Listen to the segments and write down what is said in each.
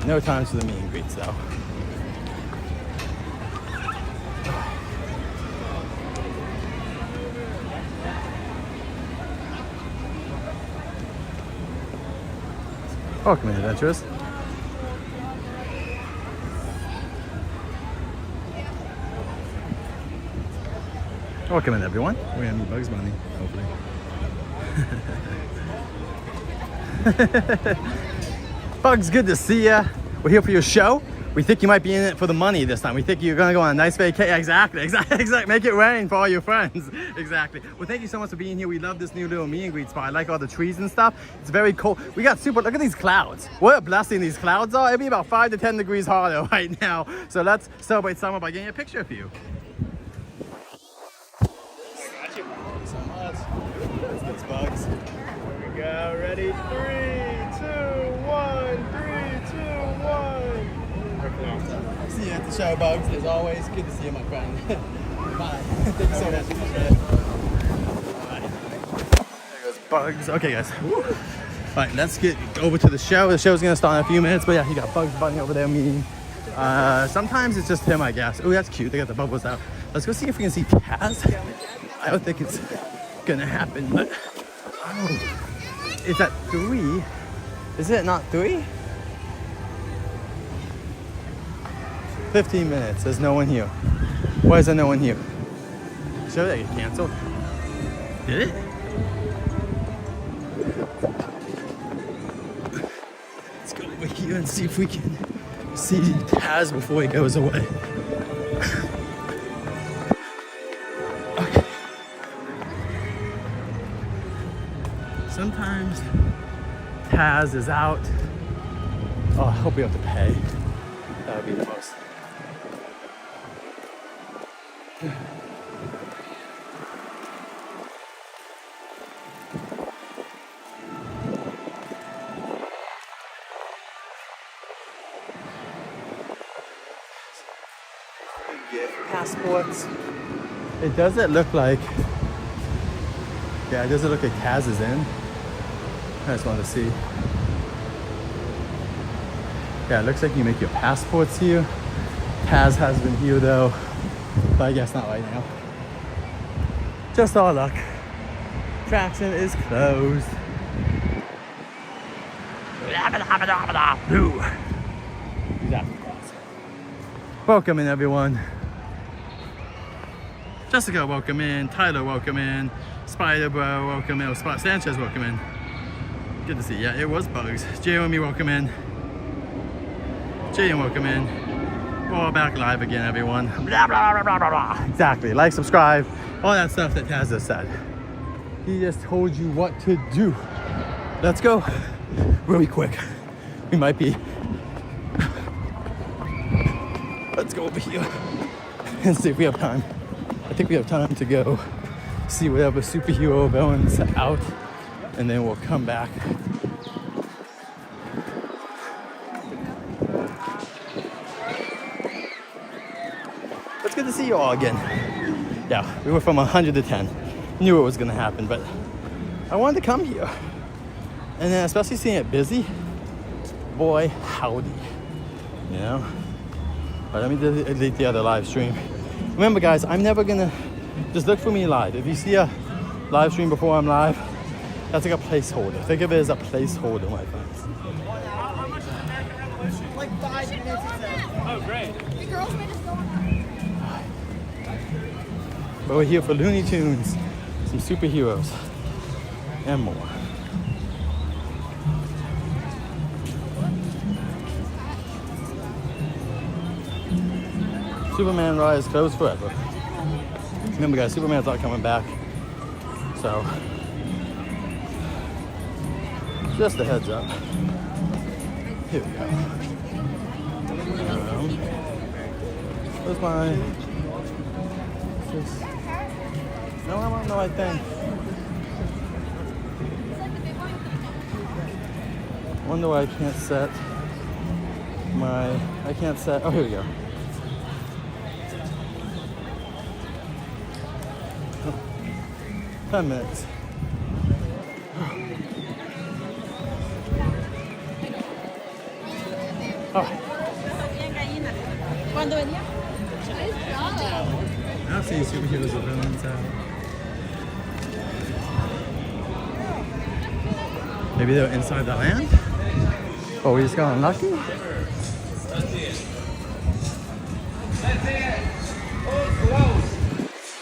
No times for the meet and greets though. Welcome in, adventurers. Welcome in, everyone. We're gonna meet Bugs Bunny, hopefully. Bugs, good to see ya. We're here for your show. We think you might be in it for the money this time. We think you're gonna go on a nice vacation. Exactly. Make it rain for all your friends. Exactly. Well, thank you so much for being here. We love this new little meet and greet spot. I like all the trees and stuff. It's very cold. We got super, look at these clouds. What a blessing these clouds are. It'll be about 5 to 10 degrees hotter right now. So let's celebrate summer by getting a picture of you. I got you. Thank you so much. Let's get Bugs. Here we go. Ready? 3, 2, 1. 3, 2, 1. See you at the show, Bugs. As always, good to see you, my friend. Bye. Thank you so much. Bye. There goes Bugs. Okay, guys. Woo. All right, let's get over to the show. The show's gonna start in a few minutes, but yeah, you got Bugs Bunny over there meeting. Sometimes it's just him, I guess. Oh, that's cute. They got the bubbles out. Let's go see if we can see Taz. I don't think it's gonna happen, but oh, is that 3? Is it not 3? 15 minutes. There's no one here. Why is there no one here? Should they get canceled? Did it? Let's go over here and see if we can see Taz before he goes away. Okay. Sometimes Taz is out. Oh, I hope we have to pay. That would be the most. Passports. It doesn't look like. Yeah, it doesn't look like Taz is in. I just wanted to see. Yeah, it looks like you make your passports here. Taz has been here though, but I guess not right now. Just our luck. Traction is closed. Welcome in, everyone. Jessica, welcome in. Tyler, welcome in. Spider Bro, welcome in. Spot Sanchez, welcome in. Good to see you. Yeah, it was Bugs. Jeremy, welcome in. Jaden, welcome in. We're all back live again, everyone. Blah, blah, blah, blah, blah, blah. Exactly. Like, subscribe, all that stuff that Taz just said. He just told you what to do. Let's go really quick. We might be. Let's go over here and see if we have time. I think we have time to go see whatever superhero villain's out, and then we'll come back. It's good to see you all again. Yeah, we went from 100 to 10. Knew it was gonna happen, but I wanted to come here. And then especially seeing it busy, boy, howdy, you know? But let me delete the other live stream. Remember guys, I'm never gonna, just look for me live. If you see a live stream before I'm live, that's like a placeholder. Think of it as a placeholder, my friends. How much is American Revolution? Like 5 minutes, it says. Oh, great. The girls made us go on. But we're here for Looney Tunes, some superheroes, and more. Superman ride is closed forever. Remember guys, Superman's not coming back. So, just a heads up. Here we go. Where's my... No, I'm on the right thing. Wonder why I can't set my... I can't set... Oh, here we go. 10 minutes. Oh. ¿Cuándo venía? I've seen superheroes or villains out. Maybe they're inside the land? Or we just got unlucky?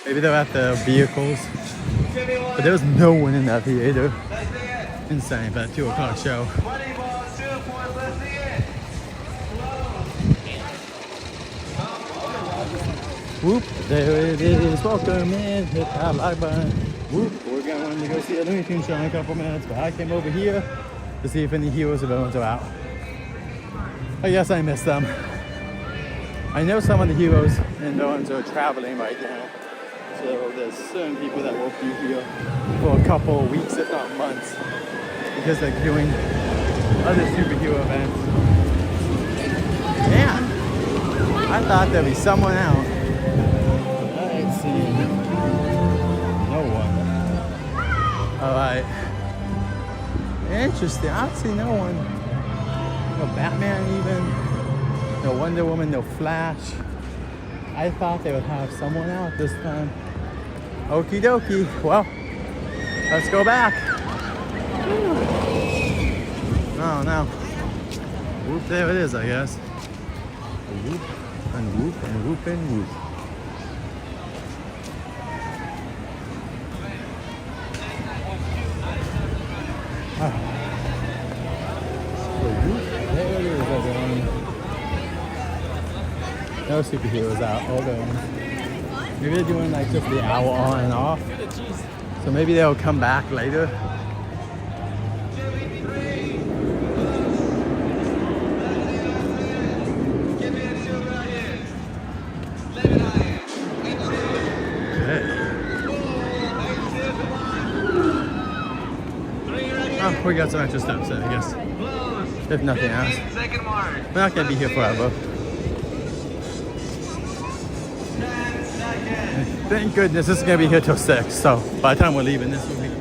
Maybe they're at the vehicles. But there was no one in that theater. Insane, that 2 o'clock show. Whoop, there it is. Welcome in. Hit that like button. Whoop, we're going to go see a Looney Tunes show in a couple minutes. But I came over here to see if any heroes or villains are out. I guess I missed them. I know some of the heroes and villains are traveling right now. So there's certain people that won't be here for a couple of weeks, if not months, because they're doing other superhero events. Man, I thought there'd be someone out. I ain't seen no one. Alright. Interesting. I don't see no one. No Batman even. No Wonder Woman, no Flash. I thought they would have someone out this time. Okie dokie. Well, let's go back. Oh no. Whoop, there it is, I guess. Whoop and whoop and whoop and whoop. Oh. So whoop, there it is, everyone. No superheroes out, all villains. Maybe they're doing like just the hour on and off. So maybe they'll come back later. Oh, we got some extra steps in, I guess. If nothing else. We're not gonna be here forever. Thank goodness this is gonna be here till 6, so by the time we're leaving, this will be clear.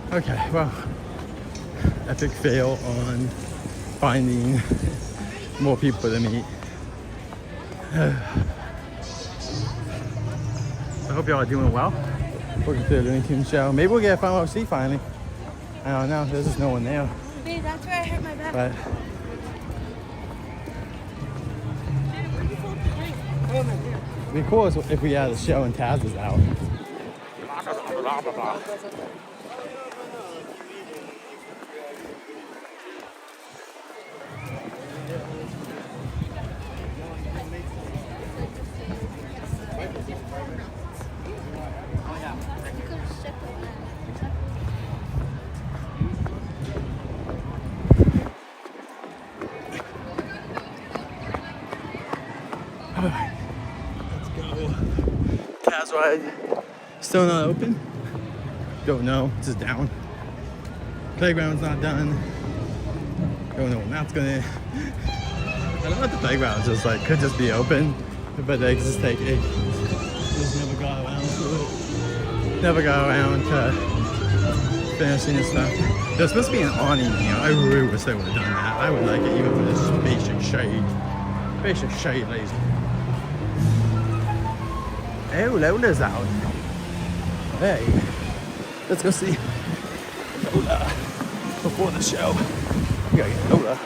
Okay, well, epic fail on finding more people to meet. I hope y'all are doing well. Welcome to the Looney Tunes show. Maybe we'll get a final seat finally. I don't know, there's just no one there. Babe, that's where I hurt my back. But it'd be cool if we had a show and Taz was out. Blah, blah, blah. Alright, let's go. Taz ride still not open? Don't know, it's just down. Playground's not done. Don't know when that's gonna. I don't know if the playground just like could just be open, but they just take it. Just never got around to it. Never got around to finishing this stuff. There's supposed to be an awning here. I really wish they would have done that. I would like it even with this basic shade. Basic shade, lazy. Oh, Lola's out. Hey, let's go see Lola before the show. We gotta get Lola.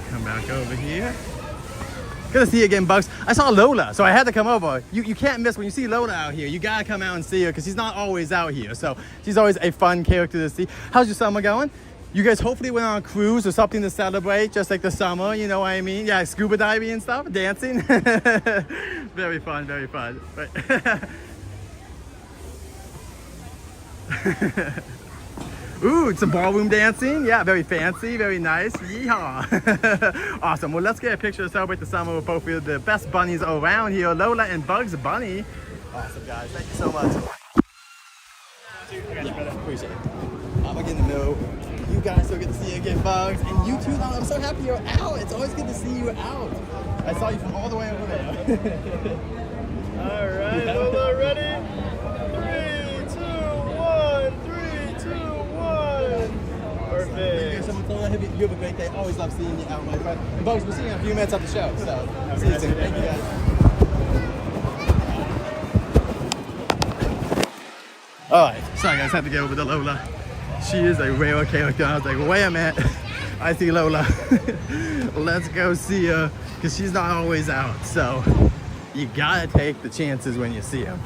Come back over here. Good to see you again, Bugs. I saw Lola, so I had to come over. You can't miss when you see Lola out here. You gotta come out and see her because she's not always out here. So she's always a fun character to see. How's your summer going? You guys hopefully went on a cruise or something to celebrate, just like the summer, you know what I mean? Yeah, scuba diving and stuff, dancing. Very fun, very fun. But ooh, some ballroom dancing. Yeah, very fancy, very nice. Yeehaw. Awesome. Well, let's get a picture to celebrate the summer with both of the best bunnies around here, Lola and Bugs Bunny. Awesome, guys. Thank you so much. Yeah, appreciate it. I'm going to get in the middle. You guys so good to see you again, Bugs. And you too, Lola. I'm so happy you're out. It's always good to see you out. I saw you from all the way over there. All right, Lola, ready? 3, 2, 1. 3, 2, 1. Perfect. You have a great day. Always love seeing you out, my friend. And Bugs, we'll see you in a few minutes at the show. So, see you soon. Thank you, guys. All right. Sorry, guys. Had to get over to Lola. She is a rare character. I was like, wait a minute. I see Lola. Let's go see her because she's not always out. So you gotta take the chances when you see her.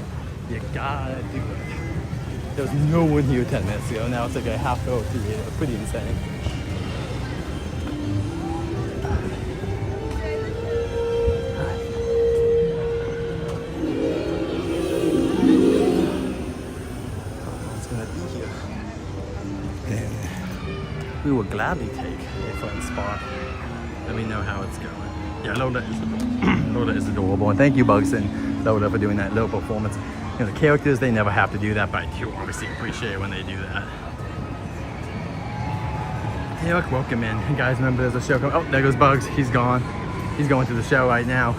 You gotta do it. There was no one here 10 minutes ago. Now it's like a half hour theater. Pretty insane. We will gladly take a fun spot. Let me know how it's going. Yeah, Lola is adorable. Lola is adorable. And thank you, Bugs and Lola, for doing that little performance. You know, the characters, they never have to do that, but I do obviously appreciate it when they do that. Derek, welcome in. You guys, remember there's a show coming. Oh, there goes Bugs. He's gone. He's going to the show right now.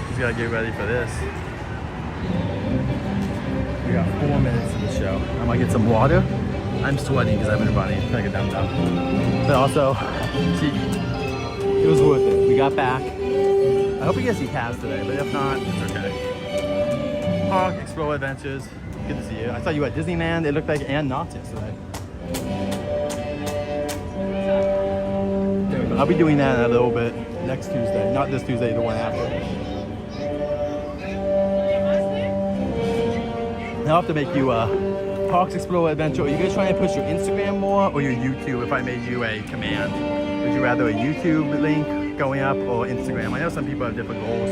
He's got to get ready for this. We got 4 minutes in the show. I might get some water. I'm sweating because I've been running like a dum-dum. But also, see, it was worth it. We got back. I hope he gets his pass today, but if not, it's okay. Park, Explore Adventures. Good to see you. I saw you at Disneyland. It looked like and not yesterday. I'll be doing that in a little bit next Tuesday. Not this Tuesday, the one after. I'll have to make you Parks Explore Adventure. Are you guys trying to push your Instagram more or your YouTube if I made you a command? Would you rather a YouTube link going up or Instagram? I know some people have different goals.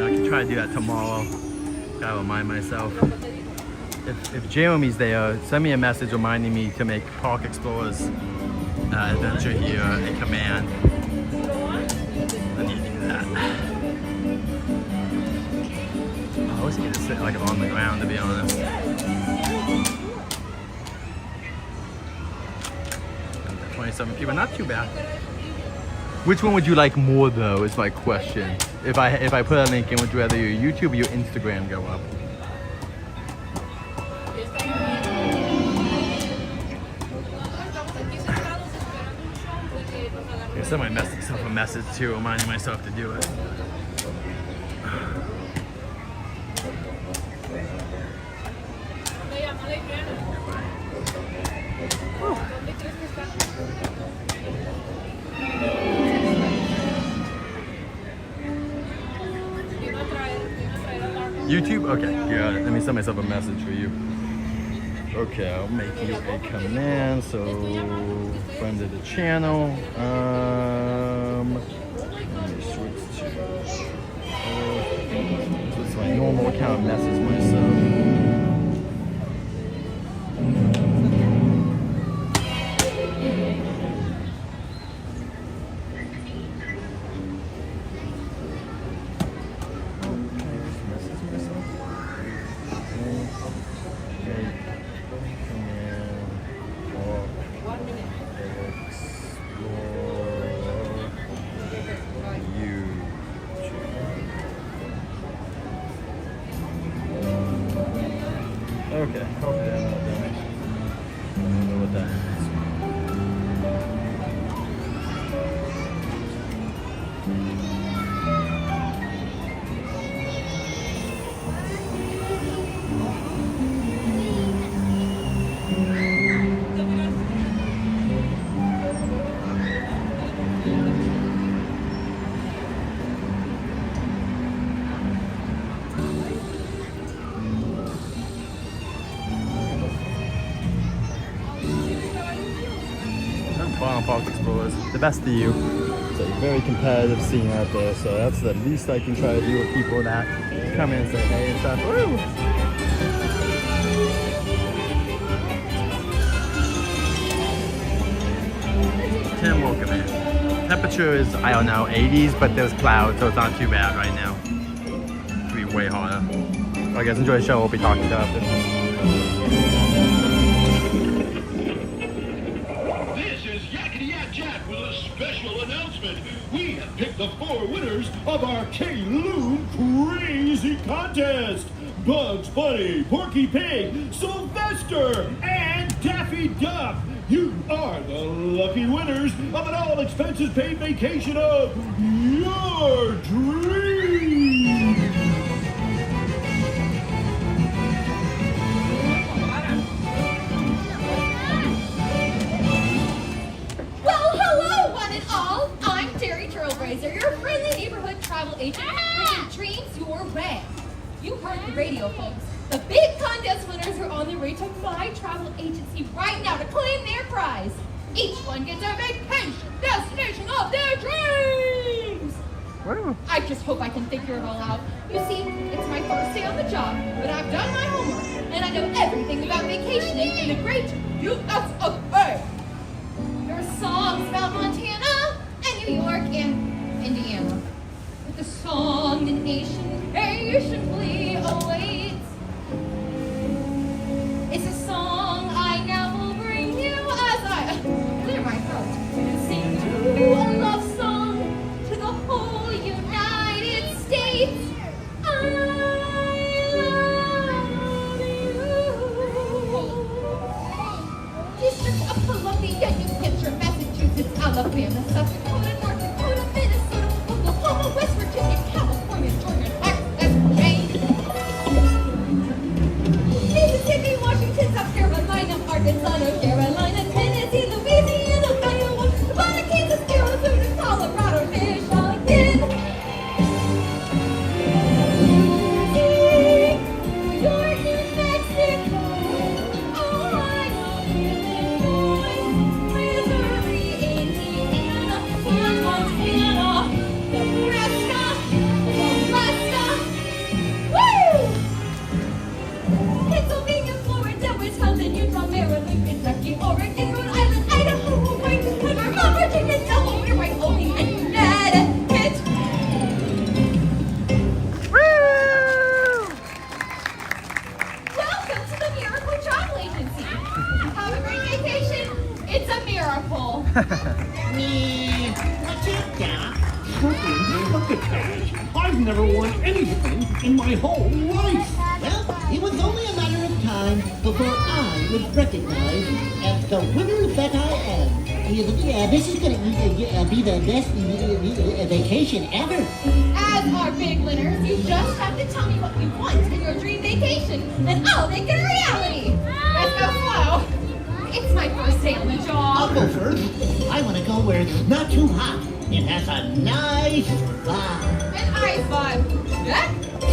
I can try to do that tomorrow. Gotta remind myself. If Jeremy's there, send me a message reminding me to make Park Explorers Adventure here a command. I need to do that. I wish I could just sit like on the ground, to be honest. 27 people, not too bad. Which one would you like more though, is my question. If I put a link in, would you rather your YouTube or your Instagram go up? I sent myself a message too, reminding myself to do it. YouTube? Okay, got it. Let me send myself a message for you. Okay, I'll make you a command, so friend of the channel. Let me switch to so it's my normal account, message myself. Okay, hopefully I'm not done. I don't know what that is. Park Explorers. The best of you. It's a very competitive scene out there, so that's the least I can try to do with people that come in and say hey and stuff. Woo! Tim, welcome in. Temperature is, I don't know, 80s, but there's clouds, so it's not too bad right now. It could be way hotter. So I guess enjoy the show. We'll be talking to you after. This is Yakety Yak Jack with a special announcement. We have picked the 4 winners of our K-Loon Crazy Contest. Bugs Bunny, Porky Pig, Sylvester, and Daffy Duck. You are the lucky winners of an all-expenses-paid vacation of your dreams. Well, hello, one and all. I'm Terry Trailblazer, your friendly neighborhood travel agent, bringing dreams your way. You heard the radio, folks. The big contest winners are on their way to my travel agency right now to claim their prize. Each one gets a vacation destination of their dreams. Woo. I just hope I can figure it all out. You see, it's my first day on the job, but I've done my homework, and I know everything about vacationing in the great USA. There are songs about Montana and New York and Indiana. With the song, the nation patiently awaits. It's a song I now will bring you as I clear my throat and sing you a love song to the whole United States. I love you. District of Columbia, New Hampshire, Massachusetts, Alabama, South Dakota, North Dakota, Minnesota, Oklahoma, West Virginia, California, Georgia, Texas, Maine, Mississippi, Washington, South Carolina, Arkansas, North Carolina, Tennessee, Louisiana, Iowa, Nevada, Kansas, Arizona, Colorado, Michigan. You're in Mexico. Ohio, Illinois, Missouri, Indiana, Montana, Nebraska, Alaska. Woo! Pennsylvania, Florida, Wisconsin, Utah, Maryland, Kentucky, Oregon, Rhode Island, Idaho, Hawaii, Vermont, Virginia, Delaware, Wyoming, and Connecticut. Welcome to the Miracle Travel Agency. Have a great vacation. It's a miracle. What's it, Doc? Look at that. I've never won anything in my whole life. Well, it was only a matter of time before I was recognized as the winner that I am. Yeah, this is going to be the best vacation ever. As our big winners, you just have to tell me what you want in your dream vacation, and I'll make it a reality. Let's go slow. It's my first day on the I'll job. go first. I want to go where it's not too hot. It has a nice vibe. An ice vibe. Yeah?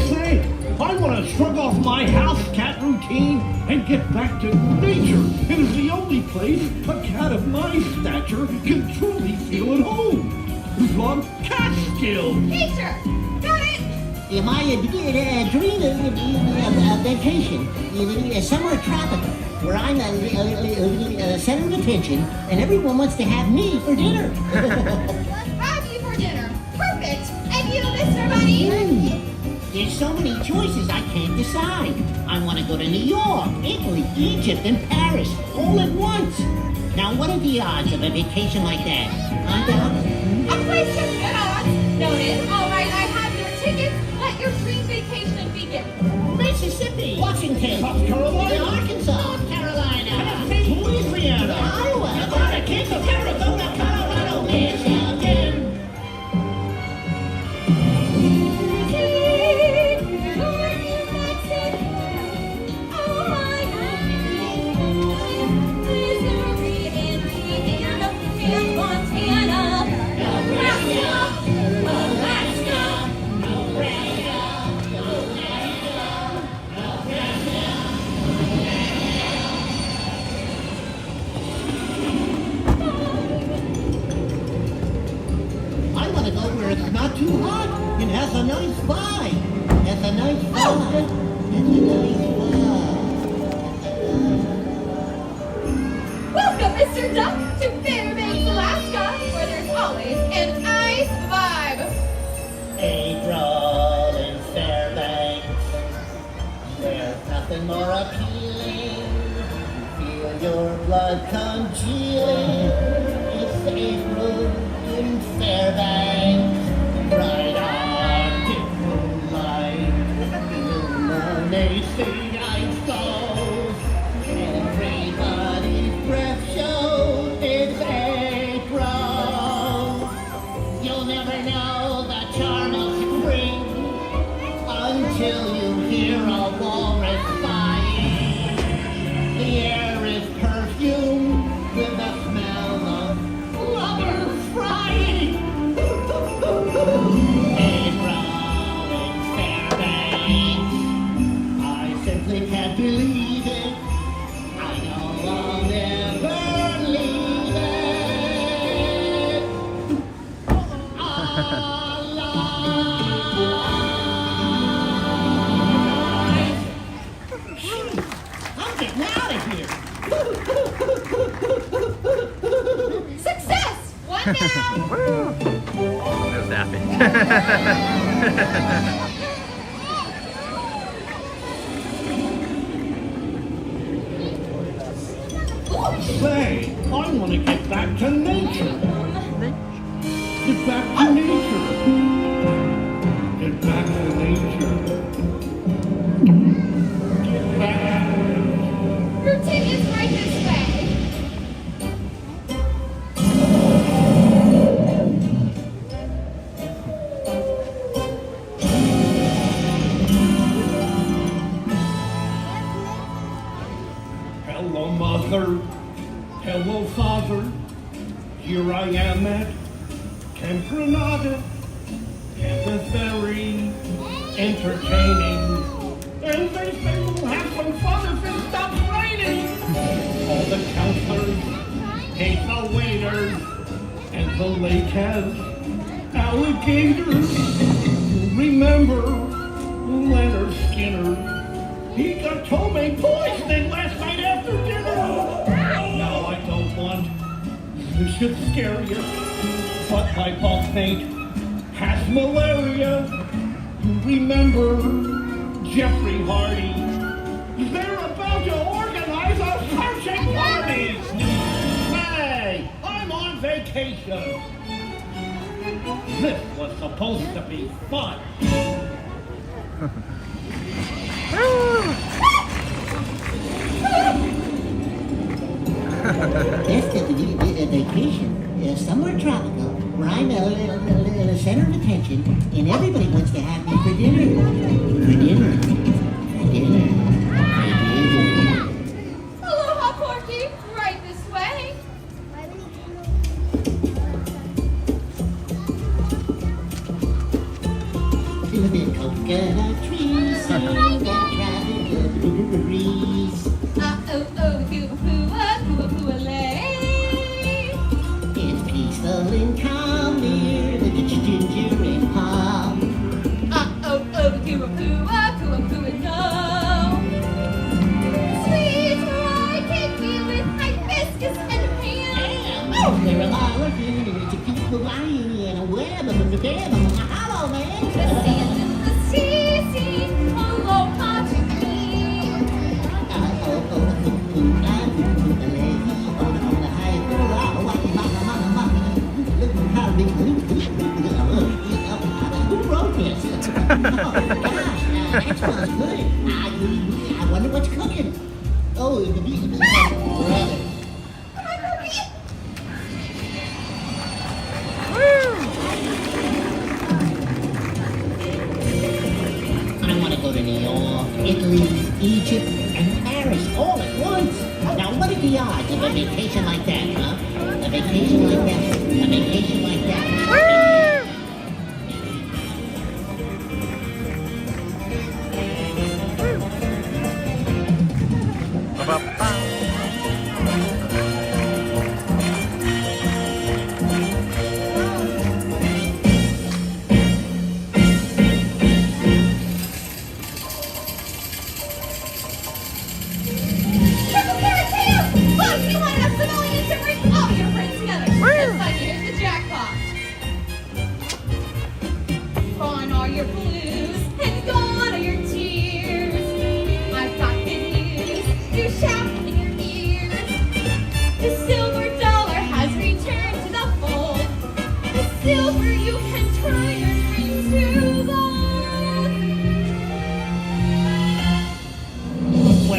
Say, I want to shrug off my house cat routine and get back to nature. It is the only place a cat of my stature can truly feel at home. Love cat skills. Nature. Got it. My dream vacation is somewhere tropical, where I'm center of attention, and everyone wants to have me for dinner. Have you for dinner. Perfect. And you, Mr. Bunny? There's so many choices I can't decide. I want to go to New York, Italy, Egypt, and Paris all at once. Now, what are the odds of a vacation like that? A place to good odds. Noted. All right, I have your tickets. Let your dream vacation begin. Mississippi, Washington, South Carolina, Arkansas, North Carolina, Tennessee, Louisiana, Iowa, Nevada, Kansas, Arizona, Colorado, Michigan. nothing more appealing. Feel your blood congealing. It's April in Fairbanks, bright Arctic moonlight, illuminates the ice floes. Everybody's breath shows it's April. You'll never know the charm of spring until you hear a walrus sighing. The air is perfumed with the smell of lovers frying. April in Fairbanks, I simply can't believe it. I know I'll never leave it. I'm getting out of here. Success! One down! That was happy. Say, I want to get back to nature. Get back to nature. Get back to nature. Get back. Your ticket's right this way. Hello, Mother. Hello, Father. Here I am at Camp Granada. Camp is very entertaining. And they say we'll have some fun if it stops raining. All the counselors hate the waiters, and the lake has alligators. Remember Leonard Skinner? He got homemade poisoning last night after dinner. No, I don't want. This should scare you. But my bunkmate has malaria. Remember Jeffrey Hardy? They're about to organize a searching party. Hey, I'm on vacation. This was supposed to be fun. Best of the vacation, somewhere tropical, where I'm a center of attention, and everybody wants to have me for dinner. For dinner. For dinner. For dinner. Aloha, Porky. Right this way. To the coconut trees, sing and travel the breeze. It's peaceful and calm near the ginger and palm. Sweet rye cake me with hibiscus and ham. Oh, there are a lot of things to keep Hawaii in a web of the bed. Hello, The man. sand and the sea sing aloha to me. Who wrote this? That smells good. I wonder what's cooking. Oh, the brother. I want to go to New York, Italy, Egypt, and Paris all at once. Now, what are the odds of a vacation like that, huh? A vacation like that. A vacation like that. Triple carrot tail! Look, you want enough simoleons to bring all your friends together. This time here's the jackpot.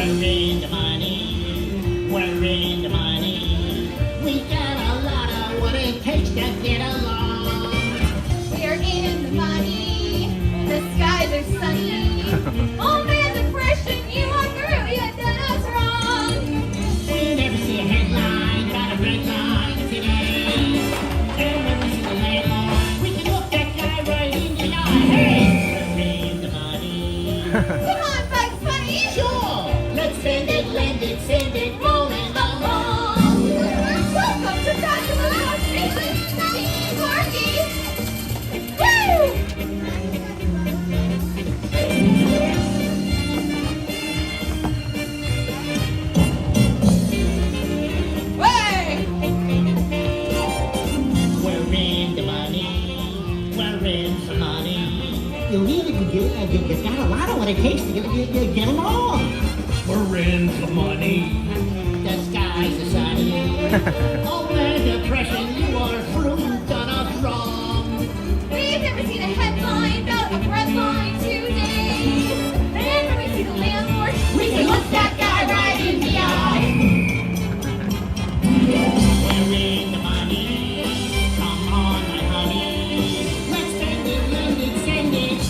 We're in the money. We're in the money. We got a lot of what it takes to get along. We're in the money. The skies are sunny. Oh man, depression, you are through. You done us wrong. We never see a headline, got a red line today. And when we see the landlord, we can look that guy right in the eye. Hey, we're in the money. Come on, Bugs Bunny. Sure, let's spend it, lend it, send it, roll it along. Welcome to Fabulous Station, Porky. Woo! Way! We're in the money. We're in the money. You got a lot of what it takes to get along. We're in the money. The skies are sunny. Oh man, depression, you are through, done us wrong. We've never seen a headline about a bread line today. And when we see the landlord, we can look that guy right in the eye. We're in the money. Come on, my honey. Let's spend it, lend it, send it.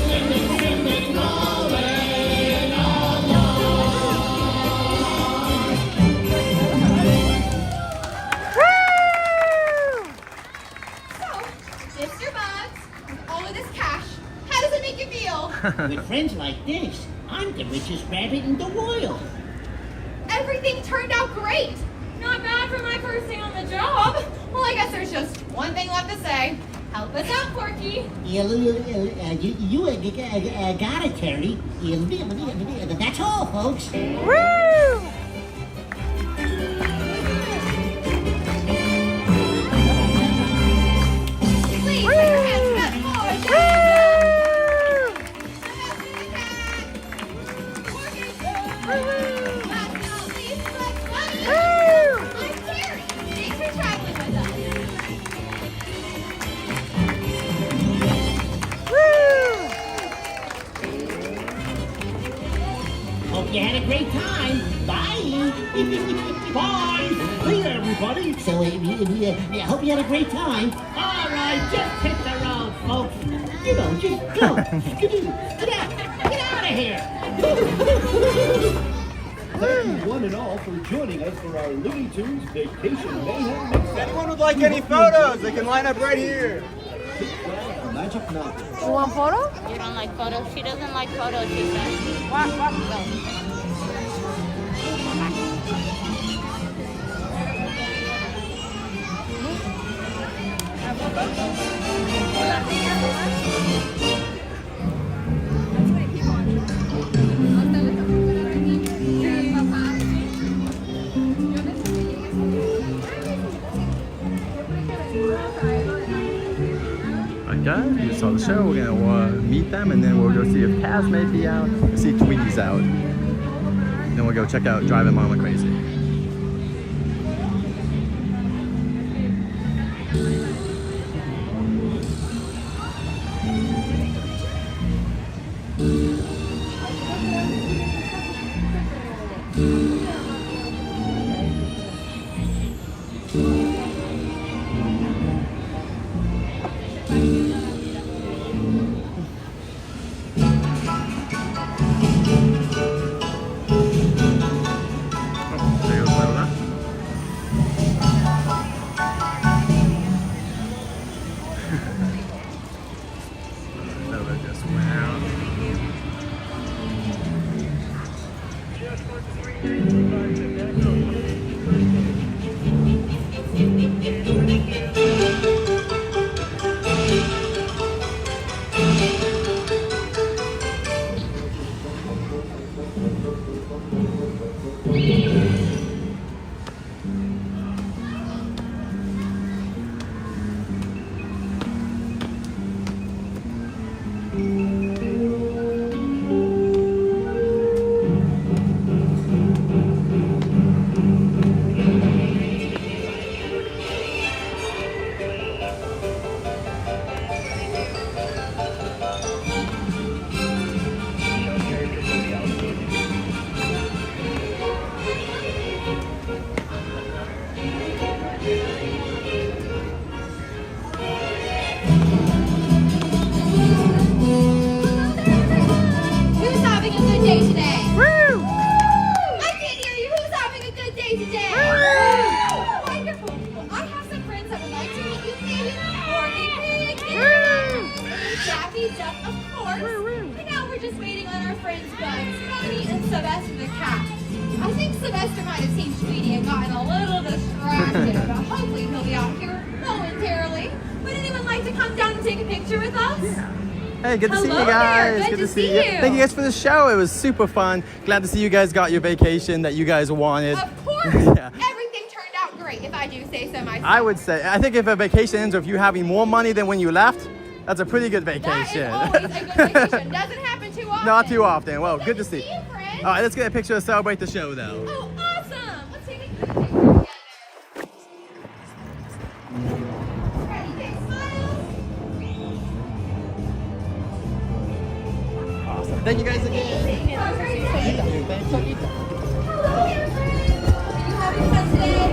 Send it, roll it along. So, Mr. Bugs, with all of this cash, how does it make you feel? With friends like this, I'm the richest rabbit in the world. Everything turned out great. Not bad for my first day on the job. Well, I guess there's just one thing left to say. Help us out, Porky. You got it, Terry. That's all, folks. Please put your hands to that floor. Last but not least, Bugs Bunny. I'm Terry. Thanks for traveling with us. Hope you had a great time. Bye. Bye. Hey, everybody. So, I hope you had a great time. All right, just hit the road, folks. You know, just go. Get out of here. Thank you one and all for joining us for our Looney Tunes Vacation Mayhem Mix. If anyone would like any photos, they can line up right here. Magic Mountain. You want photo? You don't like photos? She doesn't like photos, she said. What? Go. Alright guys, you saw the show. We're gonna meet them and then we'll go see if Kaz may be out, see if Tweety's out. Then we'll go check out Driving Mama Crazy. course. And now we're just waiting on our friends Bugs, Bunny, and Sylvester the cat. I think Sylvester might have seen Tweety and gotten a little distracted, but hopefully he'll be out here momentarily. Would anyone like to come down and take a picture with us? Hey, good to see you Hello guys. there. Good to see you. Thank you guys for the show. It was super fun. Glad to see you guys got your vacation that you guys wanted. Of course. Yeah. Everything turned out great, if I do say so myself. I would say, I think if a vacation ends or if you're having more money than when you left, that's a pretty good That vacation. is always a good vacation. Doesn't happen too often. Not too often. Well, good to see you, friend. All right, let's get a picture to celebrate the show, though. Oh, awesome. Let's take a group picture together. Ready, big smiles. Awesome. Thank you guys again. Thank you. Thank you. Hello there, friend. Are you having fun today?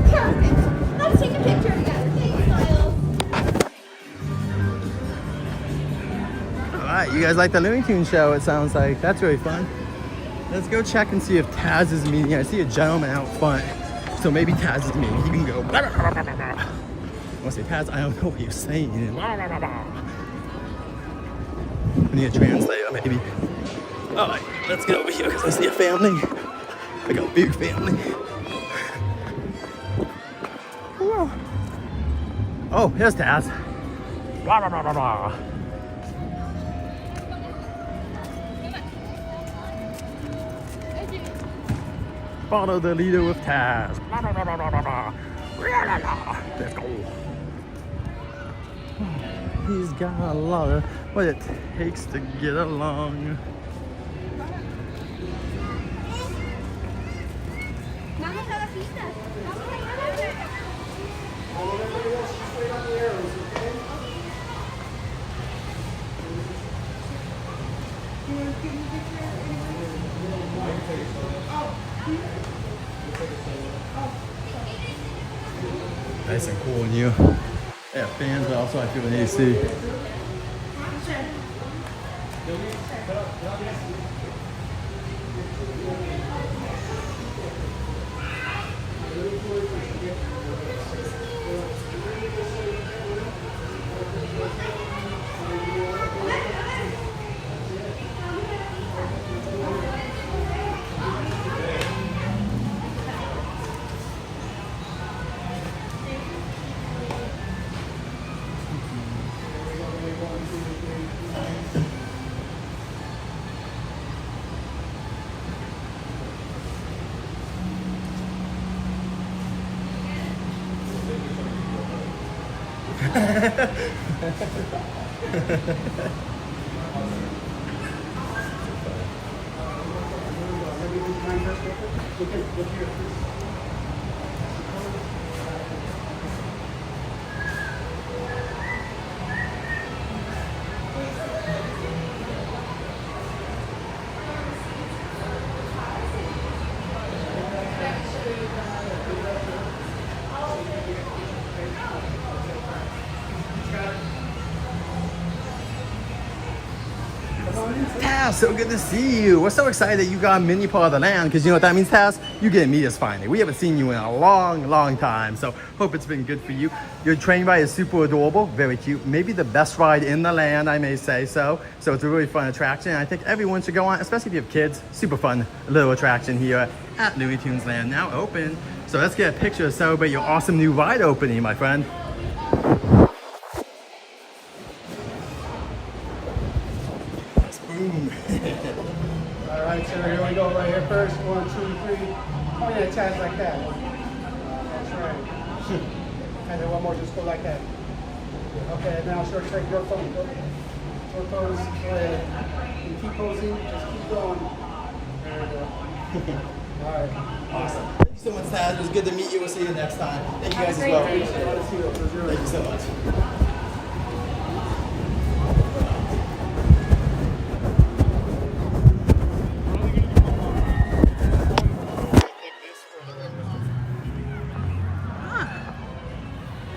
Perfect. Let's take a picture together. Big smiles. All right, you guys like the Looney Tunes show, it sounds like. That's really fun. Let's go check and see if Taz is meeting. I see a gentleman out front, so maybe Taz is meeting. He can go. I want to say, Taz, I don't know what you're saying. I need a translator, maybe. All right, let's get over here because I see a family. Like a big family. Whoa. Oh, here's Taz. Follow the leader with Taz. Let's go. He's got a lot of what it takes to get along. Nice and cool in you. They have fans, but also I feel an AC. Taz, so good to see you. We're so excited that you got a mini part of the land because you know what that means, Taz? You get to meet us finally. We haven't seen you in a long time, so hope it's been good for you. Your train ride is super adorable, very cute. Maybe the best ride in the land, I may say so. So it's a really fun attraction. And I think everyone should go on, especially if you have kids. Super fun little attraction here at Looney Tunes Land, now open. So let's get a picture to celebrate your awesome new ride opening, my friend. Boom. All right, so here we go right here first. 1, 2, 3. Oh yeah, Taz like that. That's right. And then one more, just go like that. Okay, now short take your phone. Short pose. Go ahead. You keep posing, just keep going. There we go. All right. Awesome. Thank you so much, Taz. It was good to meet you. We'll see you next time. Thank you guys as well. Thank you so much.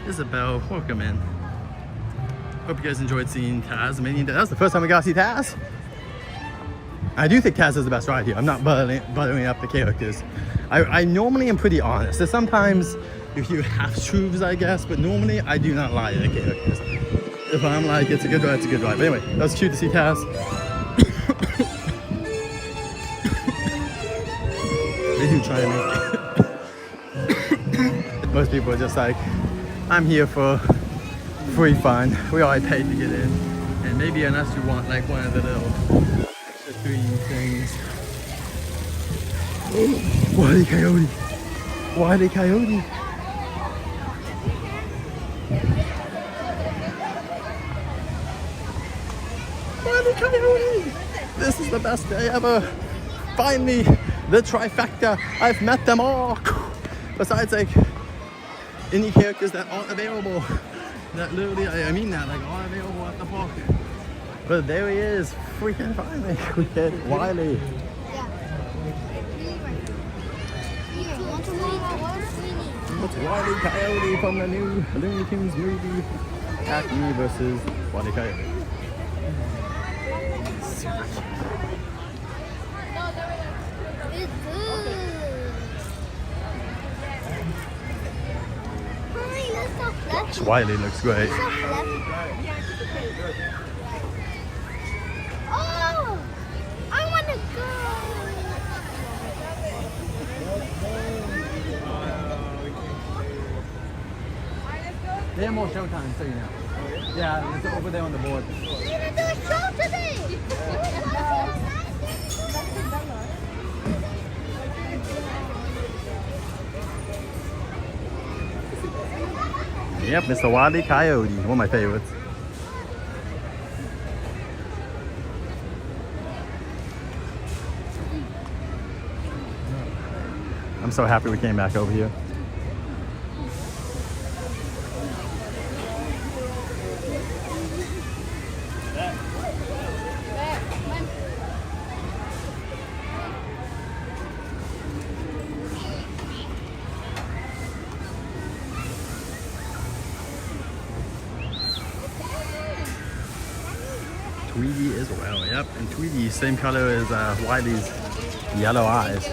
Isabel, welcome in. Hope you guys enjoyed seeing Taz. That was the first time we got to see Taz. I do think Taz is the best ride here. I'm not buttering up the characters. I normally am pretty honest. So sometimes you hear half truths, I guess, but normally I do not lie to the characters. If I'm like, it's a good ride, it's a good ride. But anyway, that was cute to see Cass. Maybe try to make it. Most people are just like, I'm here for free fun. We already paid to get in. And maybe unless you want like one of the little extra 3 things. Wily coyote. Wily coyote. Wily coyote. This is the best day ever. Finally, the trifecta. I've met them all. Besides like any characters that aren't available. That literally, I mean that, like aren't available at the park. But there he is. Freaking finally. We get Wily. It's Wily Coyote from the new Looney Tunes movie. Acme versus Wily Coyote. Gosh, Wily looks great. Oh, I want to go. They have more showtime, so you know. Yeah, it's over there on the board. We're going to do a show today. Yep, Mr. Wily Coyote, one of my favorites. I'm so happy we came back over here. Tweety as well, yep. And Tweety, same color as Wily's yellow eyes.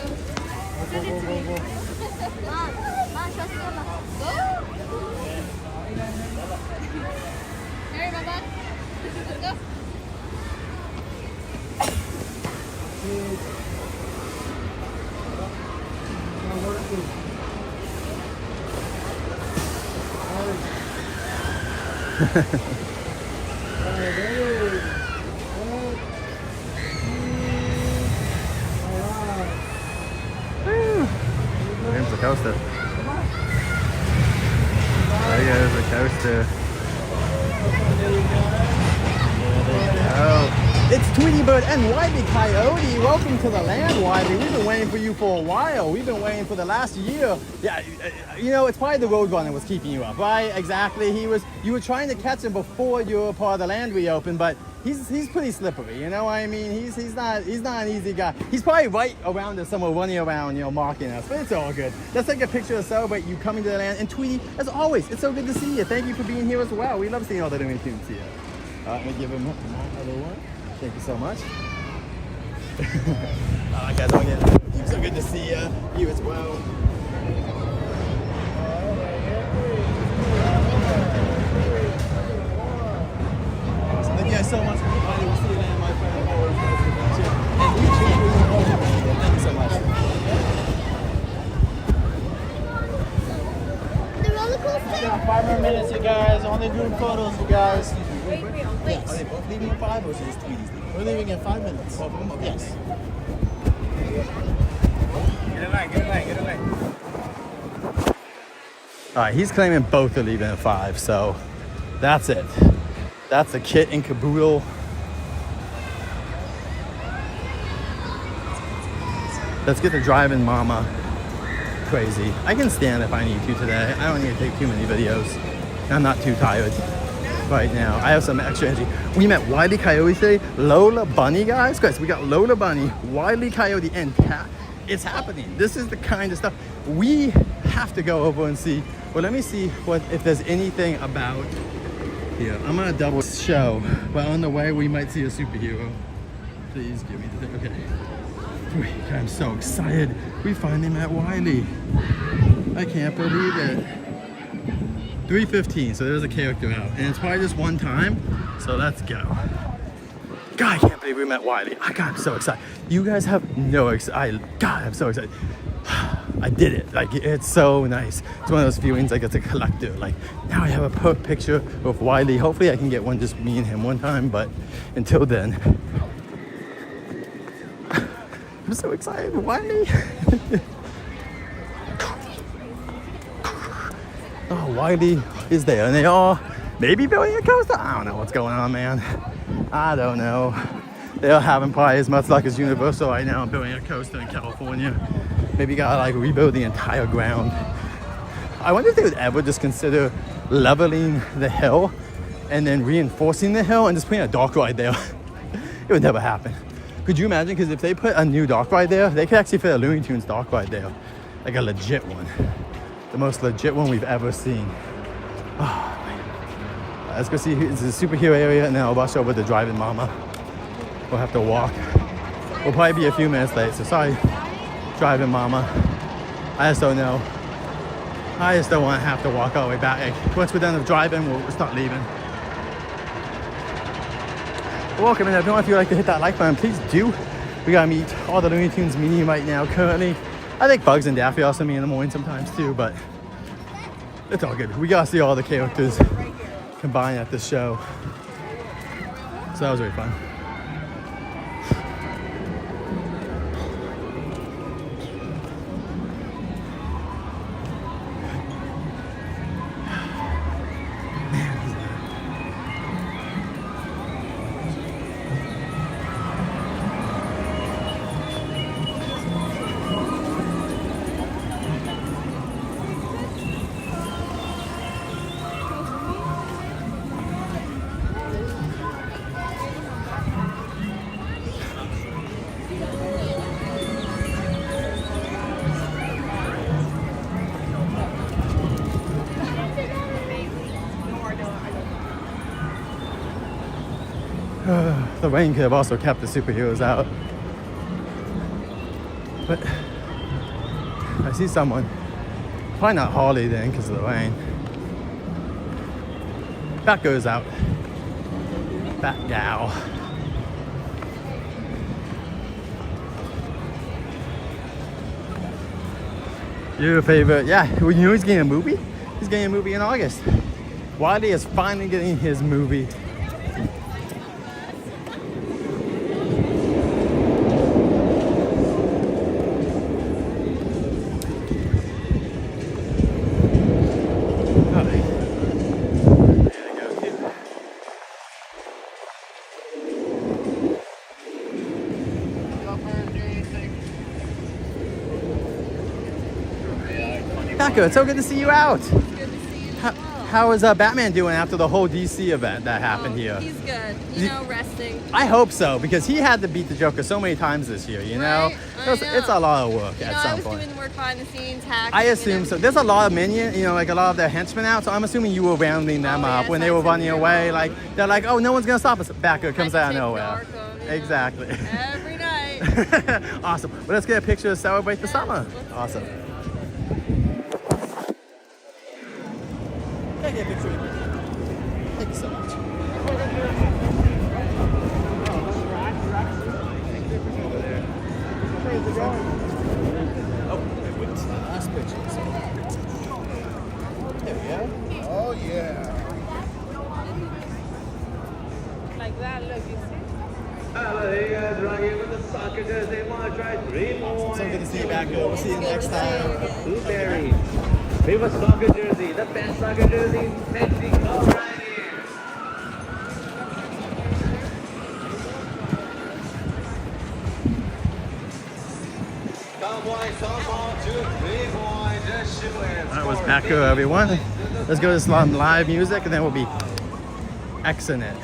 Here's the coaster. There goes the coaster. Oh, it's Tweety Bird and Wily Coyote. Welcome to the land, Wily. We've been waiting for you for a while. We've been waiting for the last year. Yeah, you know, it's probably the Roadrunner was keeping you up, right? Exactly. You were trying to catch him before you were part of the land reopened, but he's pretty slippery, you know what I mean? He's not an easy guy. He's probably right around there somewhere running around, you know, mocking us, but it's all good. Let's take a picture to celebrate you coming to the land. And Tweety, as always, it's so good to see you. Thank you for being here as well. We love seeing all the Looney Tunes here. Let me give him another one. Thank you so much. All right, guys, again, it's so good to see you as well. So thank you guys so much for inviting me to see you land, my friend. Always nice to meet you. And you too. Thank you so much. The roller coaster? Yeah, 5 more minutes, you guys. Only group photos, you guys. Wait. Are they both leaving in 5 or is it just Tweety's leaving? We're leaving in 5 minutes. Both of them? Okay. Yes. Get in line, get in line, get in line. All right, he's claiming both are leaving at 5, so that's it. That's a kit and caboodle. Let's get the driving mama crazy. I can stand if I need to today. I don't need to take too many videos. I'm not too tired right now. I have some extra energy. We met Wily Coyote today, Lola Bunny, guys. Guys, we got Lola Bunny, Wily Coyote, and Cat. It's happening. This is the kind of stuff we have to go over and see. Well, let me see if there's anything about here. I'm gonna double show, but on the way we might see a superhero. Please give me the thing. Okay. I'm so excited. We finally met Wily. I can't believe it. 3:15, so there's a character out. And it's probably just one time, so let's go. God, I can't believe we met Wiley. God, I'm so excited. You guys have no God, I'm so excited. I did it. Like, it's so nice. It's one of those feelings like it's a collector. Like, now I have a perfect picture of Wiley. Hopefully I can get one, just me and him one time, but until then, I'm so excited. Wiley. Oh, Wiley is there, and they are maybe building a coaster. I don't know what's going on, man. I don't know. They're having probably as much luck as Universal right now building a coaster in California. Maybe gotta like rebuild the entire ground. I wonder if they would ever just consider leveling the hill and then reinforcing the hill and just putting a dock ride there. It would never happen. Could you imagine? Because if they put a new dock ride there, they could actually fit a Looney Tunes dock ride there. Like a legit one. The most legit one we've ever seen. Oh, man. Let's go see, it's a superhero area, and then I'll rush over to Driving Mama. We'll have to walk. We'll probably be a few minutes late, so sorry, Driving Mama. I just don't know. I just don't want to have to walk all the way back. Like, once we're done with driving, we'll start leaving. Welcome in, everyone. If you'd like to hit that like button, please do. We gotta meet all the Looney Tunes mini right now currently. I think Bugs and Daffy also meet in the morning sometimes too, but it's all good. We gotta see all the characters combined at this show. So that was really fun. The rain could have also kept the superheroes out. But I see someone. Probably not Harley then because of the rain. Bat goes out. Bat gal. Your favorite? Yeah, you know he's getting a movie? He's getting a movie in August. Wiley is finally getting his movie. Taco, it's so good to see you out. It's good to see you as well. How is Batman doing after the whole DC event that happened here? He's good. You know, resting. I hope so, because he had to beat the Joker so many times this year, you know? Right? It's a lot of work at some I was point. doing the work behind the scenes, hacking. I assume so. There's a lot of minions, you know, like a lot of their henchmen out, so I'm assuming you were rounding them up when they were running away. Like, they're like, oh, no one's gonna stop us. Batgirl comes out of nowhere. Exactly. Every night. Awesome. Well, let's get a picture to celebrate the summer. Awesome. Can I get a picture? Thank you so much. Oh, wait, last picture. There we go. Oh, yeah. Like that, look, you see? Hey guys, right here with the soccer jersey. Want to try 3 more? So good to see you back. We'll see you next time. Blueberry. Favorite soccer jersey. The best soccer jersey. Mexico right here. That was Paco, everyone. Let's go to some live music and then we'll be Xing it.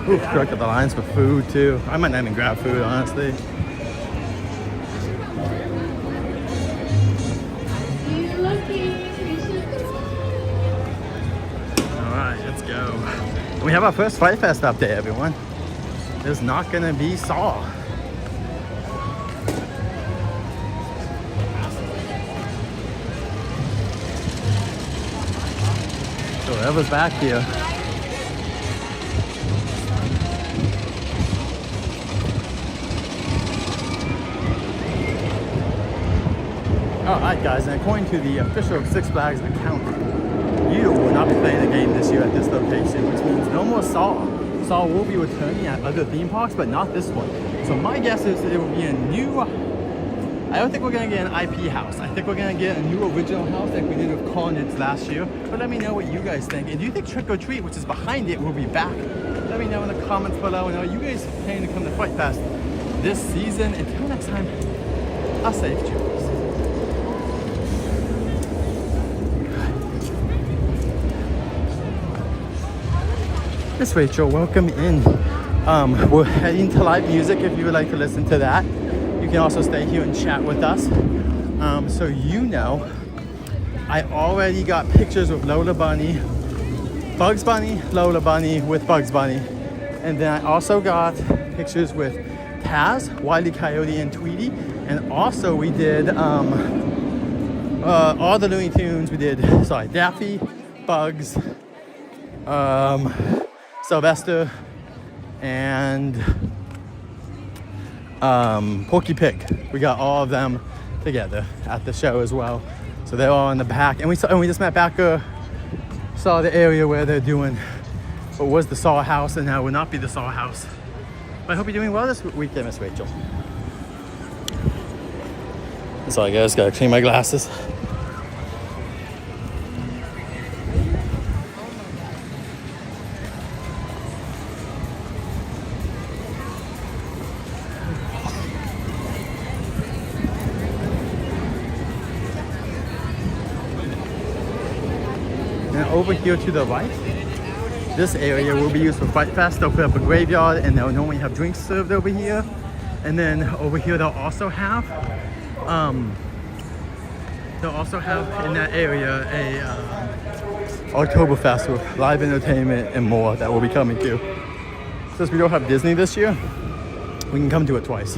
Ooh, struck at the lines for food too. I might not even grab food, honestly. We have our first Fright Fest update, everyone. There's not gonna be Saw. So whoever's back here. Alright guys, and according to the official Six Flags account, you will not be playing the game this year at this location, which means no more Saw. Saw will be returning at other theme parks, but not this one. So my guess is it will be a new, I don't think we're gonna get an IP house. I think we're gonna get a new original house like we did with Carnage last year. But let me know what you guys think. And do you think Trick or Treat, which is behind it, will be back? Let me know in the comments below. And are you guys planning to come to Fright Fest this season? Until next time, I'll safe travels. Miss Rachel, welcome in. We're heading to live music if you would like to listen to that. You can also stay here and chat with us. So you know, I already got pictures with Lola Bunny, Bugs Bunny, Lola Bunny with Bugs Bunny. And then I also got pictures with Taz, Wile E. Coyote, and Tweety. And also we did all the Looney Tunes. We did, Daffy, Bugs, Sylvester, and Porky Pig. We got all of them together at the show as well. So they're all in the back. And we just met back, saw the area where they're doing what was the Saw House and now will not be the Saw House. But I hope you're doing well this weekend, Miss Rachel. That's all I got. Just gotta clean my glasses. Over here to the right, this area will be used for Fright Fest. They'll put up a graveyard and they'll normally have drinks served over here. And then over here they'll also have in that area a Oktoberfest with live entertainment and more that will be coming too. Since we don't have Disney this year, we can come to it twice.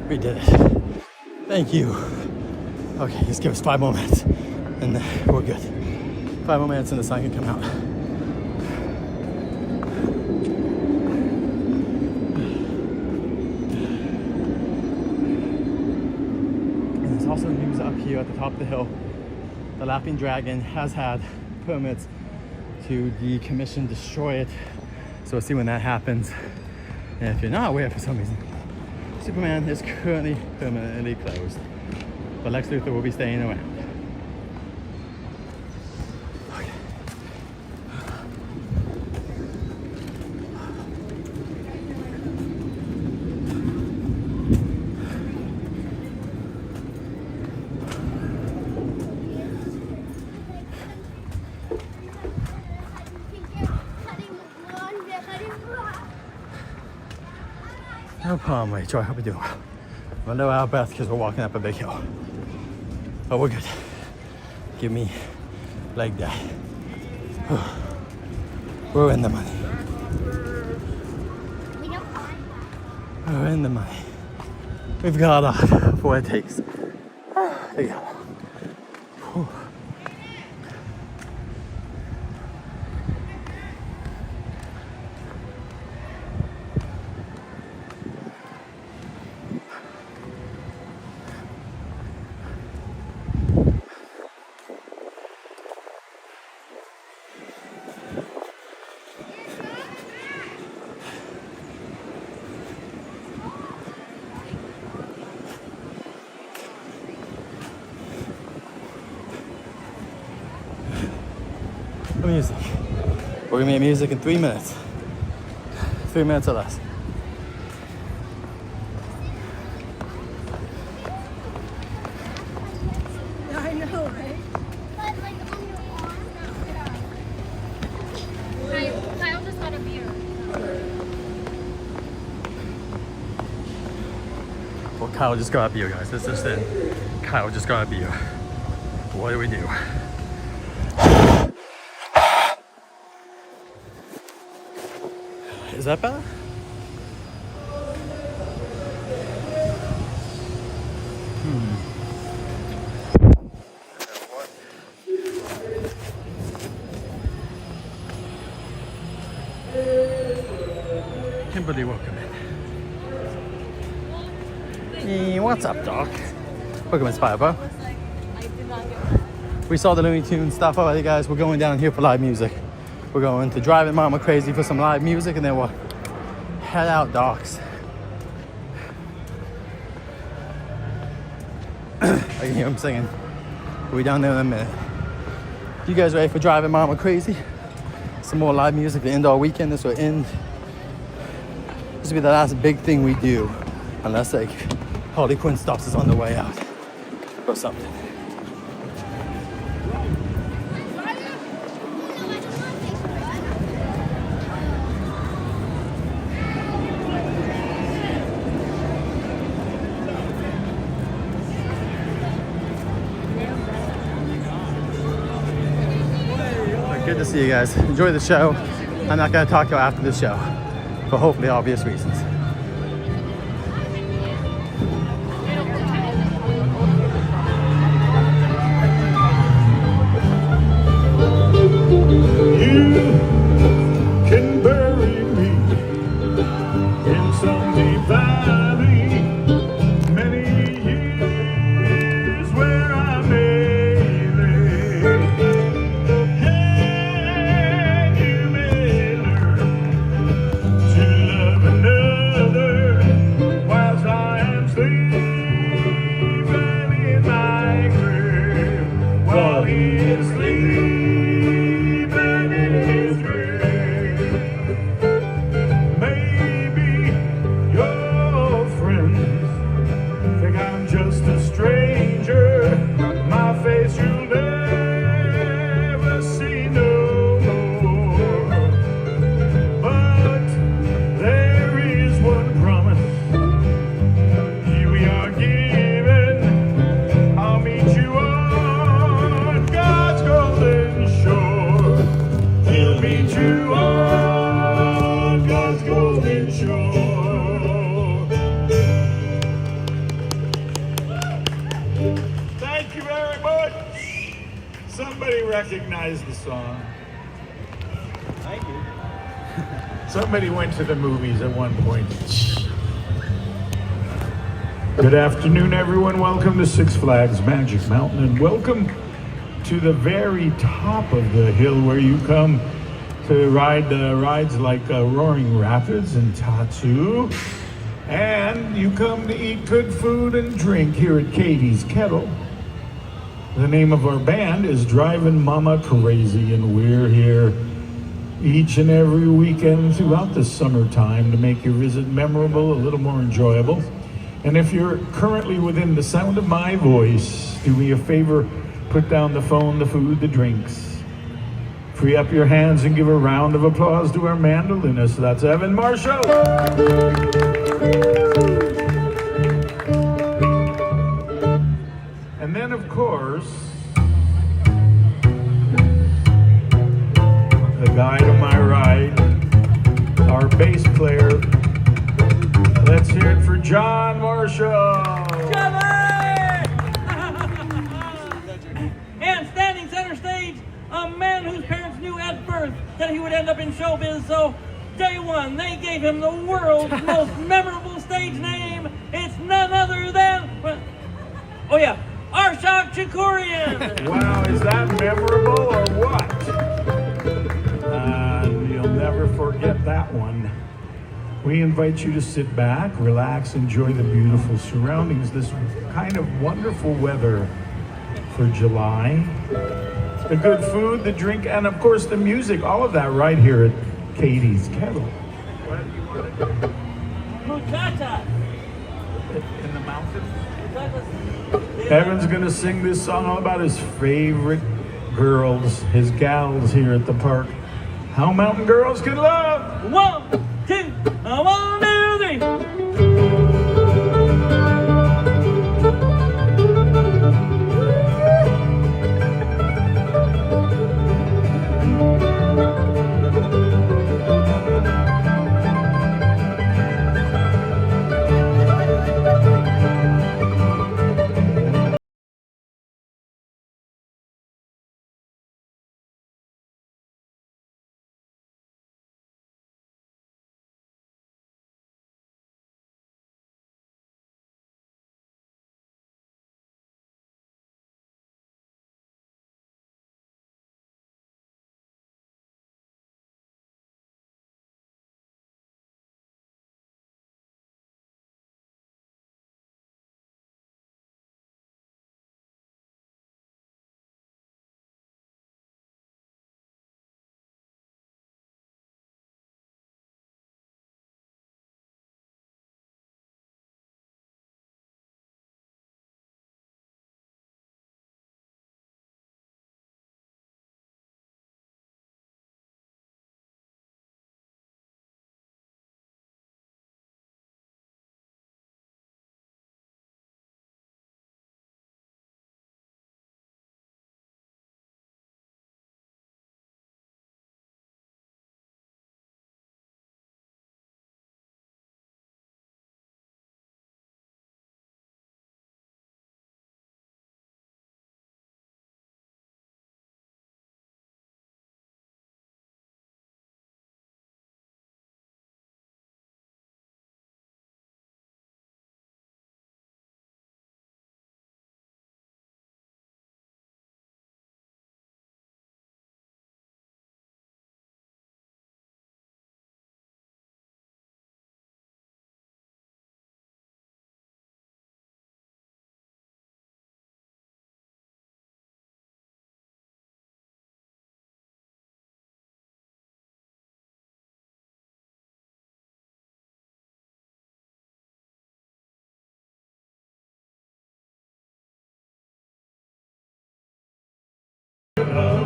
We did it. Thank you. Okay, just give us 5 more minutes and we're good. 5 more minutes and the sun can come out. And there's also news up here at the top of the hill. The Laughing Dragon has had permits to decommission, destroy it. So we'll see when that happens. And if you're not aware for some reason, Superman is currently permanently closed, but Lex Luthor will be staying around. Okay. No problem, Rachel. I hope you're doing well. I'm a little out of breath because we're walking up a big hill. But we're good. Give me leg day. We're in the money. We're in the money. We've got off for what it takes. There you go. Whew. Music. We're gonna make music in 3 minutes. 3 minutes or less. I know, right? But like on your arm. Kyle just got a beer. Well, Kyle just got a beer, guys. This is it. Kyle just got a beer. What do we do? Is that better? Kimberly, welcome in. Hey, what's up, Doc? Welcome in, Spyro. We saw the Looney Tunes stuff already, guys. We're going down here for live music. We're going to Driving Mama Crazy for some live music, and then we'll head out, docs. I can hear him singing. We'll be down there in a minute. You guys ready for Driving Mama Crazy? Some more live music, the indoor weekend. This will end. This will be the last big thing we do, unless like Harley Quinn stops us on the way out or something. Good to see you guys. Enjoy the show. I'm not going to talk to you after the show for hopefully obvious reasons. You can bury me in some deep valley, many years where I may lay. Yeah, you may learn to love another whilst I am sleeping in my grave, while he is sleeping. Somebody recognize the song. Thank you. Somebody went to the movies at one point. Good afternoon, everyone. Welcome to Six Flags Magic Mountain, and welcome to the very top of the hill where you come to ride the rides like Roaring Rapids and Tattoo. And you come to eat good food and drink here at Katie's Kettle. The name of our band is Driving Mama Crazy, and we're here each and every weekend throughout the summertime to make your visit memorable, a little more enjoyable. And if you're currently within the sound of my voice, do me a favor, put down the phone, the food, the drinks. Free up your hands and give a round of applause to our mandolinist. That's Evan Marshall. then, of course, the guy to my right, our bass player. Let's hear it for John Marshall. And standing center stage, a man whose parents knew at birth that he would end up in showbiz, so day one, they gave him the world's most memorable stage name. It's none other than, oh yeah, Arshak Chakurian. Wow, is that memorable or what? You'll never forget that one. We invite you to sit back, relax, enjoy the beautiful surroundings, this kind of wonderful weather for July. The good food, the drink, and of course the music, all of that right here at Katie's Kettle. What do you want to do? Muchacha. In the mountains? Evan's gonna sing this song all about his favorite girls, his gals here at the park. How mountain girls can love. 1, 2, 1, 2, 3.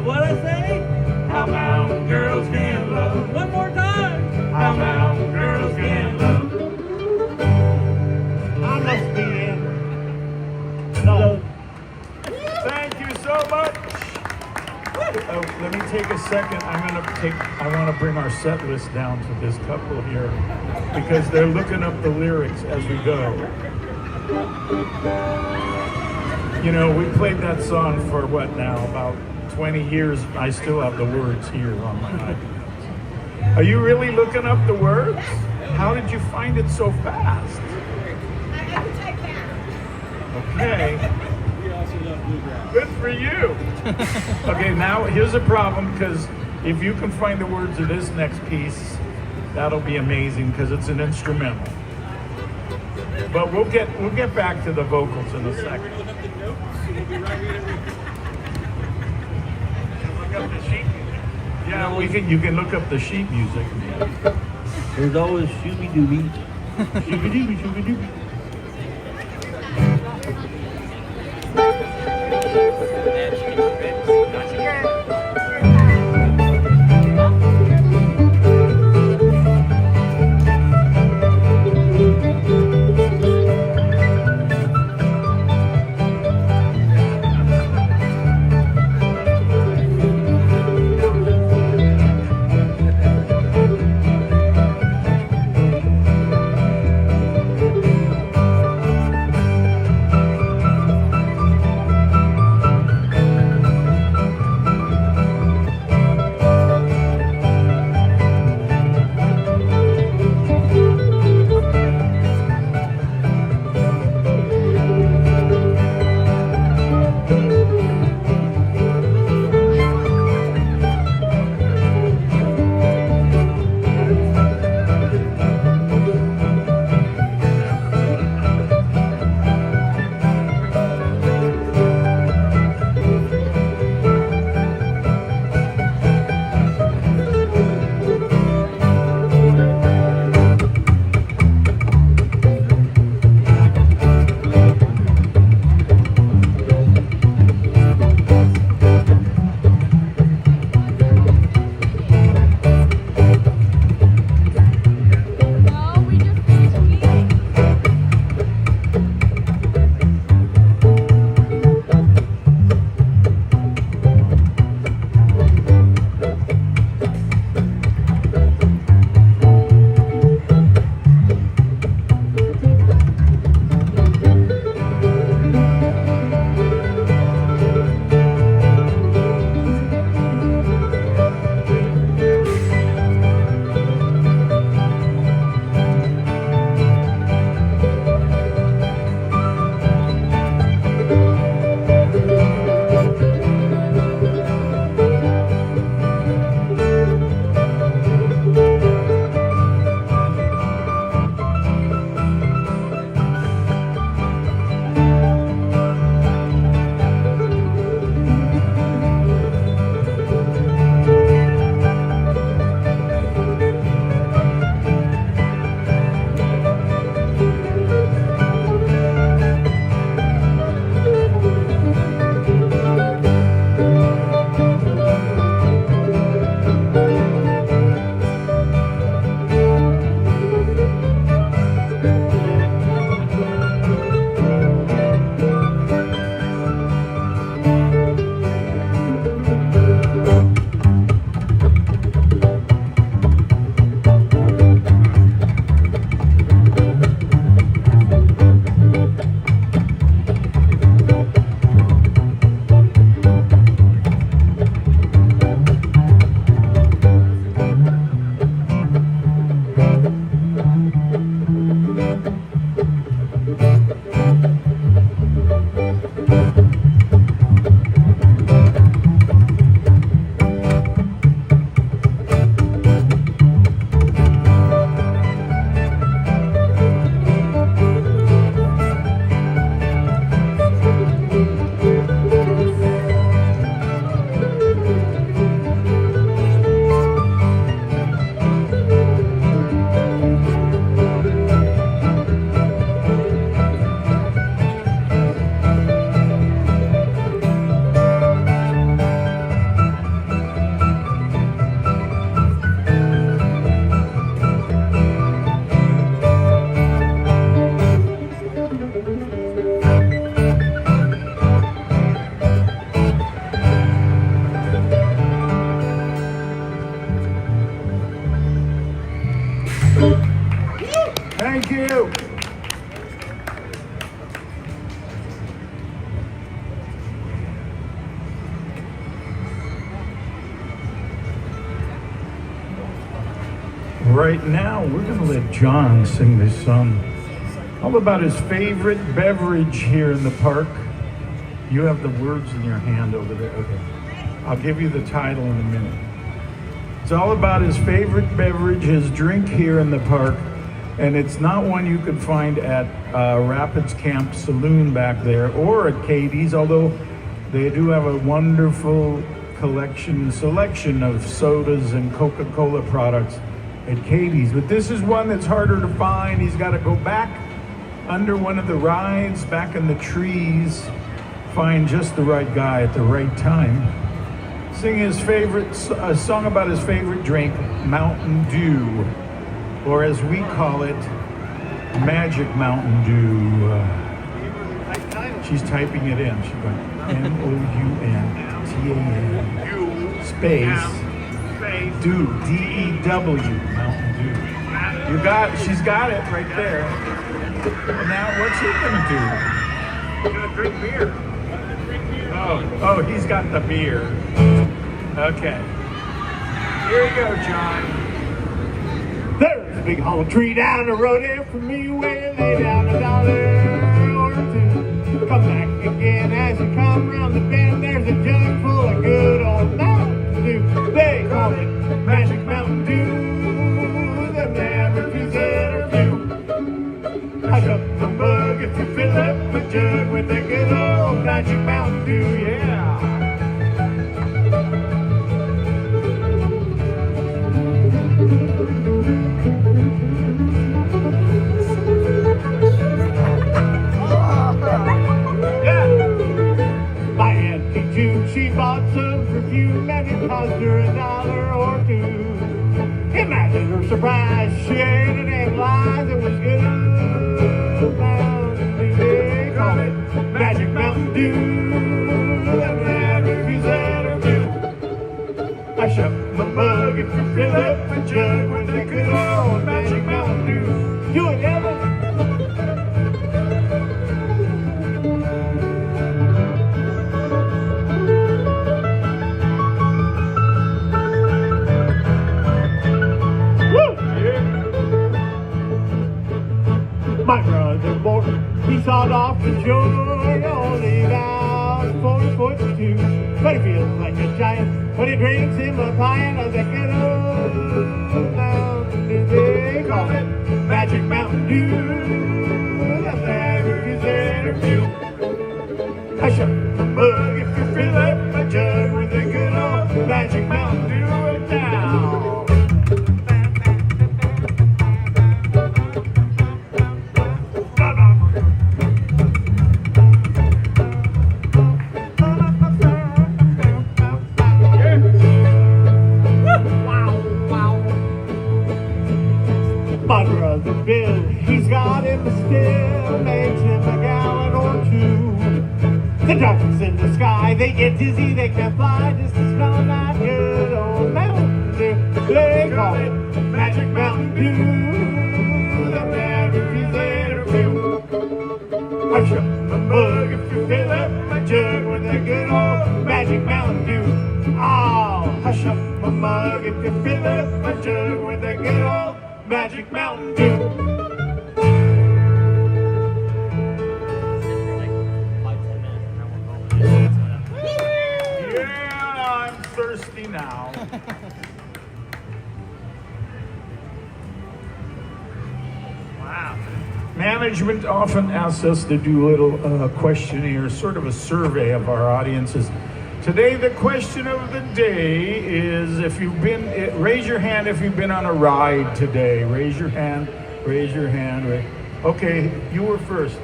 What I say? How mountain girls can love. One more time. How mountain girls can love. I must be in love. Thank you so much. Let me take a second. I want to bring our set list down to this couple here because they're looking up the lyrics as we go. You know, we played that song for what now? About 20 years. I still have the words here on my iPad. Are you really looking up the words? How did you find it so fast? Okay. Good for you. Okay, now here's a problem, because if you can find the words of this next piece, that'll be amazing because it's an instrumental. But we'll get back to the vocals in a second. Look up the sheet music. Yeah, you can look up the sheet music. There's always shooby dooby. Shooby dooby, shooby dooby. Thank you. Right now, we're going to let John sing this song all about his favorite beverage here in the park. You have the words in your hand over there. Okay. I'll give you the title in a minute. It's all about his favorite beverage, his drink here in the park, and it's not one you could find at Rapids Camp Saloon back there or at Katie's, although they do have a wonderful selection of sodas and Coca-Cola products at Katie's. But this is one that's harder to find. He's got to go back under one of the rides, back in the trees, find just the right guy at the right time. Sing his favorite, a song about his favorite drink, Mountain Dew, or as we call it, Magic Mountain Dew. She's typing it in. She's going MOUNTAN space Dew, D-E-W, Mountain Dew. She's got it right there. And now what's he gonna do? He's gonna drink beer. Oh, he's got the beer. Okay. Here you go, John. There's a big hollow tree down the road here for me where they lay down $1 or two. Come back again as you come round the bend. There's a jug full of good old Mountain Dew. They call it Magic Mountain Dew. The man refuses or few. I shut the mug if you fill up my jug with the good old Magic Mountain Dew, yeah. My Auntie June, she bought some perfume and it cost her $1 or two. Imagine her surprise, she ate it and lies, it was good. Mountain Dew, they call it Magic Mountain Dew. And that refuses or few. I shut my mug if you fill up my jug with the good old Magic Mountain Dew. You and Ellen. My brother Morton, he sawed off the joint, only about 4'2", but he feels like a giant when he drinks him a pint of the good old Mountain Dew. They call it Magic Mountain Dew. The flavor is interview. I shut the mug if you fill up my jug with the good old Magic Mountain Dew down. My brother Bill, he's got him still, makes him a gallon or two. The ducks in the sky, they get dizzy, they can't fly, just to smell that good old Mountain Dew. They call it Magic Mountain Dew. The man refuses or few. I shut my mug if you fill up my jug with a good old Magic Mountain Dew. Oh, hush up my mug if you fill up my jug with a good old Magic Mountain Dew. Yeah, I'm thirsty now. Wow. Management often asks us to do a little questionnaire, sort of a survey of our audiences. Today, the question of the day is if you've been, raise your hand if you've been on a ride today. Raise your hand, raise your hand. Okay, you were first.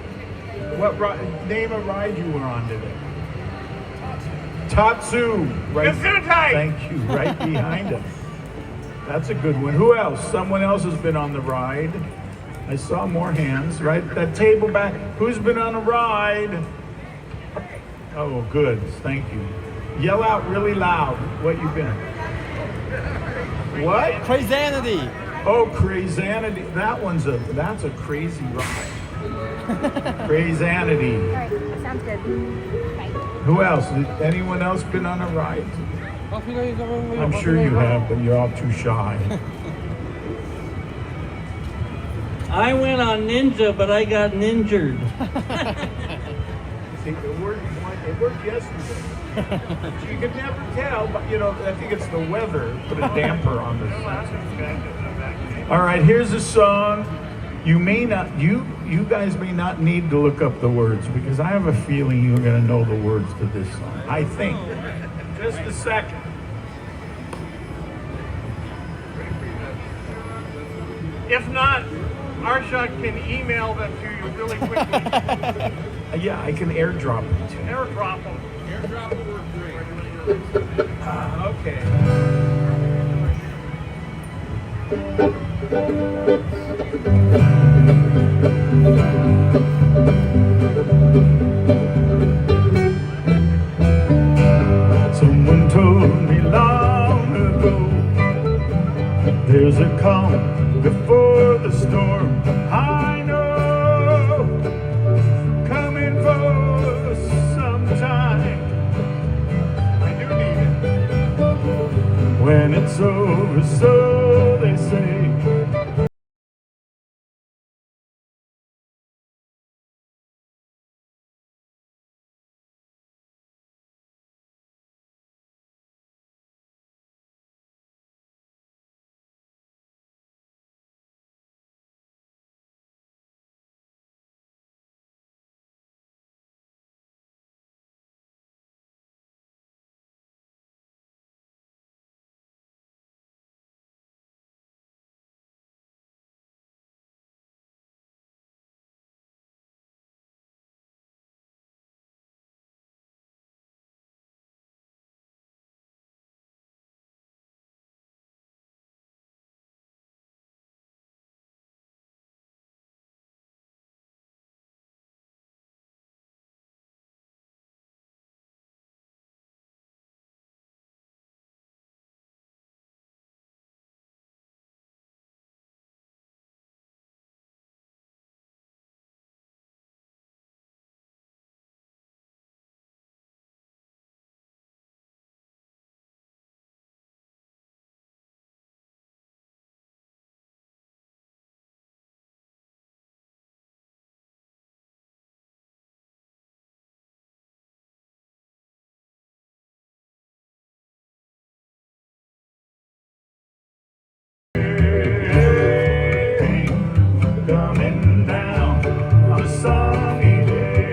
What name a ride you were on today? Tatsu. Right. Thank you, right behind us. That's a good one. Who else? Someone else has been on the ride. I saw more hands, right? That table back. Who's been on a ride? Oh, good. Thank you. Yell out really loud what you've been. What? Crazanity. Oh, Crazanity. That's a crazy ride. Crazanity. All right, that sounds good. Bye. Who else? Anyone else been on a ride? I'm sure you have, but you're all too shy. I went on Ninja, but I got ninjured. See, it worked yesterday. So you can never tell, but you know, I think it's the weather put a damper on this. All right, here's a song. You guys may not need to look up the words because I have a feeling you're going to know the words to this song. I think. Just a second. If not, Arshad can email them to you really quickly. Yeah, I can airdrop it to you. Airdrop them. Airdrop will work great. Okay. Someone told me long ago, there's a calm before the storm. I know, coming for some time. I do need it. When it's over, so they say. Coming down on a sunny day.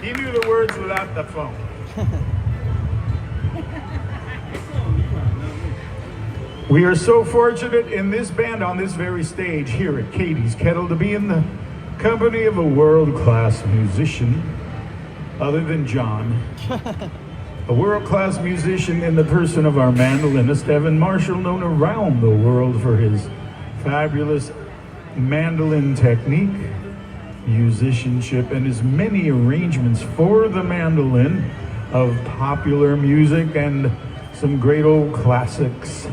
He knew the words without the phone. We are so fortunate in this band on this very stage here at Katie's Kettle to be in the company of a world-class musician, other than John. A world-class musician in the person of our mandolinist, Evan Marshall, known around the world for his fabulous mandolin technique, musicianship, and his many arrangements for the mandolin of popular music and some great old classics.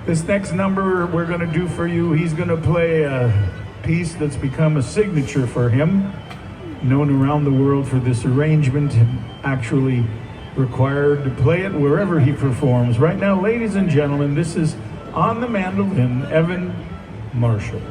This next number we're going to do for you, he's going to play a piece that's become a signature for him, known around the world for this arrangement, actually required to play it wherever he performs. Right now, ladies and gentlemen, this is on the mandolin, Evan Marshall.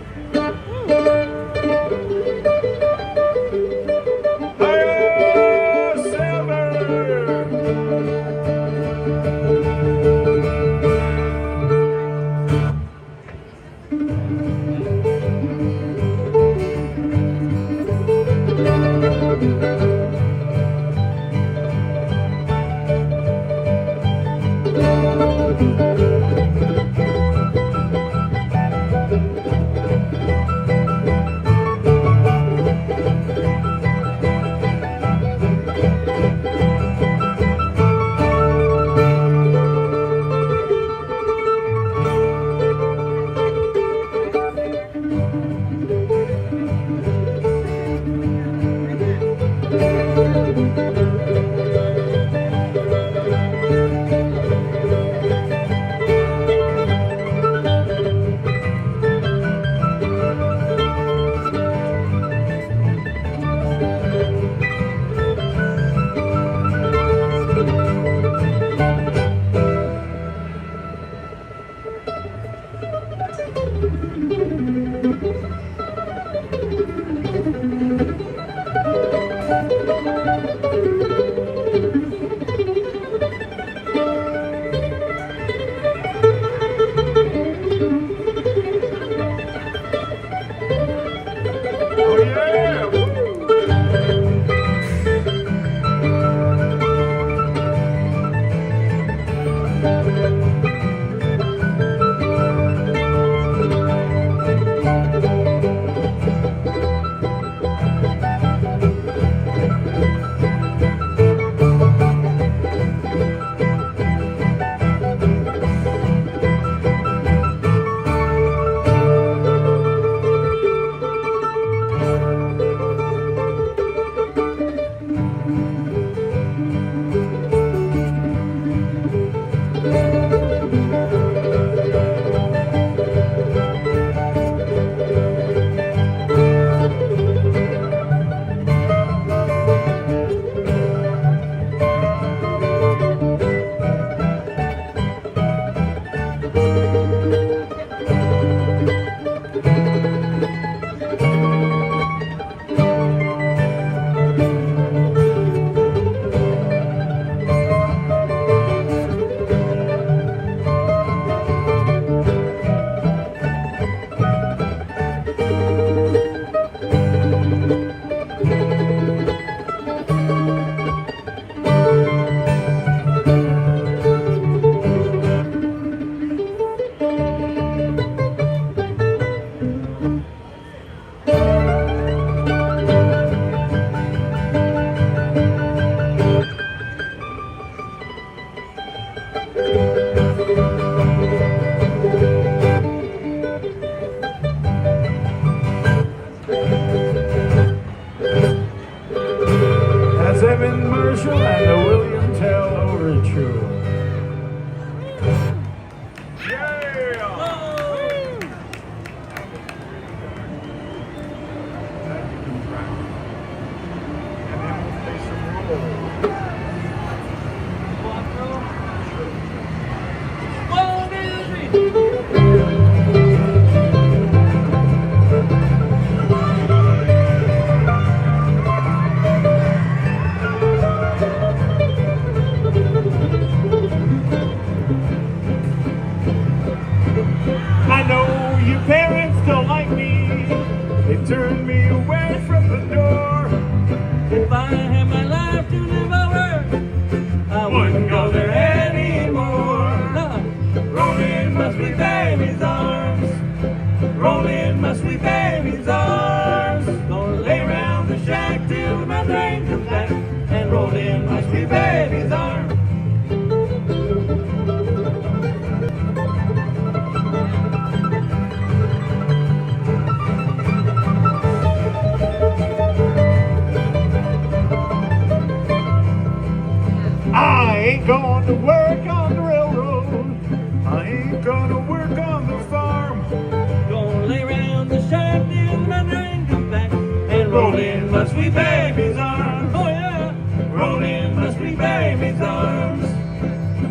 be baby's arms. Oh yeah. Roll in my sweet baby's arms.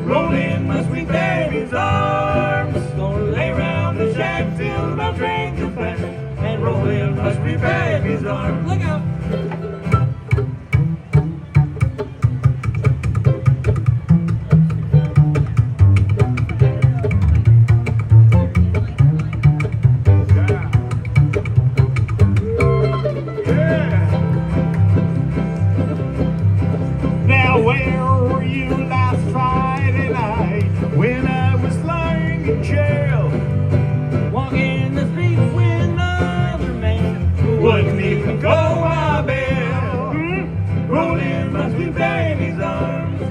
Roll in my sweet baby's arms. Gonna lay round the shack till my train comes back and roll in my sweet baby's arms. Look out. Now where were you last Friday night when I was lying in jail? Walking the streets with another man who wouldn't even go my bail. Roll in my sweet baby's arms.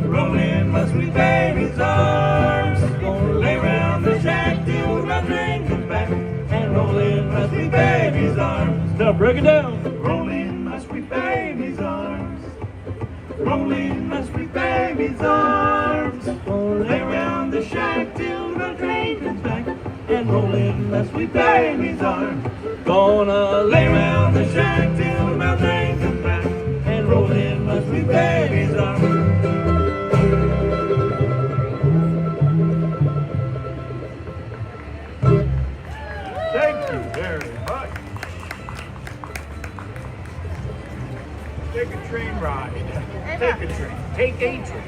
Roll in my sweet baby's arms. Gonna lay round the shack till my train comes back and roll in my sweet baby's arms. Now break it down. Roll in my sweet baby's arms. Roll in my sweet baby's arms. Gonna lay round the shack till my train comes back and roll in my sweet baby's arms. Gonna lay round the shack till my train comes back and roll in my sweet baby's arms. Thank you very much. Take a train ride. Take a train. Take a train.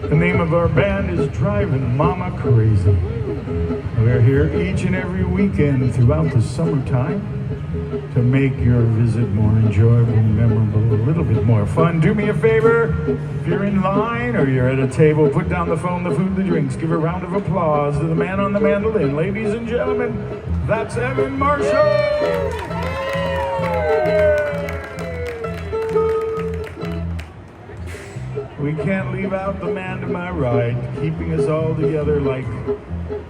The name of our band is Driving Mama Crazy. We're here each and every weekend throughout the summertime to make your visit more enjoyable, memorable, a little bit more fun. Do me a favor, if you're in line or you're at a table, put down the phone, the food, the drinks. Give a round of applause to the man on the mandolin. Ladies and gentlemen, that's Evan Marshall! We can't leave out the man to my right, keeping us all together like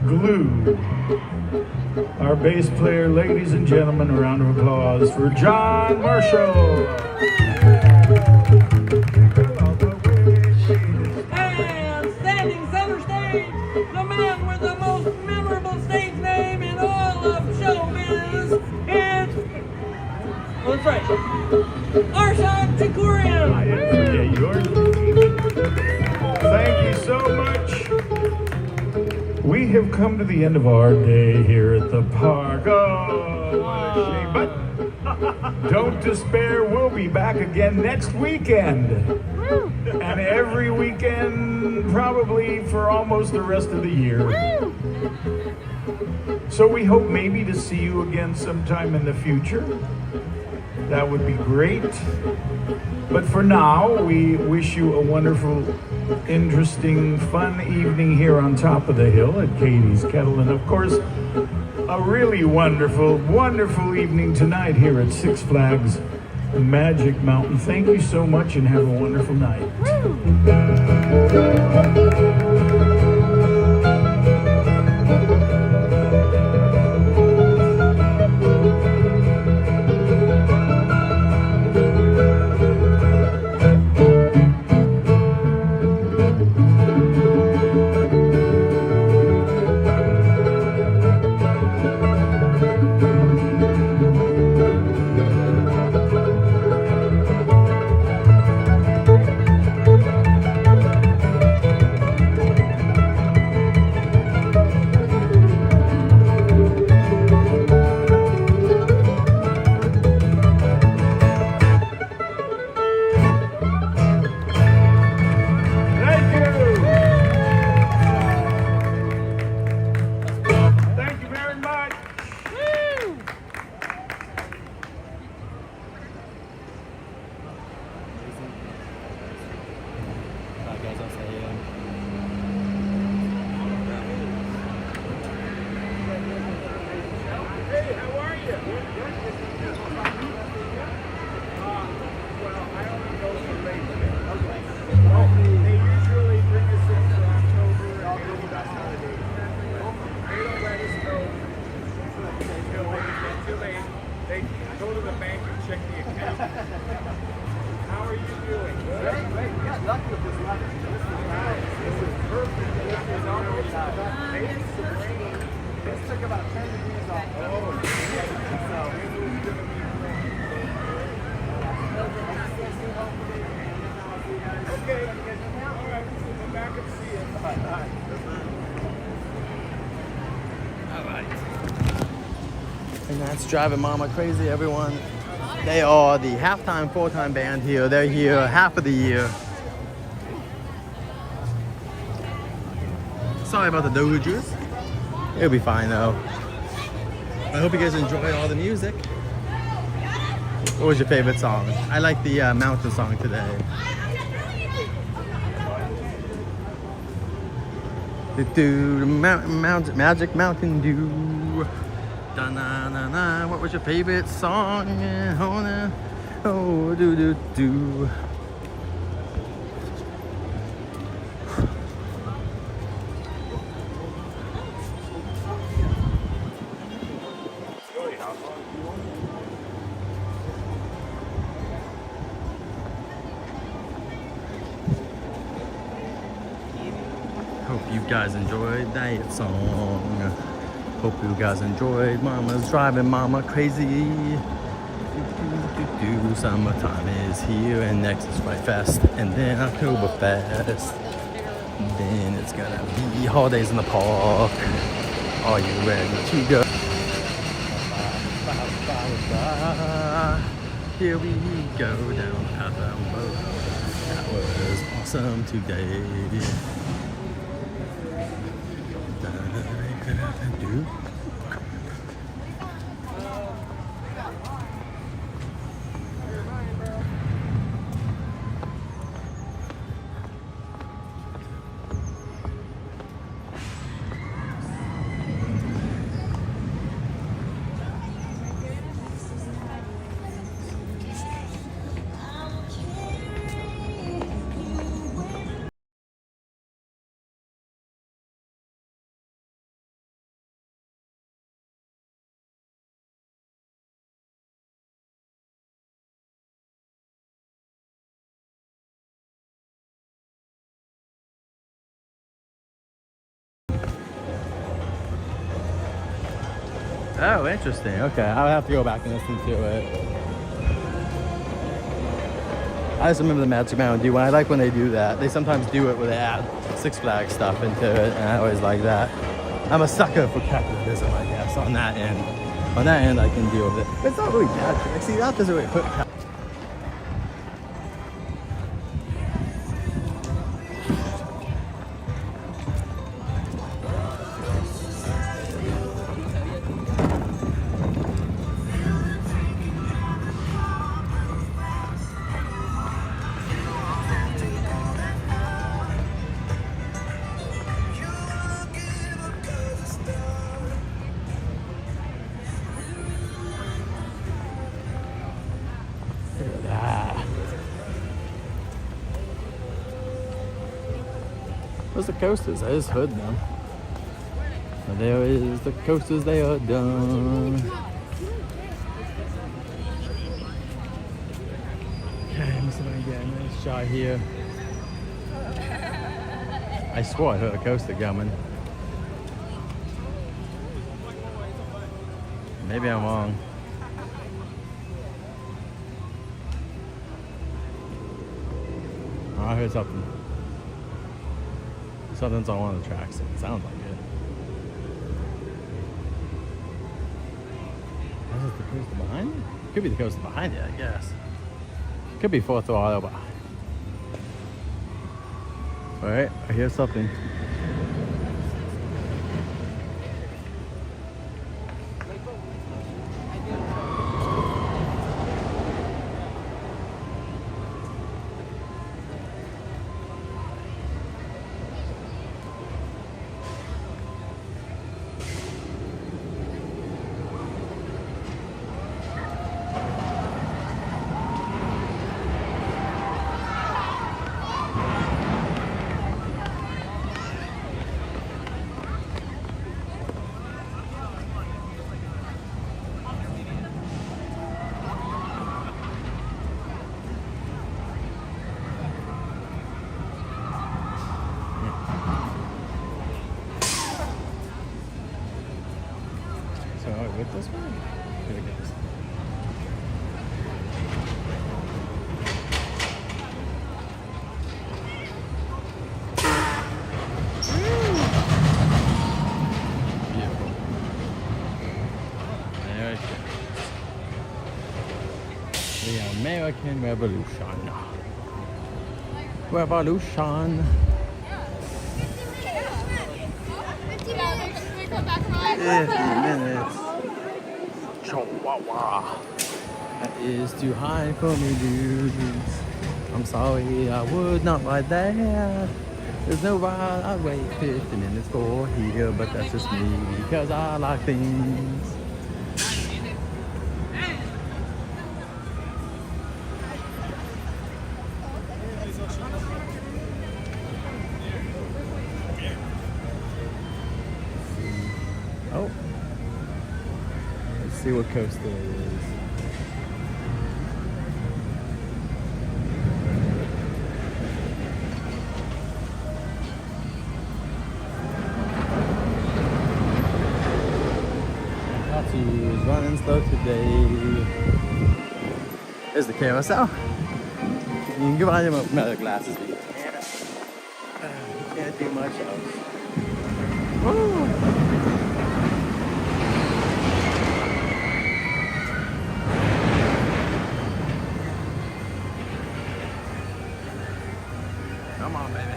glue. Our bass player, ladies and gentlemen, a round of applause for John Marshall. And standing center stage, the man with the most memorable stage name in all of showbiz, it's... Oh, that's right. Arshad Takurian. I didn't forget yours. Thank you so much. We have come to the end of our day here at the park. Oh, what a shame. But don't despair, we'll be back again next weekend. And every weekend, probably for almost the rest of the year. So we hope maybe to see you again sometime in the future. That would be great. But for now, we wish you a wonderful interesting, fun evening here on top of the hill at Katie's Kettle. And of course, a really wonderful, wonderful evening tonight here at Six Flags Magic Mountain. Thank you so much and have a wonderful night. And that's driving Mama crazy, everyone. They are the halftime, full-time band here. They're here half of the year. Sorry about the Dodgers. It'll be fine though. I hope you guys enjoy all the music. What was your favorite song? I like the mountain song today. The Magic Mountain Dew. Da-na-na-na. What was your favorite song? Oh, do-do-do. Hope you guys enjoyed that song. Hope you guys enjoyed Mama's Driving Mama Crazy. Summertime is here and next is Fright Fest and then Oktoberfest. Then it's gonna be holidays in the park. Are you ready to go? Here we go down Pathbound Road. That was awesome today. Oh, interesting. Okay, I'll have to go back and listen to it. I just remember the Magic Mountain Dew. I like when they do that. They sometimes do it where they add Six Flags stuff into it, and I always like that. I'm a sucker for capitalism, I guess, on that end. On that end, I can deal with it. But it's not really bad. See, that doesn't really put There's the coasters. I just heard them. And there is the coasters. They are done. Okay, I'm just gonna get a nice shot here. I swore I heard a coaster coming. Maybe I'm wrong. Oh, I heard something. Something's on one of the tracks. It sounds like it. Is it the coaster behind it? Could be the coaster behind it, I guess. Could be Full Throttle, but... Alright, I hear something. With this one? Here it goes. Beautiful. There it goes. The American Revolution. Revolution. Yeah, 50 minutes. Chihuahua. That is too high for me, dudes. I'm sorry, I would not ride that. There's no ride I'd wait 50 minutes for here, but that's just me because I like things. Oh. Let's see what coaster it is. Tatsu's running slow today. There's the carousel. You can go buy them metal glasses, but you can't do much else. Woo! Come on, baby.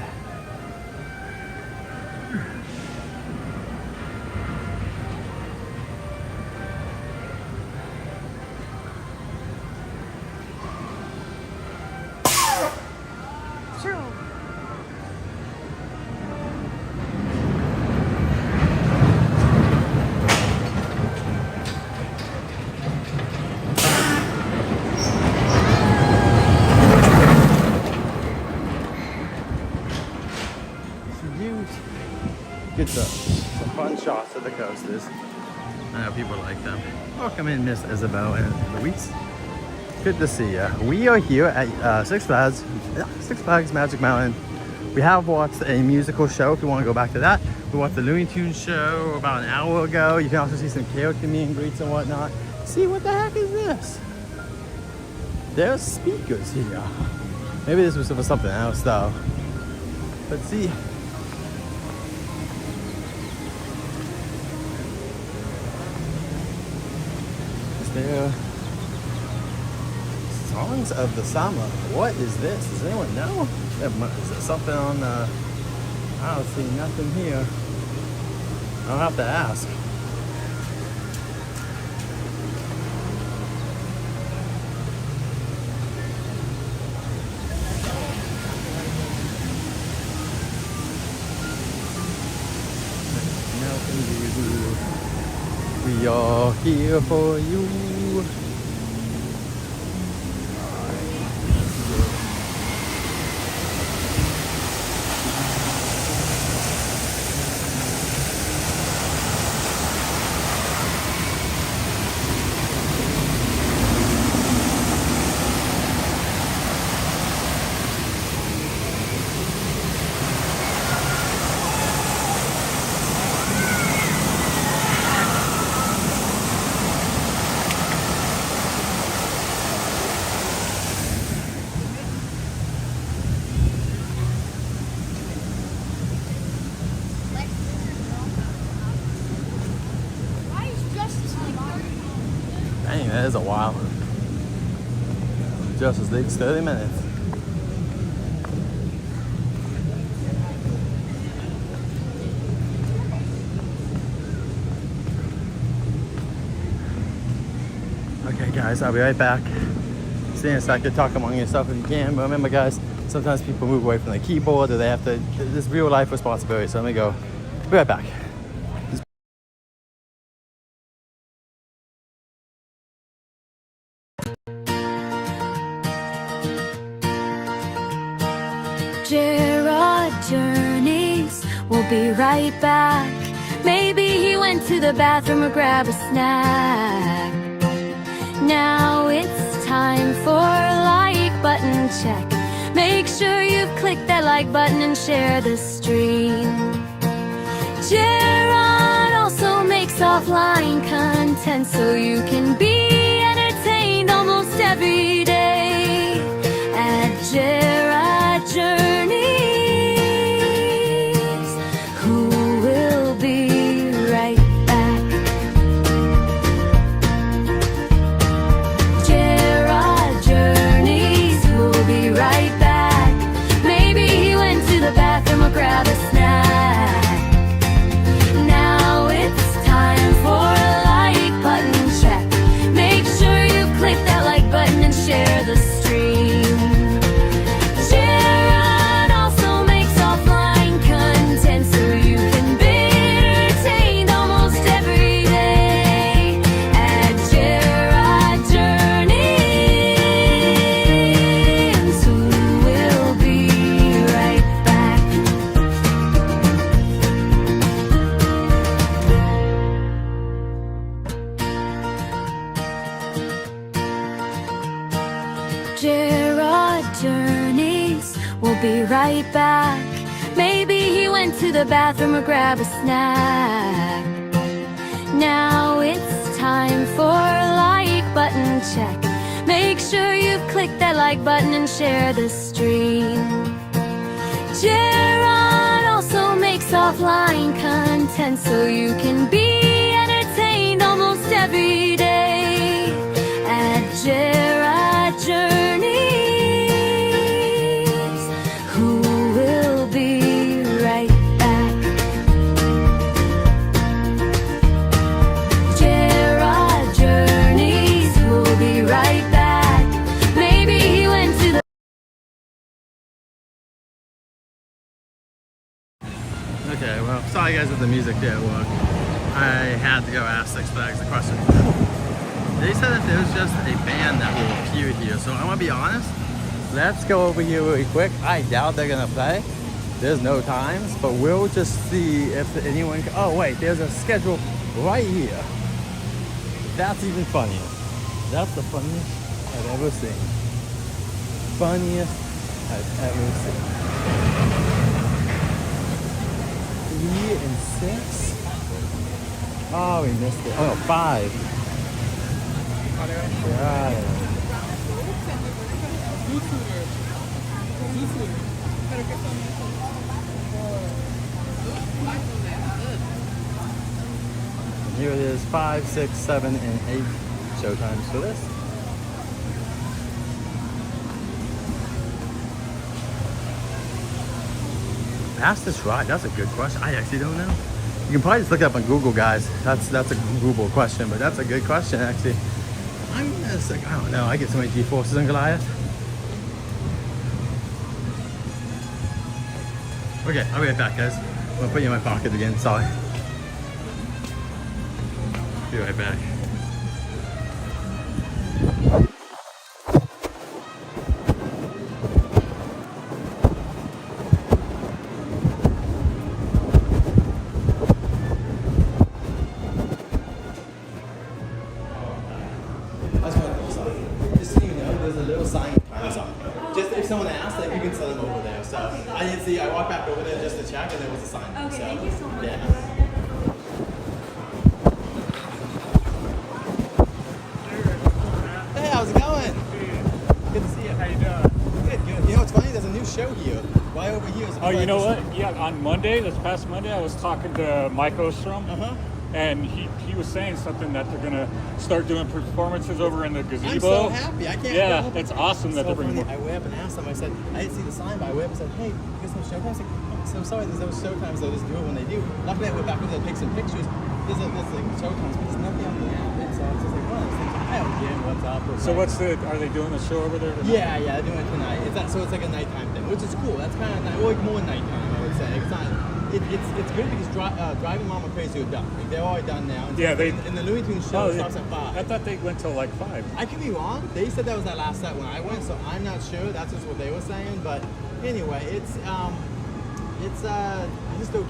Get some fun shots of the coasters. I know people like them. Welcome in, Miss Isabel and Luis. Good to see you. We are here at Six Flags Magic Mountain. We have watched a musical show if you want to go back to that. We watched the Looney Tunes show about an hour ago. You can also see some character meet and greets and whatnot. See, what the heck is this? There's speakers here. Maybe this was for something else though. But see, there songs of the summer. What is this? Does anyone know? Is there something on the... I don't see nothing here. I'll have to ask. We are here for you. Yeah, it is a while. Justice League's 30 minutes. Okay guys, I'll be right back. See in a second, talk among yourself if you can, but remember guys, sometimes people move away from the keyboard or they have to, this real life responsibility, so let me go. Be right back. Gerard Journeys, we'll be right back. Maybe he went to the bathroom or grab a snack. Now it's time for like button check. Make sure you've clicked that like button and share the stream. Gerard also makes offline content so you can be entertained almost every day at Gerard Journeys, who will be right back. Gerard Journeys, who will be right back. Maybe he went to the bathroom or grab a snack. Now it's time for a like button check. Make sure you click that like button and share the stream. Gerard also makes offline content so you can be entertained almost every day at Gerard Journeys, who will be right back. Gerard Journeys, we'll be right back. Maybe he went to the bathroom or grab a snack. Now it's time for a like button check. Make sure you've clicked that like button and share the stream. Gerard also makes offline content so you can be entertained almost every day at Gerard Journeys, who will be right back. Gerard Journeys, who will be right back. Maybe he went to the Okay, well, sorry guys if the music didn't work. I had to go ask Six Flags a question. They said that there's just a band that will appear here, so I'm gonna be honest. Let's go over here really quick. I doubt they're gonna play. There's no times, but we'll just see if anyone. Oh wait, there's a schedule right here. That's even funnier. That's the funniest I've ever seen. Funniest I've ever seen. 3 and 6. Oh, we missed it. Oh, 5. Got it. Here it is, 5, 6, 7, and 8 showtimes for this. Fastest ride, that's a good question. I actually don't know. You can probably just look it up on Google, guys. That's a Google question, but that's a good question, actually. I'm just like, I don't know. I get so many G-forces on Goliath. Okay, I'll be right back, guys. I'm gonna put you in my pocket again. Sorry. Be right back. Just so you know, there's a little sign behind us. Just if someone asks, like, you can sell them over there. So I didn't see. I walked back over there just to check, and there was a sign. Okay, so, thank you so much. Yeah. Hey, how's it going? Good to see you. How you doing? Good, good. You know what's funny? There's a new show here. Why over here? Oh, you know what? Yeah, on Monday, this past Monday, I was talking to Mike Ostrom. and he was saying something that they're gonna start doing performances over in the gazebo. I'm so happy. I can't. Yeah, it's awesome that they're bringing more. I went up and asked them. I said, I didn't see the sign, but I went up and said, hey, you guys have showtimes? Like, oh, so sorry, there's no showtimes. They'll just do it when they do. Luckily, I went back with them to take some pictures. There's like showtimes, but there's nothing on the app. And so I was just like, well, I don't get what's up. So what's are they doing the show over there tonight? Yeah, they're doing it tonight. So it's like a nighttime thing, which is cool. That's kind of nice. Or like more nighttime, I would say. It's not. It's good because Driving Mama Crazy are done. Like, they're already done now. And yeah, in the Looney Tunes show starts at 5. I thought they went till like 5. I could be wrong. They said that was that last set when I went, so I'm not sure. That's just what they were saying. But anyway, I just don't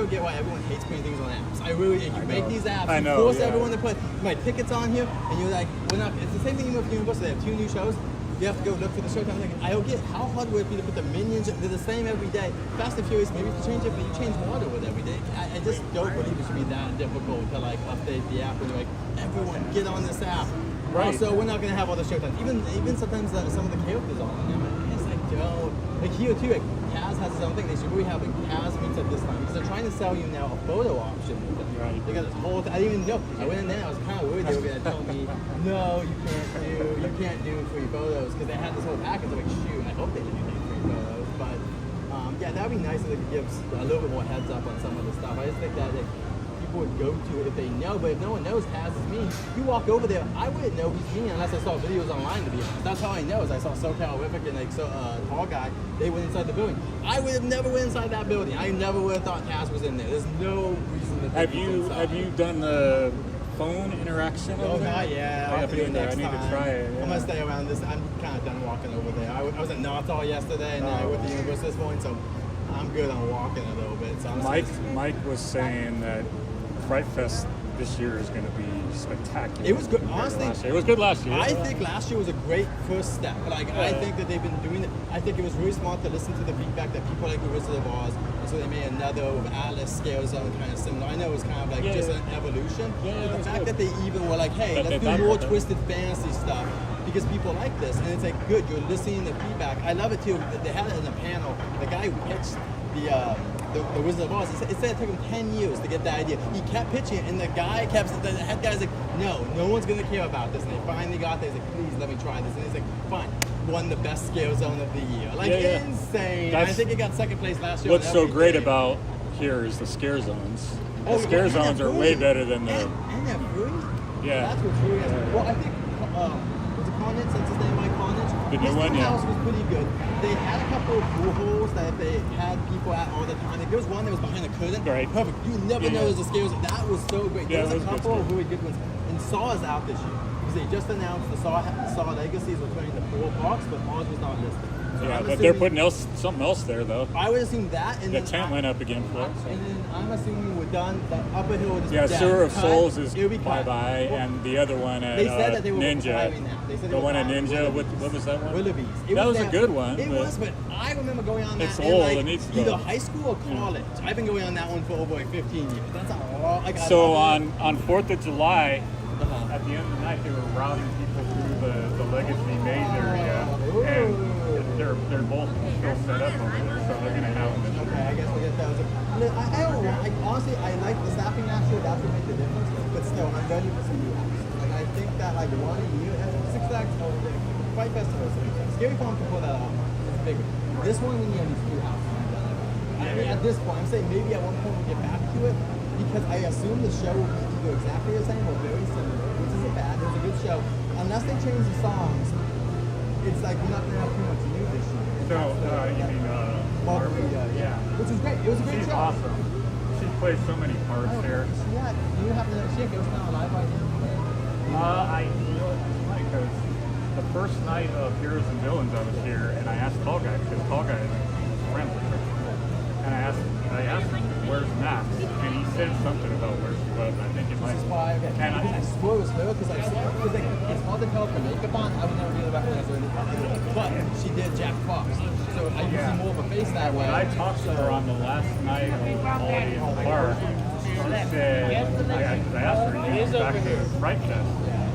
get why everyone hates putting things on apps. I really, if you make these apps, you force everyone to put my tickets on here, and you're like, we're not. It's the same thing with Universal. They have 2 new shows. You have to go look for the showtime. Like, I don't get how hard would it be to put the Minions. They're the same every day. Fast and Furious, maybe you change it, but you change water with every day. I just don't believe it should be that difficult to like update the app and like everyone get on this app. Right. Also, we're not gonna have all the showtimes. Even sometimes some of the characters on there. It's like, yo, like here too. Like Kaz has his own thing. They should really have like Kaz meets at this time because they're trying to sell you now a photo option. Right. They got this whole. I didn't even know. I went in there. I was kind of worried they were gonna tell me, no, you can't do free photos because they had this whole package. I'm like, shoot, I hope they didn't do free photos. But yeah, that'd be nice if they could give a little bit more heads up on some of the stuff. I just think that people would go to it if they know. But if no one knows Kaz is me, you walk over there, I wouldn't know he's me unless I saw videos online. To be honest, that's how I know. Is I saw SoCal Horrific and like Tall Guy. They went inside the building. I would have never went inside that building. I never would have thought Kaz was in there. There's no reason to. Have you done the phone interaction? Oh, not yet. I'll have to do it next time. I need to try it. Yeah. I'm gonna stay around this. I'm kind of done walking over there. I was at Natal yesterday, and then I went to Universal this morning, so I'm good on walking a little bit. So Mike was saying that Fright Fest this year is going to be spectacular. It was good, honestly. It was good last year. I think last year was a great first step. Like I think that they've been doing it. I think it was really smart to listen to the feedback that people like the Wizard of Oz, and so they made another with Alice Scale Zone kind of similar. I know it was kind of like just an evolution. But the fact that they even were like, hey, let's do more twisted fantasy stuff because people like this, and it's like good. You're listening to feedback. I love it too. They had it in a panel. The guy who pitched the Wizard of Oz. It said it took him 10 years to get the idea. He kept pitching it, and the head guy's like, no one's gonna care about this. And they finally got there. He's like, please let me try this. And he's like, fine. Won the best scale zone of the year. Like insane. I think he got second place last year. What's so great about here is the scare zones. The scare zones are way better than the. And they're free. Yeah. That's what's really nice. Well, I think was it Carnage? Since his name Mike Carnage. The new one, yeah. House was pretty good. They had a couple of pool holes that they had people at all the time. Like, there was one that was behind a curtain. Right. Perfect. You never know there's a scare zone. That was so great. There was a couple of really good ones. And Saw is out this year. Because they just announced the Saw Legacies were turning to 4 parks, but Oz was not listed. So yeah, but they're putting something else there, though. I would assume that. And the tent went up again for it. So. And then I'm assuming we're done. The upper hill is yeah, Sewer of Souls is bye-bye. And the other one at they said that they were Ninja. They said the one at Ninja, what was that one? Willoughby's. That was a good one. It was, but I remember going on that it's in old, like it needs to go. either high school or college. I've been going on that one for over like 15 years. That's a lot. So on 4th of July, at the end of the night, they were routing people through the Legacy maze area, and they're both still set up over there, so they're gonna have them. Okay, I guess we'll get those. I don't know. Honestly, I like the staffing last year. That's what made the difference. But still, I'm ready for some new apps. Like I think that like one a year, Six Flags over there, Fight Festival, Scary Farm can pull that off. It's bigger. This one we need at least 2 houses. I mean, at this point, I'm saying maybe at one point we'll get back to it because I assume the show will be either exactly the same or very similar, which isn't bad. It was a good show. Unless they change the songs, it's like we're not gonna have too much new this year. So you mean Margarita, yeah. Which was great. It was a great She's show. Awesome. She plays so many parts here. Yeah, you have to know she goes down live right now. It's funny because the first night of Heroes and Villains I was here, and I asked Tall Guy because Tall Guy is friends with her, and I asked him where's Max, and he said something about where she was. I think it might. And I swore it was her because it's hard to tell with the makeup on. I would never really recognize her, but she did Jack Fox, so I could see more of a face that way. When I talked to her on the last night of Holiday in the Park, she said, I asked her, you know, back to Fright Fest.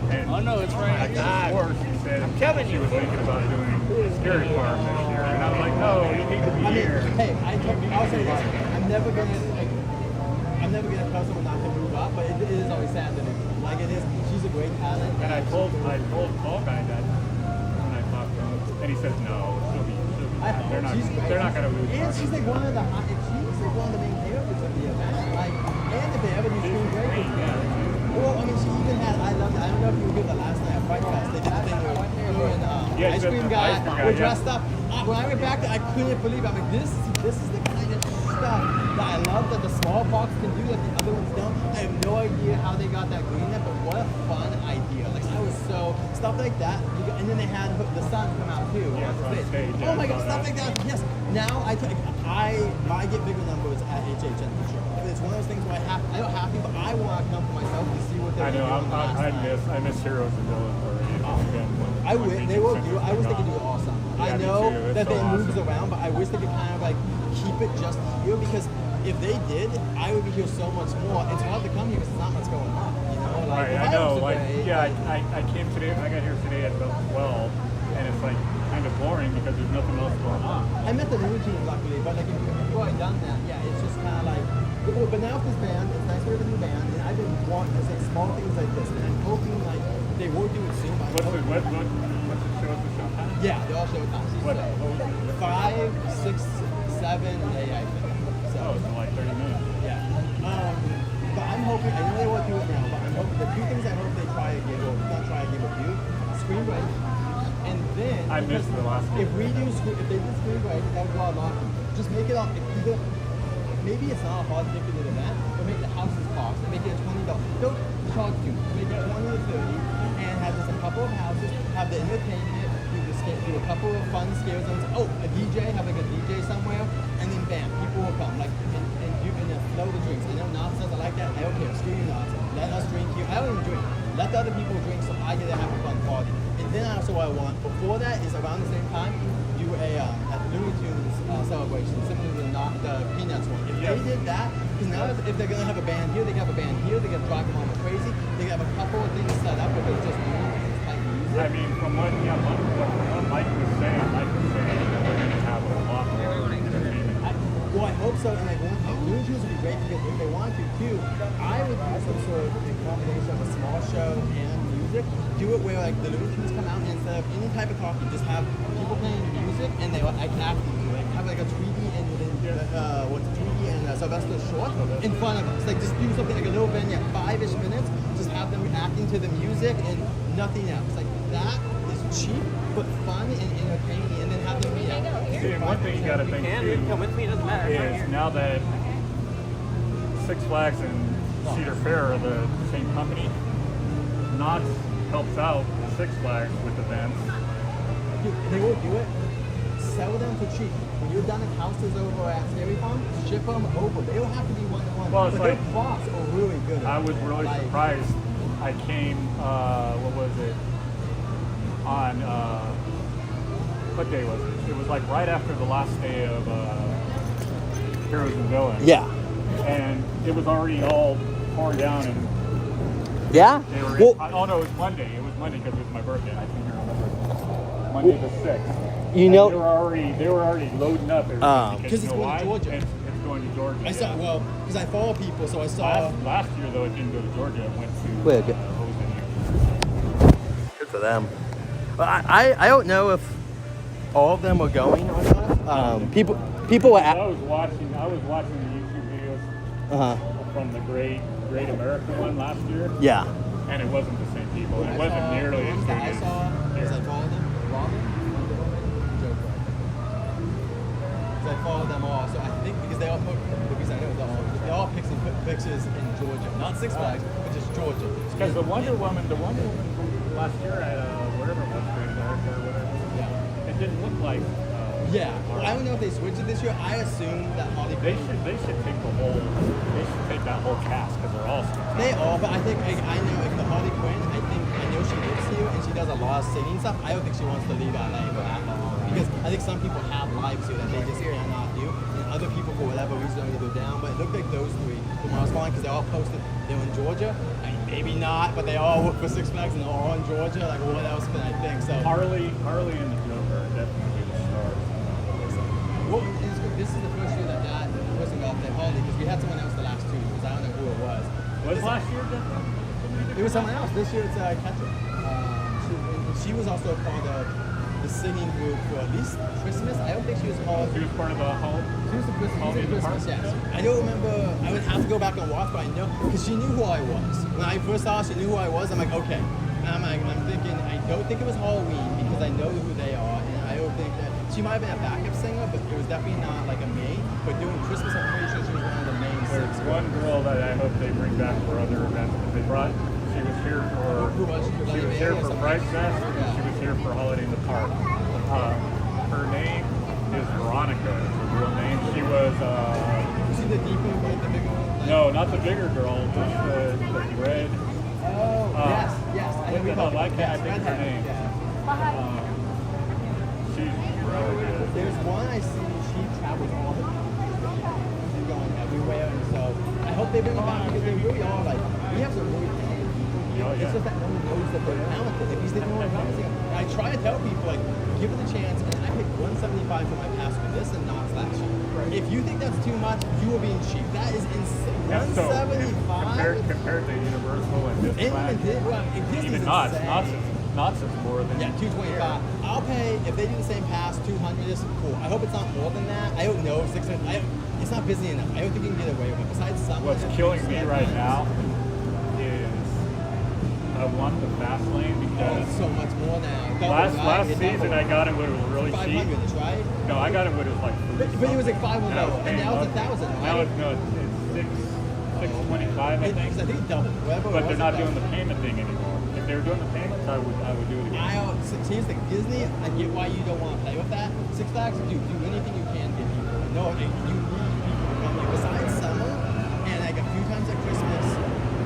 And oh no, it's right. Before she said she was thinking about doing Scary Farm this year, and I was like, no, you need to be here. Hey, I'll say this: I'm never gonna tell someone not to move up, but it sad that like it is. She's a great talent. And I told Paul Guy that when I talked to him, and he says no, she'll be they're not gonna lose. And she's like one of the she's like one of the main characters of the event. Like, and if they ever do Screen Break, well, I mean, she even had. I don't know if you were here the last night at Fright Fest. They did the thing where you and ice cream guy were dressed up. When I went back there, I couldn't believe it. I'm like, this is the kind of stuff that I love that the small box can do that the other ones don't. I have no idea how they got that green net, but what a fun idea. Like, I was so, stuff like that. And then they had the sun come out too. Yeah, on stage. Oh my God, stuff like that. Yes. Now I get bigger numbers at HHN for sure. It's one of those things where I don't have to, but I want to come for myself to see what they're doing. I miss Heroes and Villains already. I wish they will do. I wish they could do it all summer. I know that they moves around, but I wish they could kind of like keep it just here because if they did, I would be here so much more. It's hard to come here because there's not much going on. You know, like right, I know. Like, I came today. I got here today at about 12, and it's like kind of boring because there's nothing else going on. I met the Looney Tunes luckily, but like if you've already done that, yeah, it's just kind of like. But now with this band, it's nice we have a new band, and I've been wanting to say small things like this, and I'm hoping like they will do it soon. What's the show? Yeah, they all show times. What? 5, 6, 7, and 8, I think. So it's like 30 minutes. Yeah. But I'm hoping, I know they won't do it now, but I'm hoping the two things I hope they try again, or not try again, but do Screen Break, and then I missed the last one. If they did Screen Break, that would draw a lot of people. Just make it up. Maybe it's not a hard ticket to the event, but make the houses cost and make it $20. Don't charge you. Make it 20 or 30 and have just a couple of houses, have the entertainment, do a couple of fun scare zones. Oh, a DJ, have like a DJ somewhere, and then bam, people will come. Like and then flow the drinks. I know Knots doesn't like that. I don't care. Screw you Knots. Let us drink here. I don't even drink. Let the other people drink so I get to have a fun party. And then also what I want before that is around the same time do a Looney Tunes celebration, similar to the Peanuts one. If they did that, because now if they're gonna have a band here, they can have a band here. They can drive them all crazy. They can have a couple of things set up where it's just Looney Tunes type music. I mean, from what Mike was saying that they're gonna have a lot more entertainment. Well, I hope so, and like Looney Tunes would be great because if they want to too, I would do some sort of combination of a small show and music. Do it where like the Looney Tunes come out and instead of any type of talking, just have people playing music and they like acting, like have like a Tweety and Sylvester Short in front of us. Like just do something like a little vignette, 5-ish minutes. Just have them reacting to the music and nothing else. Like that is cheap but fun and entertaining, and then have them react. See, one thing you gotta think too is now that Six Flags and Cedar Fair are the same company, Knott's helps out Six Flags with events. Dude, they will do it. Sell them for cheap. When you're done at houses over at Scary Farm, ship them over. They don't have to be one-to-one. Well, it's but like their props are really good. I was really surprised. I came, what was it? On, what day was it? It was like right after the last day of Heroes and Villains. Yeah. And it was already all torn down and yeah? They were oh no, it was Monday. It was Monday because it was my birthday. I think you remember. Monday the 6th. You know, they were already loading up everything because it's going to Georgia. It's going to Georgia. I saw because I follow people, so I saw last year though it didn't go to Georgia. It went to good for them. I don't know if all of them are going or not. People were. I was watching the YouTube videos from the Great American one last year. Yeah. And it wasn't the same people. It wasn't nearly as good as I saw. Because I followed them. I followed them all, so I think because they all put, because I know they all put pictures in Georgia, not Six Flags, but just Georgia. Because the Wonder Woman last year at wherever it was, Great America or whatever. Yeah. It didn't look like. Yeah. Well, I don't know if they switched it this year. I assume that Harley Quinn. They should take that whole cast because they're all. They all, but I think I know like the Harley Quinn. I know she lives here and she does a lot of singing stuff. I don't think she wants to leave LA for that long. Because I think some people have lives here that they just cannot do, and other people for whatever reason don't go down. But it looked like those three, from what I was following, because they all posted they were in Georgia. I mean, maybe not, but they all work for Six Flags and they're all in Georgia. Like what else can I think? So Harley and the Joker are definitely the stars. Well, this is the first year that person got there, Harley, because we had someone else the last 2 years. I don't know who it was. Was last year It was someone else. This year it's Kendra. She was also part of the singing group for at least Christmas. I don't think she was part. She was part of the whole. She was the Holiday in the Park? Christmas, yes. I don't remember. I would have to go back and watch, but I know because she knew who I was. When I first saw her, she knew who I was. I'm like, okay. And I'm thinking. I don't think it was Halloween because I know who they are, and I don't think that she might have been a backup singer, but it was definitely not like a main. But during Christmas, I'm pretty sure she was one of the main There's six. one girl that I hope they bring back for other events that they brought. She was here for. Who was she? She was here for Fright Fest, and she was here for Holiday in the Park. Her name is Veronica. It's her real name. She was. You see the deeper one, the bigger one? No, not the bigger girl. Just the red. Oh, yes. What the hell? I can't think of her name. She's really good. There's one I see. She travels all the time. She's going everywhere, and so I hope they bring them back because they really are like. We have some really talented people here. Oh, yeah. It's just that no one knows that they're talented. If you didn't know what I'm saying, I try to tell people like, give it a chance. And I paid $175 for my pass for this and not last year. If you think that's too much, you are being cheap. That is insane. $175 compared to Universal and Disneyland. Even Knott's is more than. Yeah, $225. I'll pay if they do the same pass. $200 is cool. I hope it's not more than that. I don't know. $600. It's not busy enough. I don't think you can get away with it. Besides some. What's killing me right now is I want the fast lane because so much more now. Last season I got it when it was really cheap. 500, right? No, I got it when it was like. But it was like 500, and now it's 1,000. Right? Now it's 625, I think. I think double. But they're not doing the payment thing anymore. If they were doing the payments, I would do it again. Here's the Disney. I get why you don't want to play with that. Six Flags, do anything you can get people. No, you need people to come. Like besides summer, and like a few times at Christmas,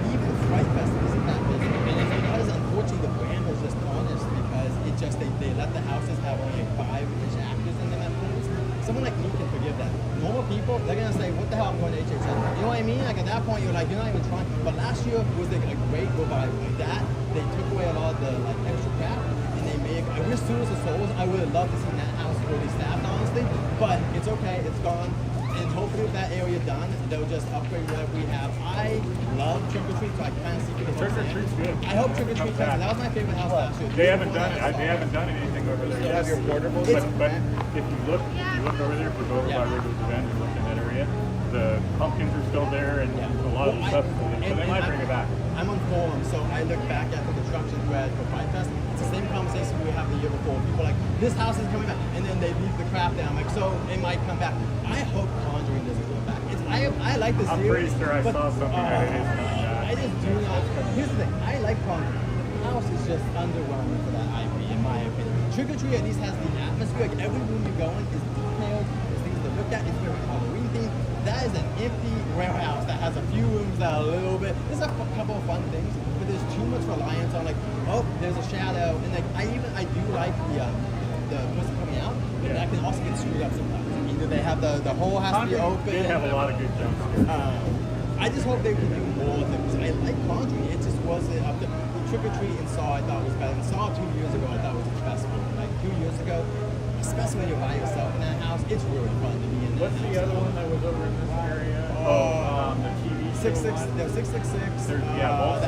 even Fright Fest isn't that busy. And it's because unfortunately the brand was just honest because it just they let the houses have only 5-ish actors in them at points. Someone like me can forgive that. Normal people, they're gonna say, "What the hell? I'm going to HHN." You know what I mean? Like at that point, you're like, you're not even trying. But last year was like a great revival. Like that, they took away a lot of the like extra crap, and they made. I wish Students of Souls. I would have loved to see that house fully staffed, honestly. But it's okay. It's gone. And hopefully with that area done, they'll just upgrade whatever we have. I love Trick or Treat, so I kind of see what Trick or Treat's good. I hope Trick or Treat comes. That was my favorite house last year. They haven't done anything over there yet. Have your portables? But if you look over there, if you go over by River's Event and look in that area, the pumpkins are still there and a lot of the stuff. So they might bring it back. I'm on forum, so I look back at the construction thread for Fright Fest. It's the same conversation we had the year before. People are like, this house is coming back, and then they leave the crap down. I'm like, so it might come back. I hope Conjuring doesn't come back. I like the series. I'm pretty sure I saw something that it is coming back. I just do not. Here's the thing. I like Conjuring. The house is just underwhelming for that IP, in my opinion. Trick or Treat at least has the atmosphere. Like every room you go in is detailed. There's things to look at. It's very Halloween themed. That is an empty warehouse that has a few rooms that are a little bit. There's a couple of fun things, but there's too much reliance on like, oh, there's a shadow, and like I do like the person coming out, but that can also get screwed up sometimes. Either they have the hole has to be open. They have a lot of good jump scares. I just hope they can do more with it because I like Conjuring. It just wasn't up to Trick or Treat and Saw. I thought was better. And Saw 2 years ago, I thought was the best one. Like 2 years ago, especially when you're by yourself in that house, it's really fun to be in that What's the other one that was over in this area? The TV show 666. The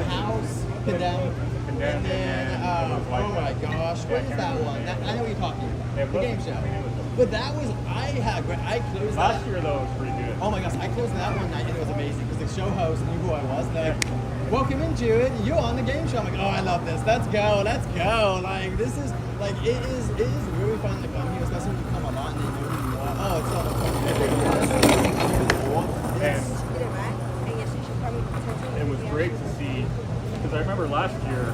House, Condemned. And then, oh my gosh, what is that one? I know what you're talking about. The game show. But that was, I closed that. Last year though was pretty good. Oh my gosh, I closed that one night and it was amazing because the show host knew who I was. And they're like, welcome into it, you're on the game show. I'm like, oh, I love this. Let's go. Like, this is, like, it is really fun to come here, especially when you come a lot and they know who you are. Oh, it's not it was great to see, because I remember last year,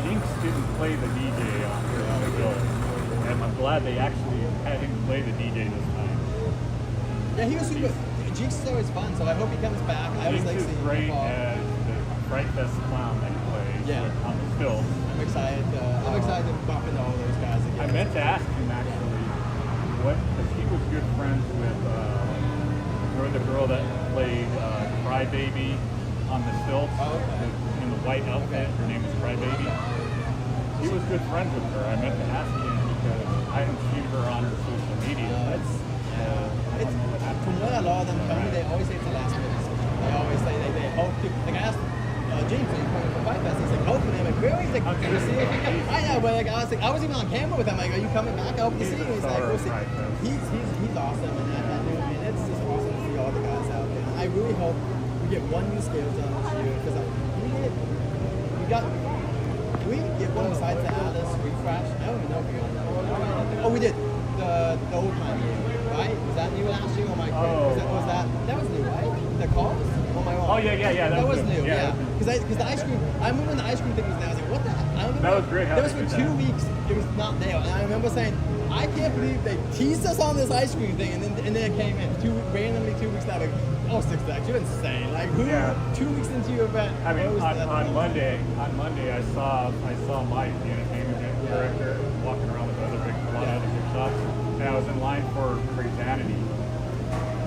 Jinx didn't play the DJ on here on the bill. And I'm glad they actually had him play the DJ this time. Yeah, he was super. Jinx is always fun, so I hope he comes back. I always like Jinx is seeing great him fall. as the Fright Fest clown that he plays on the stills. I'm excited to bump into all those guys again. I meant to ask him actually, because he was good friends with the girl that played Crybaby on the stilts in the white outfit. Her name was Crybaby. He was good friends with her. I meant to ask him because I haven't seen her on her social media. From what a lot of them tell me, they always say it's the last minute. they always say they hope to. Like I asked James, he's coming from Fight Fest. He's like, hopefully. I'm like, really? He's like, can you see it? I know, but like I was even on camera with him. Like, are you coming back? I hope to see you. He's like, we'll see. He's awesome, and it's just awesome to see all the guys out there. I really hope we get one new scales done this year because we get one besides the Alice refresh. I don't even know if we got that. Oh, we did the old time game, right? Was that new last year? Oh my god, that was new, right? The calls? Oh my god. Oh yeah. That was new, yeah. Because the ice cream, I remember when the ice cream thing was there. I was like, what the heck? I remember that was great. That was for 2 weeks. It was not there, and I remember saying, I can't believe they teased us on this ice cream thing, and then it came in randomly 2 weeks later. Oh, 6 Flags, you're insane. Like, who 2 weeks into your event? I mean, on Monday, I saw Mike, the entertainment director, walking around with other big shops, and I was in line for Crazanity,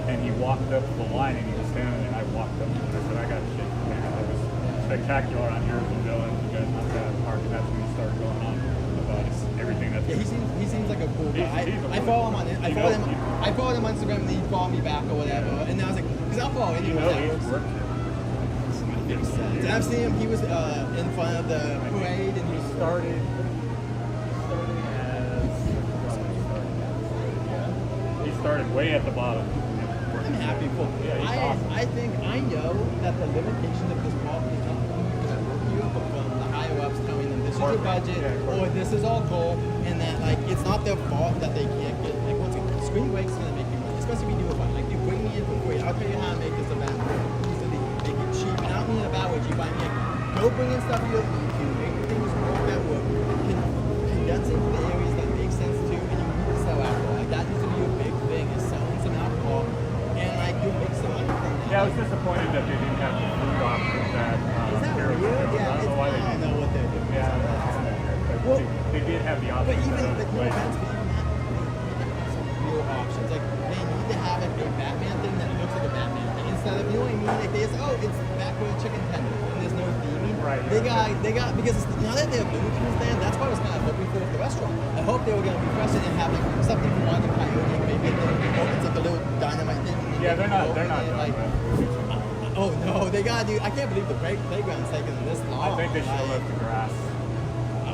and he walked up the line, and he was standing there, and I walked up, and I said, I got shit to do. It was spectacular on Heroes and Villains. You guys not that hard, and that's when he started going on about everything that's. Yeah, he seems like a cool guy. I follow him on it. I followed him on Instagram, and he followed me back or whatever. And I was like, because I'll follow anyone that works. Makes sense. And I've seen him. He was in front of the parade, and he started He started way at the bottom. I'm happy for him. Yeah, he's awesome. I know that the limitation of this park is not because I work here, but from the higher ups telling them this is your budget or this is our goal, and that like it's not their fault that they can't get like once again, Screen Break's gonna make you money, especially if you do it fun. Like you bring me in for free, I'll tell you how to make this event so they make it cheap. And I don't mean about what you buy me. Go bring in stuff you don't need to, make things work that work, condensing the areas that make sense too, and you need to sell alcohol. Like that needs to be a big thing is selling some alcohol. And like you make some money from that. Yeah, I was disappointed that they didn't have the food options that Heroes and Villains. I don't know why they didn't. I don't know what they're doing. Yeah, but they did have the options. But even the new events, but even that, they have some real options. Like they need to have like a Batman thing that looks like a Batman thing instead of, you know what I mean? Like they say, oh, it's backward chicken tender, and there's no theming. Right. They got because now that they have Looney Tunes there, that's what I was kind of hoping for the restaurant. I hope they were going to be fresh and have like something from Wanda Coyote, maybe it opens up a little dynamite thing. Yeah, they're not done like, oh no, they gotta do. I can't believe the playground's taking this long. I think they should lift the grass.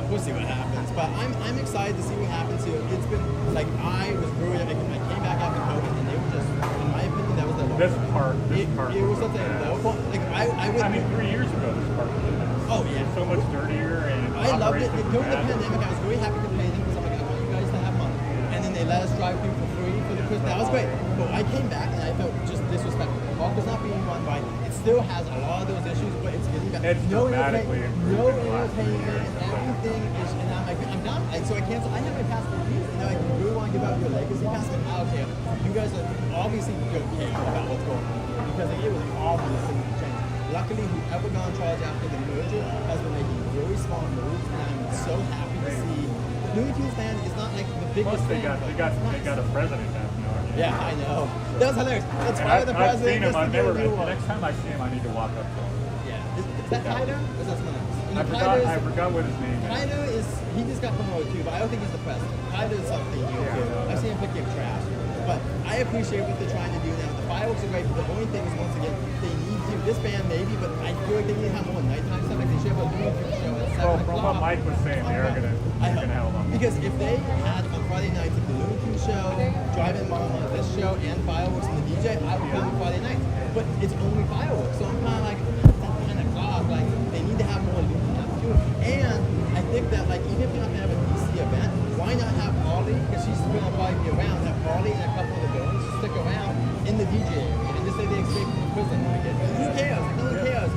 We'll see what happens, but I'm excited to see what happens here. It's been like I was really. I came back after COVID, and they were just, in my opinion, that was the This park. It was such a low point. Like I would. I mean, 3 years ago, this park was a mess. Oh yeah, so much dirtier and. I loved it. During the pandemic, I was really happy to pay them because I'm like, I want you guys to have money, and then they let us drive through for free for the Christmas. That was great. But I came back and I felt just disrespectful. The park was not being run right. It still has a lot of those issues, but it's getting better. It's No dramatically entertainment, everything is, and I'm like, I'm done. So I canceled. I have my pass for years, and I really want to give out your legacy pass. And I don't care. You guys are obviously don't care about what's going on because it was obvious things to change. Luckily, whoever got in charge after the merger has been making really small moves, and I'm so happy to see. The Looney Tunes fan is not like the biggest Plus, they thing. got a president now. Yeah, I know. That was hilarious. Let's fire the I've seen president. him. I've never. Next time I see him, I need to walk up to him. Yeah. Is that Kaido? Or is that someone else? You know, I forgot what his name is. Kaido is, he just got promoted too, but I don't think he's the president. Kaido is something new too. I've seen him pick up trash. But I appreciate what they're trying to do now. The fireworks are great, but the only thing is, once again, they need to, this band maybe, but I feel like they need to have more nighttime stuff. Like they should have a Looney Tunes show at 7 o'clock. From what Mike was saying, they are going to have them. Because if they had on Friday nights the Looney Tunes show, Drive-In Mama, this show, and fireworks and the DJ, I would come on Friday nights. But it's only fireworks, so I'm kind of like, at 10 o'clock, like, they need to have more Looney Tunes too. And I think that, like, even if you're not going to have a DC event, why not have Harley, because she's going to probably be around, have Harley and a couple of the villains just stick around in the DJ area and just say they escaped from prison. Who cares? No one cares.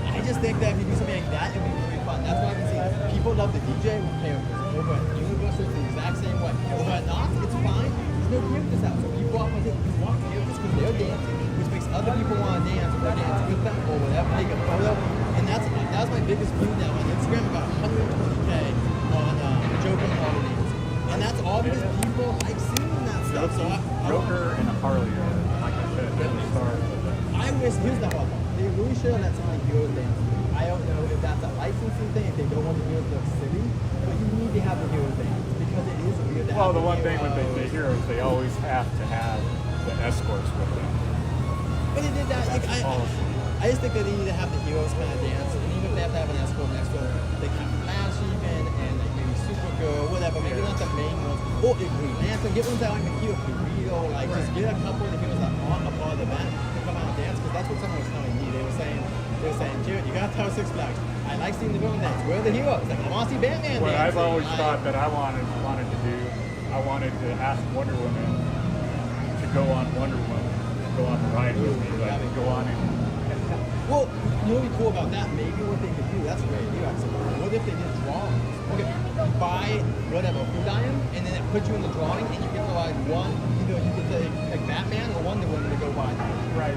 I just think that if you do something like that, it would be really fun. That's why I've been seeing people love the DJ with characters. Over at Universal, it's the exact same way. Over at Knox, it's fine. There's no characters out. So people walk with it, you want characters because they're dancing, which makes other people want to dance or dance with them or whatever, take a photo. And that's my biggest view now on Instagram, about 120K on Joker and Harley dancing. And that's all because people like seeing that stuff. So Joker and Harley are, like I said, they're the stars of it. I wish, here's the hard part. They really should have let somebody heroes dance. I don't know if that's a licensing thing, if they don't want the heroes to look silly, but you need to have the heroes dance because it is weird to have the one thing with the heroes, they always have to have the escorts with them. But they did that. Like, I just think that they need to have the heroes kind of dance, and even if they have to have an escort next to them, they can have Flash even, and like maybe Supergirl, whatever. Maybe not the main ones. Or if Green Lantern, get ones that like Akio Kurito, like just get a couple of the heroes that aren't a part of the event to come out and dance, because that's what someone was telling me. They were saying, Jared, you gotta tell Six Flags. I like seeing the villain dance. Where are the heroes? Like, I want to see Batman What dancing. I've always thought that I wanted to do, I wanted to ask Wonder Woman to go on Wonder Woman, go on the ride with me, like go on and. Well, you know what'd be cool about that? Maybe what they could do, that's a great idea actually. What if they did drawings? Okay, buy whatever food item, and then it puts you in the drawing, and you get to like one, either you get to like Batman or Wonder Woman to go buy them. Right.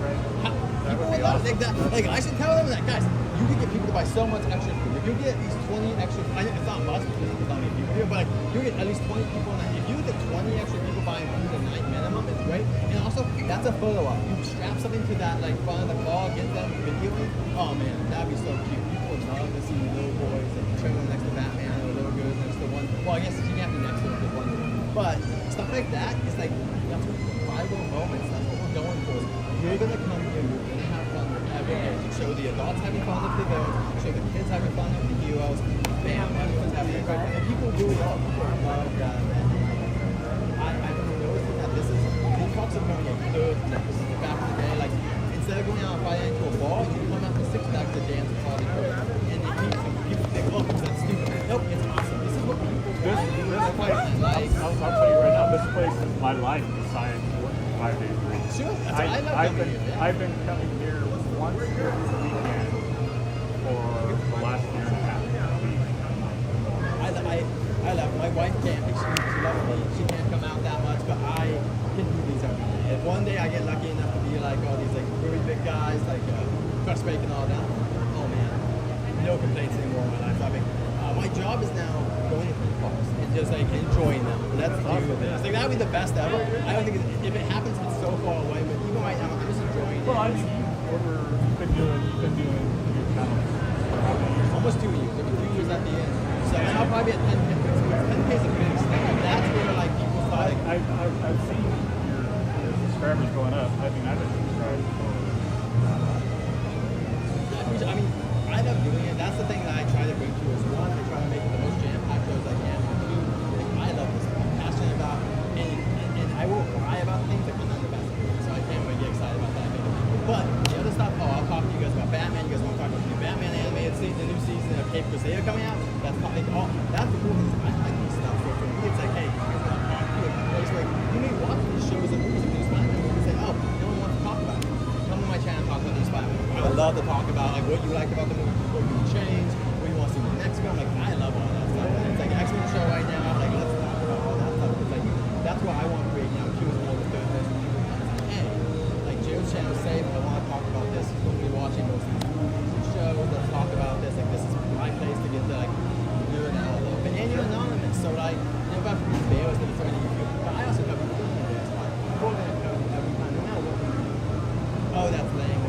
That would be awesome. Like I should tell them that, guys, you can get people to buy so much extra food. If you get at least 20 extra, it's not much because there's not many people here, but like you get at least 20 people, and if you get 20 extra people buying food a night minimum, it's great. And also, that's a photo op. You strap something to that like front of the car, get them videoing. Oh man, that'd be so cute. People would love to see little boys like trailing next to Batman or little girls next to one. Well, I guess you can't be next to them because Wonder Woman. But stuff like that is like that's what viral moments. That's what we're going for. You're gonna come here. You're gonna have fun with everything. You show the adults having fun with the villains. Show the kids having fun with the heroes. Bam, everyone's having a good time. And people really love. People love that. I've noticed that this is these parks are going a third place. Back in the day, like instead of going out and Friday night to a ball, you come out to Six Flags to dance with all the kids. And people think, oh, that's stupid. Nope, it's awesome. This is what people This place, like. I'll tell you right now, this place is my life besides working 5 days a week. Sure, that's I love coming here. Yeah. I've been coming here once every weekend for the last year and a half. I love my wife can't. She loves me. She can't come out that much, but I can do these every day. If one day I get lucky enough to be like all these like really big guys, like Crush Bake and all that, oh man, no complaints anymore in my life. I mean, my job is now going into the parks and just like enjoying them. That's awesome. Like that would be the best ever. I don't think if it happens, it's so far away. But even right now, I'm just enjoying it. Well, I mean, you've been doing your channel for how many years? Almost 2 years. There'll be 2 years at the end. So and I'll probably be at 10K. 10K is a big step. That's where like people thought. I've seen your subscribers going up. I mean, I've been subscribed for. I mean, I love doing it. That's the thing that I try to bring to is one, I try to make it the most jam-packed shows I can. And two, like, I love this. I'm passionate about, and I will cry about things that come out the best. So I can't really get excited about that. But the other stuff, I'll talk to you guys about Batman. You guys want to talk about the Batman animated season, the new season of Cape Crusader coming out? That's probably all. That's the cool thing. I like these stuff. So for me, it's like, hey, you guys want to talk to a place where you may watch these shows and movies and these Batman movies and say, oh, no one wants to talk about it. Come to my channel and talk about these Batman movies. I would love to talk about like what you like about the movie, what you would change, what you want to see in the next film. Like I love all that stuff. And it's like an X-Men show right now. Like let's talk about all that stuff. It's like that's what I want to create now. Q is more the third person. Hey, like Joe's channel say, I want to talk about this. We'll be watching most of these movies and shows. Let's talk about this. Like this is my place to get to like do it out a little bit. And you're anonymous, so like you know about these bears that it's on YouTube. But I also have people in there. Like people that come every time. No matter what we do. Oh, that's lame.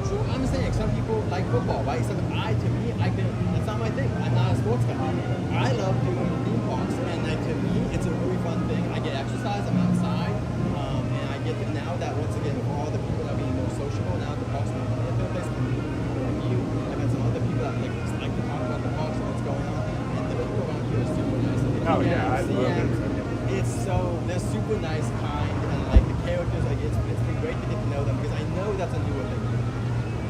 I'm saying some people like football, right? So to me, that's not my thing. I'm not a sports guy. I love doing theme parks, and like to me, it's a really fun thing. I get exercise. I'm outside, and I get to now that once again, all the people are being more sociable now. The parks are not a place for people like you. I've had some other people that like to talk about the parks and what's going on, and the people around here are super nice. Oh yeah, I love it. It's they're super nice, kind, and like the characters, like it's been great to get to know them because I know that's a newer thing.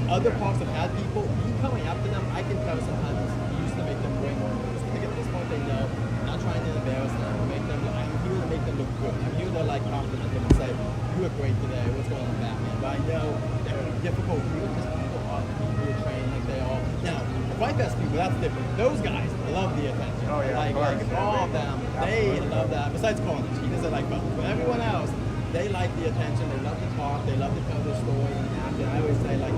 Other parks have had people, you coming up to them, I can tell sometimes you used to make them way more nervous. I think at this point they know, I'm not trying to embarrass them, I'm here to make them look good. I'm here to like compliment them and say, you look great today, what's going on Batman? But I know they're difficult people because people are people trained like they all. Now, the White Vest people, that's different. Those guys love the attention. Oh yeah, like all of them, they love that. Besides Colin, he doesn't like both. But everyone else, they like the attention, they love to talk, they love to tell their story and act. And I always say like,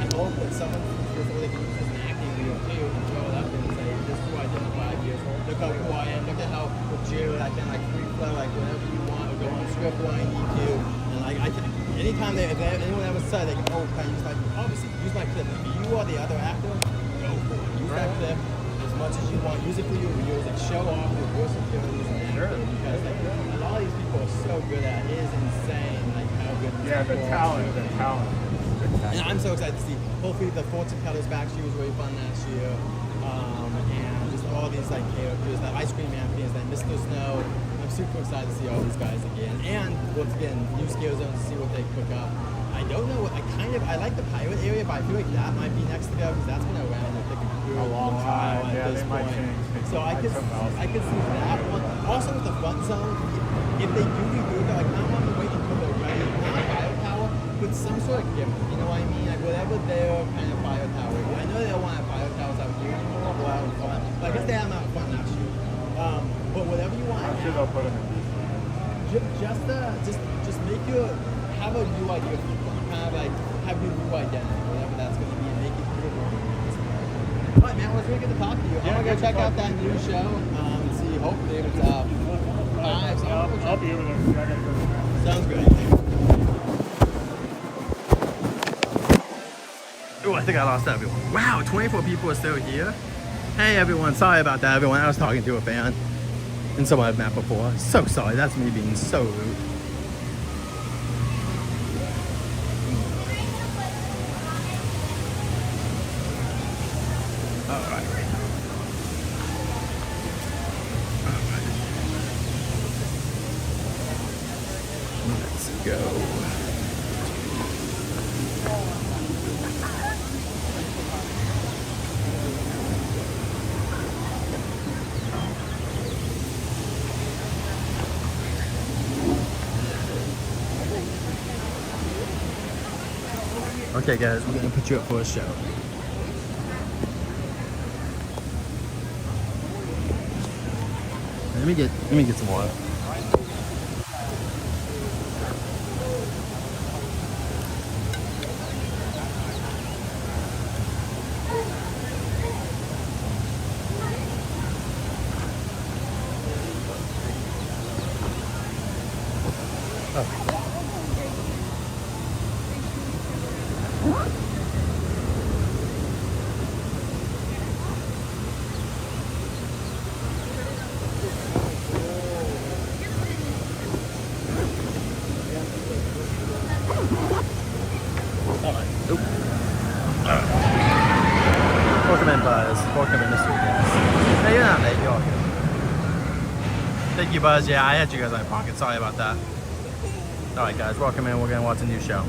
I hope that someone really can use this in acting wheel too and throw it up and say, this is who I did in 5 years. Look how who I am. Look at how with Jared I can like free flow like whatever you want or go on script when I need to. And like I can anytime if anyone ever said they can can I use my obviously use my clip. If you are the other actor, go for it. Use that clip as much as you want. Use it for your reels, like show off with your securities and everything. Because like a lot of these people are so good at it. It is insane, like how good. The talent. And I'm so excited to see. Hopefully, the Fortune Tellers back. She was really fun last year. And just all these like characters, that Ice Cream Man fans, that Mr. Snow. I'm super excited to see all these guys again. And once again, new scale zones to see what they cook up. I don't know. I like the pirate area, but I feel like that might be next to go because that's been around I think a long time. at this might point. change. So I could see that one. Also with the front zone, if they do reboot it, like I don't want to wait until they're ready. Not fire power, but some sort of gimmick. You know what I mean? Like whatever their kind of fire tower. I know they don't want to have fire towers out here anymore. Or out in front. But I guess they have them out in front now. Shoot. But whatever you want. I'm sure they'll put them in just make your have a new idea of people. Kind of like have your new identity, whatever that's going to be, and make it your own. All right, man. Well, it's really good to talk to you. I'm gonna go check out that new show and see. Hopefully, it's 5. I'll be over there. Sounds great. Oh, I think I lost everyone. Wow, 24 people are still here. Hey, everyone. Sorry about that, everyone. I was talking to a fan and someone I've met before. So sorry. That's me being so rude. Okay guys, we're gonna put you up for a show. Let me get some water. Welcome in, Mr. Gas. Hey, you're not late. You're all good. Thank you, Buzz. Yeah, I had you guys in my pocket. Sorry about that. All right, guys. Welcome in. We're going to watch a new show.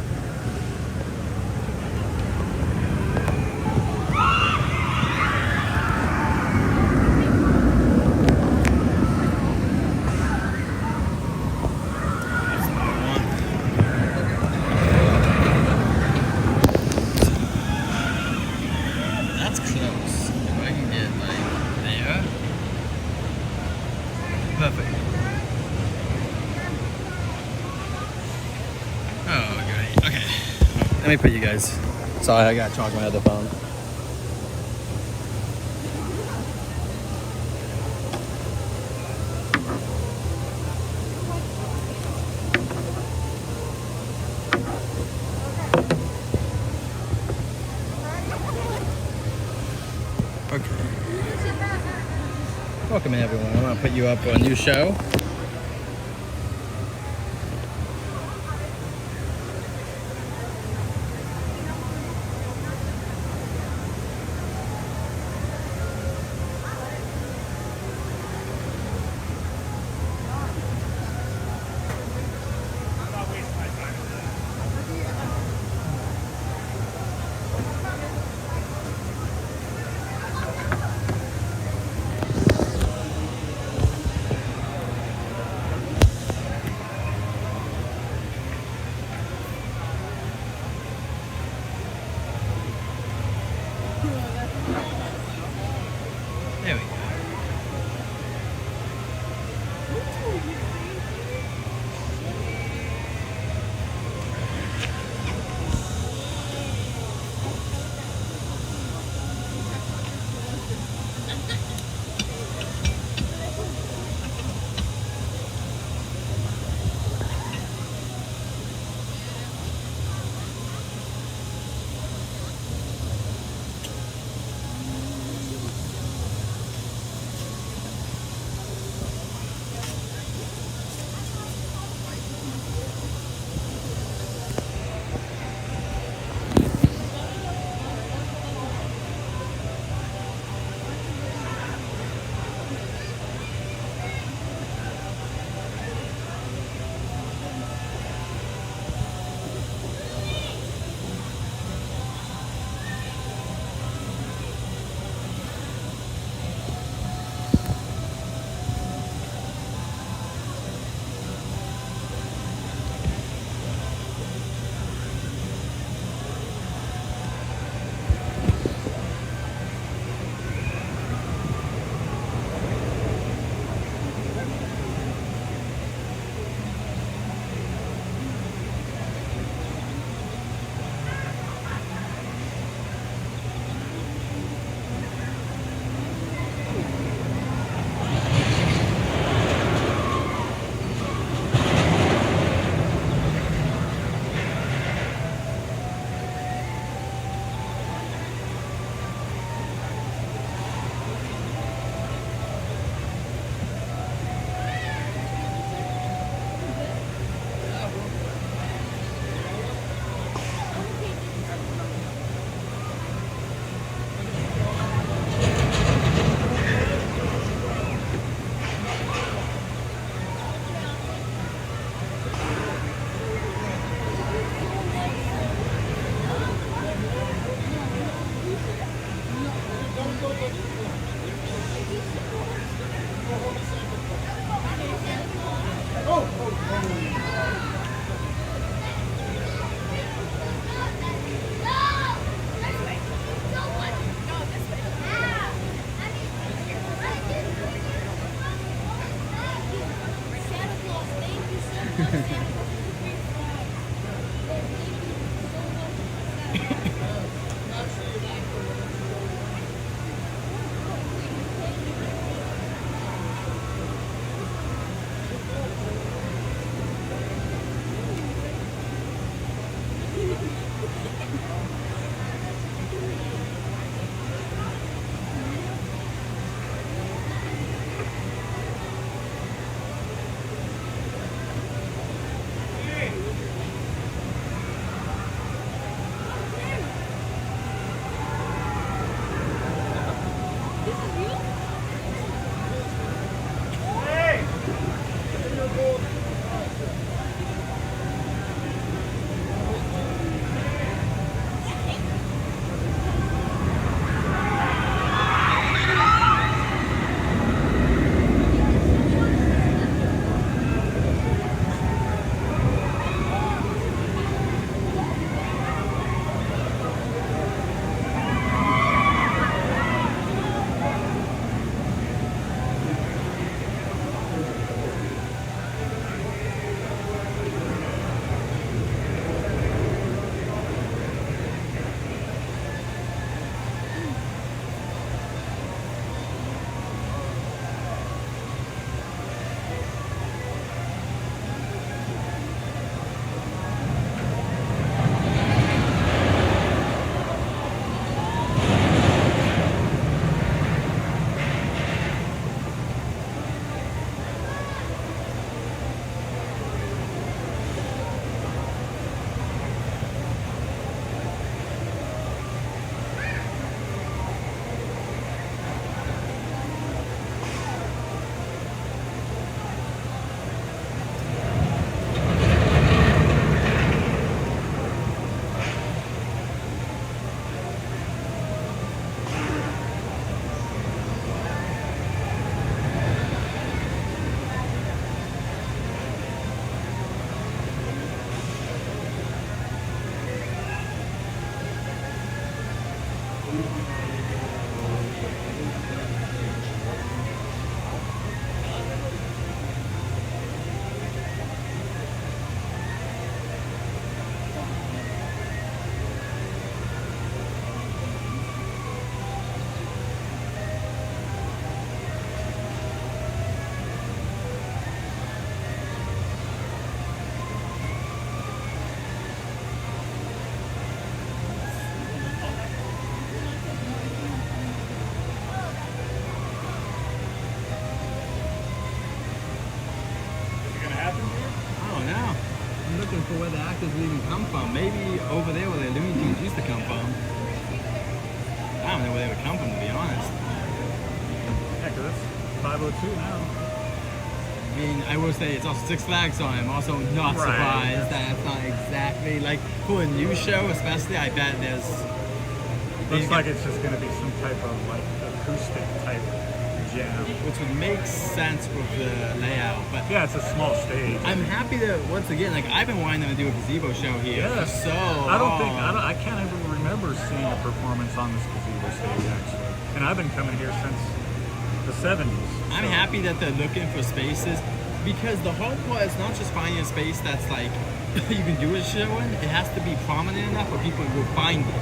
Let me put you guys. Sorry, I gotta charge my other phone. Okay. Welcome in, everyone. I'm gonna put you up for a new show. For where the actors would even come from. Maybe over there where the Looney Tunes used to come from. I don't know where they would come from, to be honest. Yeah, because it's 5:02 now. I mean, I will say it's also Six Flags, so I'm also not surprised that it's not exactly like for a new show, especially. I bet there's. Looks like it's just going to be some type of like acoustic type jam, which would make sense with the layout. But yeah, it's a small stage. I'm happy that once again, like I've been wanting them to do a gazebo show here. Yeah, so I can't even remember seeing a performance on this gazebo stage actually, and I've been coming here since the 70s. I'm happy that they're looking for spaces because the whole part is not just finding a space that's like you can do a show in. It has to be prominent enough where people will find it.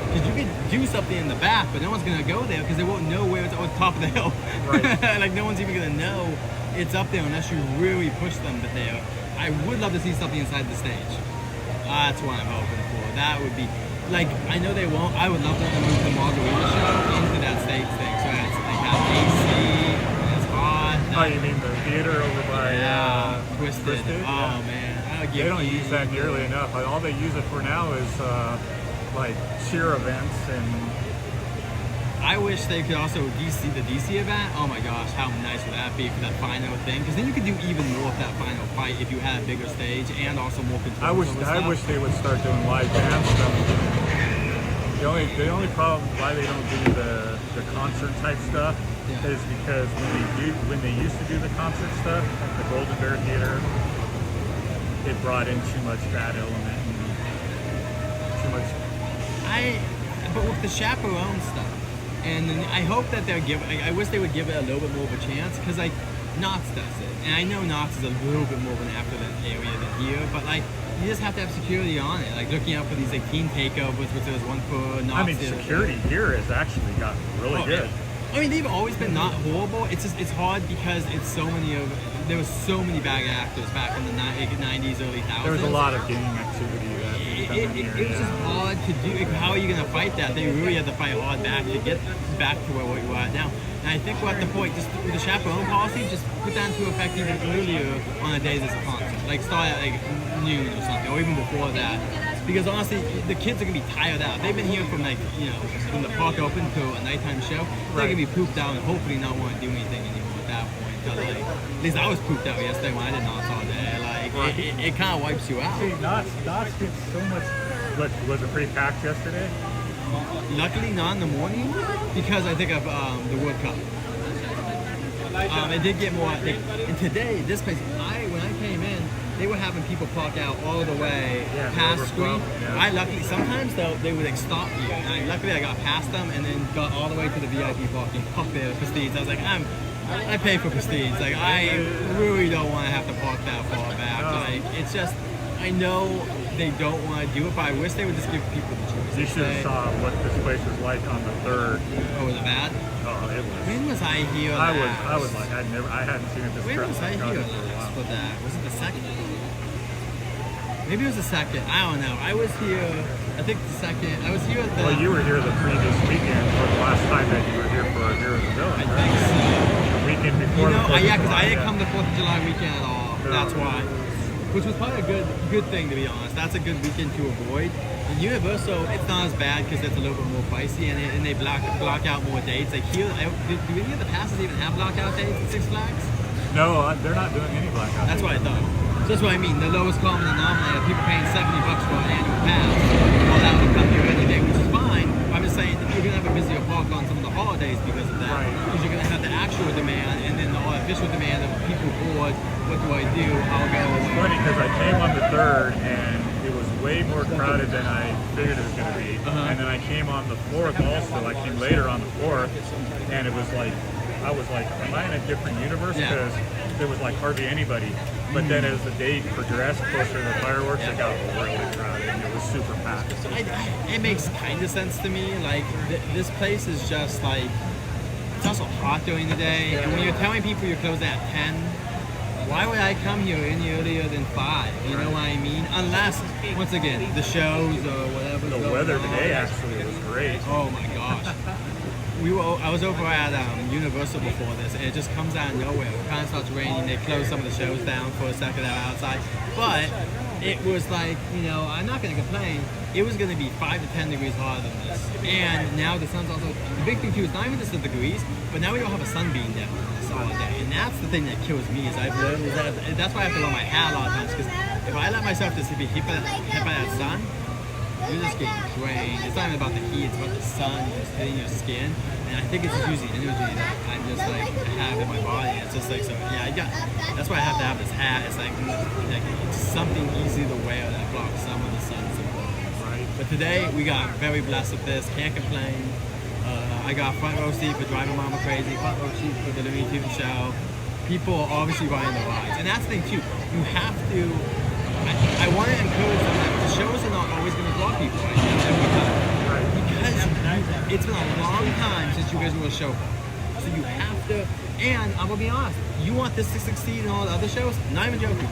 Because you could do something in the back, but no one's gonna go there because they won't know where it's on top of the hill. Right. Like no one's even gonna know it's up there unless you really push them there. I would love to see something inside the stage. That's what I'm hoping for. That would be like I know they won't. I would love them to move the Margarita show into that stage thing, so it's like have AC and it's hot. Oh, you mean the theater over by Twisted? Oh man, they don't use that nearly enough. All they use it for now is. Like cheer events, and I wish they could also the DC event. Oh my gosh, how nice would that be for that final thing? Because then you could do even more of that final fight if you had a bigger stage and also more control. I wish they would start doing live band stuff. The only problem why they don't do the concert type stuff is because when they used to do the concert stuff at the Golden Bear Theater, it brought in too much that element and too much. But with the chaperone stuff, and I hope that they'll give. I wish they would give it a little bit more of a chance because like Knott's does it, and I know Knott's is a little bit more of an affluent area than here, but like you just have to have security on it, like looking out for these like teen takeovers, which there's one for Knott's. I mean, security here has actually gotten really good. Yeah. I mean, they've always been not horrible. It's just it's hard because it's so many of there was so many bad actors back in the 90s, early 2000s. There was a lot of gang activity. It was just hard to do. Like, how are you going to fight that? They really had to fight hard back to get back to where we're at now. And I think we're at the point, just with the chaperone policy, just put that into effect even earlier on the days of the concert. Like start at like noon or something, or even before that. Because honestly, the kids are gonna be tired out. They've been here from like, you know, from the park open to a nighttime show. They're gonna be pooped out and hopefully not want to do anything anymore at that point. Cause like, at least I was pooped out yesterday when I did Knott's all day. Like, it kind of wipes you out. See, Knott's gets so much. What, was it pretty packed yesterday? Luckily not in the morning because I think of the World Cup. It did get more. And today, this place, when I came in, they were having people park out all the way past screen. Yeah. I luckily, sometimes though, they would like stop you. And luckily I got past them and then got all the way to the VIP parking, up there, Prestige. I was like, I pay for Prestige. Like, I really don't want to have to park that far back. Like, it's just, I know they don't want to do it, but I wish they would just give people the choice. You should have saw what this place was like on the 3rd. Oh, was it bad? Oh, it was. When was I here? I was like, I hadn't seen it this When was I here for that? Was it the second? Maybe it was the second. I don't know. I was here. I think the second. I was here at the. Well, you were here the previous weekend, or the last time that you were here for Heroes of Villains. I think so. The weekend before. You know, yeah, because I didn't yeah. come the 4th of July weekend at all. No. That's why. Which was probably a good thing, to be honest. That's a good weekend to avoid. And Universal, it's not as bad because it's a little bit more pricey, and they block out more dates. Like here, do any of the passes even have blackout dates at Six Flags? No, they're not doing any blackout. That's what I thought. So that's what I mean. The lowest common denominator, people paying $70 for an annual pass, well, that would come here any day, which is fine. I'm just saying that you're going to have a busier park on some of the holidays because of that. Because you're going to have the actual demand and then the artificial demand of people bored. What do I do? I'll go. It's funny because I came on the 3rd and it was way more crowded than I figured it was going to be. And then I came on the 4th also. I came later on the 4th and it was like, I was like, am I in a different universe? Because there was like hardly anybody. But then as the day progressed closer to the fireworks, it got really crowded and it was super packed. It makes kind of sense to me. Like, this place is just like, it's also hot during the day. And when you're telling people you're closing at 10, why would I come here any earlier than 5? You know what I mean? Unless, once again, the shows or whatever. The weather today actually was great. Oh my gosh. I was over at Universal before this, and it just comes out of nowhere. It kind of starts raining. They close some of the shows down for a second outside. But it was like, you know, I'm not going to complain. It was going to be 5 to 10 degrees hotter than this. And now the sun's also, the big thing too is not even just the degrees, but now we don't have a sunbeam down on us all day. And that's the thing that kills me is I've learned is that that's why I have to wear my hat a lot of times, because if I let myself just be hit by that sun, you're just getting drained. It's not even about the heat, it's about the sun just hitting your skin. And I think it's just usually energy that I'm just like, I have in my body. It's just like, so yeah, that's why I have to have this hat. It's like it's something easy to wear that blocks some of the sun's influence. Right. But today, we got very blessed with this. Can't complain. I got front row seat for Driving Mama Crazy, front row seat for the Looney Tunes show. People are obviously riding the rides. And that's the thing too. You have to, I want to encourage them that the shows are not always going to draw people right now. Because it's been a long time since you guys were a show. So you have to, and I'm going to be honest, you want this to succeed in all the other shows? Not even joking.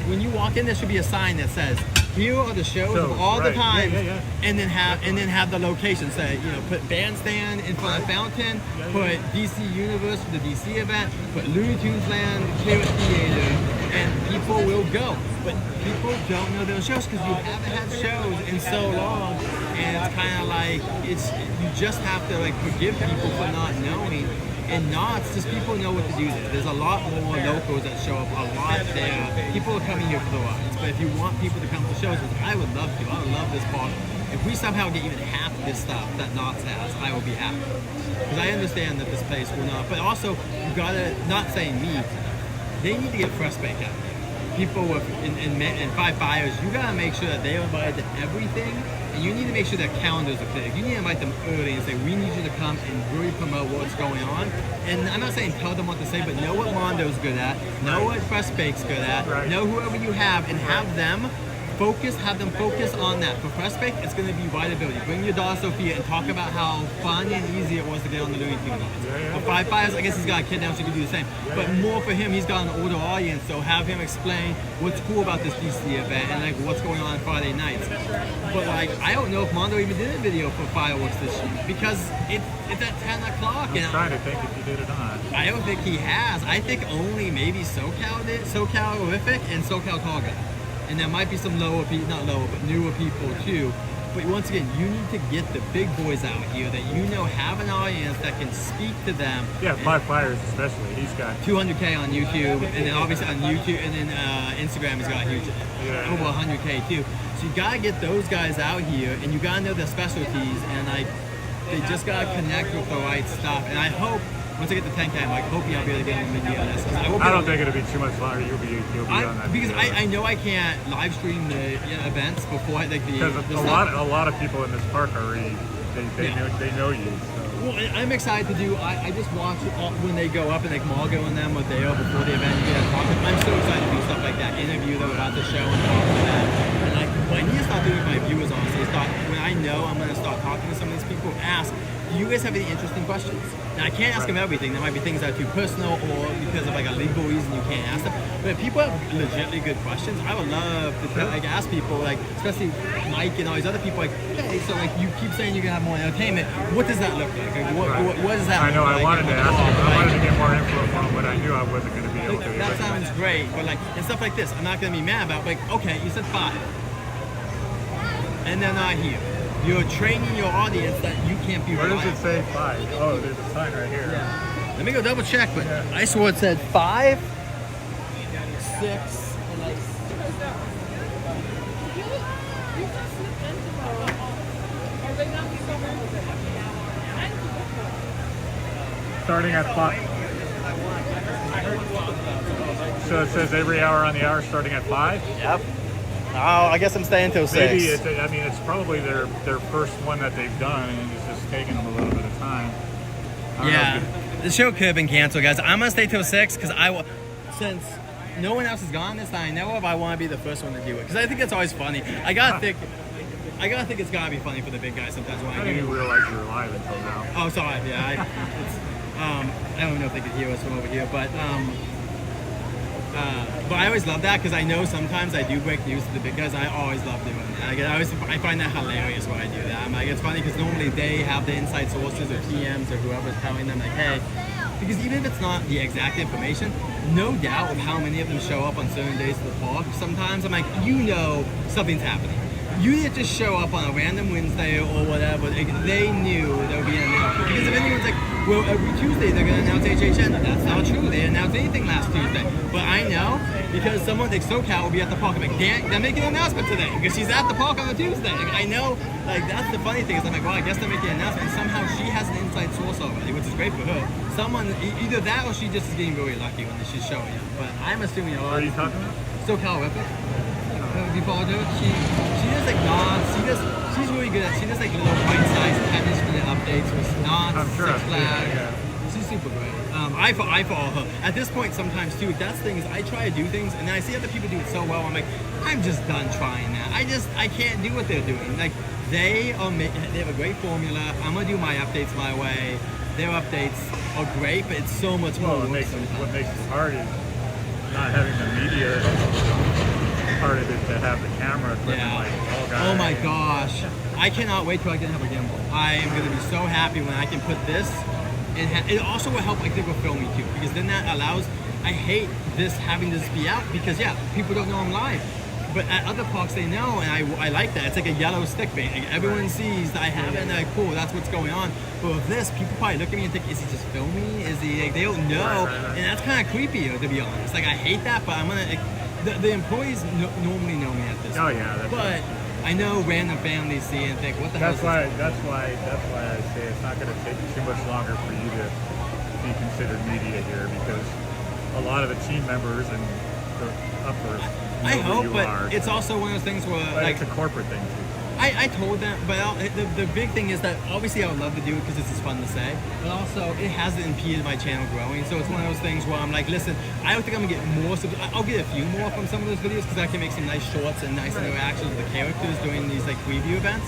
When you walk in, there should be a sign that says, here are the shows of all the times, and then have the location. Say, you know, put bandstand in front of Fountain, put DC Universe for the DC event, put Looney Tunes Land, Carrot Theater, and people will go. But people don't know those shows because you haven't had shows in so long, and it's kind of like you just have to like forgive people for not knowing. And Knott's, just people know what to do there. There's a lot more locals that show up, a lot there. People are coming here for the rides. But if you want people to come to shows, which I would love to, I would love this park. If we somehow get even half of this stuff that Knott's has, I will be happy. Because I understand that this place will not, but also, you gotta, not saying me, they need to get fresh bake out here. People and five buyers, you gotta make sure that they are invited to everything, and you need to make sure that calendars are clear. You need to invite them early and say, we need you to come and really promote what's going on. And I'm not saying tell them what to say, but know what Mondo's good at, know what Fresh Bake's good at, know whoever you have, and have them focus on that. For Fresh Bake, it's going to be rideability. Bring your daughter Sophia and talk about how fun and easy it was to get on the Looney Tunes. For Five Fires, I guess he's got a kid now, so he can do the same. But more for him, he's got an older audience, so have him explain what's cool about this DC event and like what's going on Friday nights. But like, I don't know if Mondo even did a video for fireworks this year because it's at 10 o'clock. I'm trying to think if he did or not. I don't think he has. I think only maybe SoCal did, SoCal Horrific and SoCal Tall Guy. And there might be some newer people too. But once again, you need to get the big boys out here that you know have an audience that can speak to them. Yeah, Five Fires especially. He's got 200K on YouTube, and then obviously on YouTube, and then Instagram he's got huge, over 100K too. So you gotta get those guys out here, and you gotta know their specialties, and like they just gotta connect with the right stuff. And I hope once I get the 10K, I'm like hoping I'll be able to get on the video on this. I don't think it'll be too much longer. You'll be on that. Because I know I can't live stream the events before like because a lot of people in this park already they know you. So. Well, I'm excited to do. I just watch when they go up and like Margo and them what they are before the event. I'm so excited to do stuff like that. Interview them about the show and talk to them. And like when you start doing my viewers honestly, when I know I'm going to start talking to some of these people, ask. Do you guys have any interesting questions? Now, I can't ask them everything. There might be things that are too personal or because of like a legal reason you can't ask them. But if people have legitimately good questions, I would love to like ask people, like especially Mike and all these other people, like, hey, so like you keep saying you're gonna have more entertainment. What does that look like? What does that? I know. Look like? I wanted to ask you. I wanted to get more info from him, but I knew I wasn't going to be able to. That sounds great, but like and stuff like this, I'm not gonna be mad about. Like, okay, you said 5, and they're not here. You're training your audience that you can't be Where reliable. does it say 5? Oh, there's a sign right here. Yeah. Let me go double check, but I swore it said 5, 6, and like. Starting at 5. So it says every hour on the hour starting at 5? Yep. Oh, I guess I'm staying till 6. Maybe it's probably their first one that they've done, and it's just taking them a little bit of time. Yeah, the show could have been canceled, guys. I'm gonna stay till 6 because since no one else is gone this time, I know if I want to be the first one to do it because I think it's always funny. I gotta think it's gotta be funny for the big guys sometimes when I do. I didn't realize you were live until now. Oh, sorry. Yeah, I don't know if they could hear us from over here, but I always love that because I know sometimes I do break news to the big guys. I always love doing that. I find that hilarious when I do that. I'm like, it's funny because normally they have the inside sources or PMs or whoever's telling them like, hey, because even if it's not the exact information, no doubt of how many of them show up on certain days to the park. Sometimes I'm like, something's happening. You didn't just show up on a random Wednesday or whatever. They knew there would be an announcement. Because if anyone's like, well, every Tuesday they're going to announce HHN, that's not true. They didn't announce anything last Tuesday. But I know because someone like SoCal will be at the park. I'm like, they're making an announcement today because she's at the park on a Tuesday. Like, I know, like that's the funny thing is I'm like, well, I guess they're making an announcement. And somehow she has an inside source already, which is great for her. Someone, either that or she just is getting really lucky when she's showing up. But I'm assuming a lot. What are you talking about? SoCal Horrific. If you follow her, she does like nods. She's really good at. She does like little bite-sized 10-minute updates with nods, Six Flags. She's super great. I follow her. At this point, sometimes too. That's the thing is I try to do things, and then I see other people do it so well. I'm like, I'm just done trying that. I can't do what they're doing. Like they have a great formula. I'm gonna do my updates my way. Their updates are great, but it's so much more. What makes it hard is not having the media part of it to have the camera equipment like all guys. Oh my gosh. I cannot wait till I can have a gimbal. I am going to be so happy when I can put this. It also will help, I think, with filming too. Because then that allows, I hate having this be out because, people don't know I'm live. But at other parks, they know, and I like that. It's like a yellow stick bait. Like everyone sees that I have it, and they're like, cool, that's what's going on. But with this, people probably look at me and think, is he just filming? Is he, like, they don't know. And that's kind of creepy, to be honest. Like, I hate that, but I'm going to, the employees normally know me at this point. But I know random families see it and think, what the hell is this? That's why I say it's not going to take too much longer for you to be considered media here because a lot of the team members and the uppers I hope, but it's also one of those things where it's a corporate thing too. I told them, but the big thing is that obviously I would love to do it because it's just fun to say, but also it hasn't impeded my channel growing. So it's one of those things where I'm like, listen, I don't think I'm gonna get more. I'll get a few more from some of those videos because I can make some nice shorts and nice interactions with the characters during these like preview events.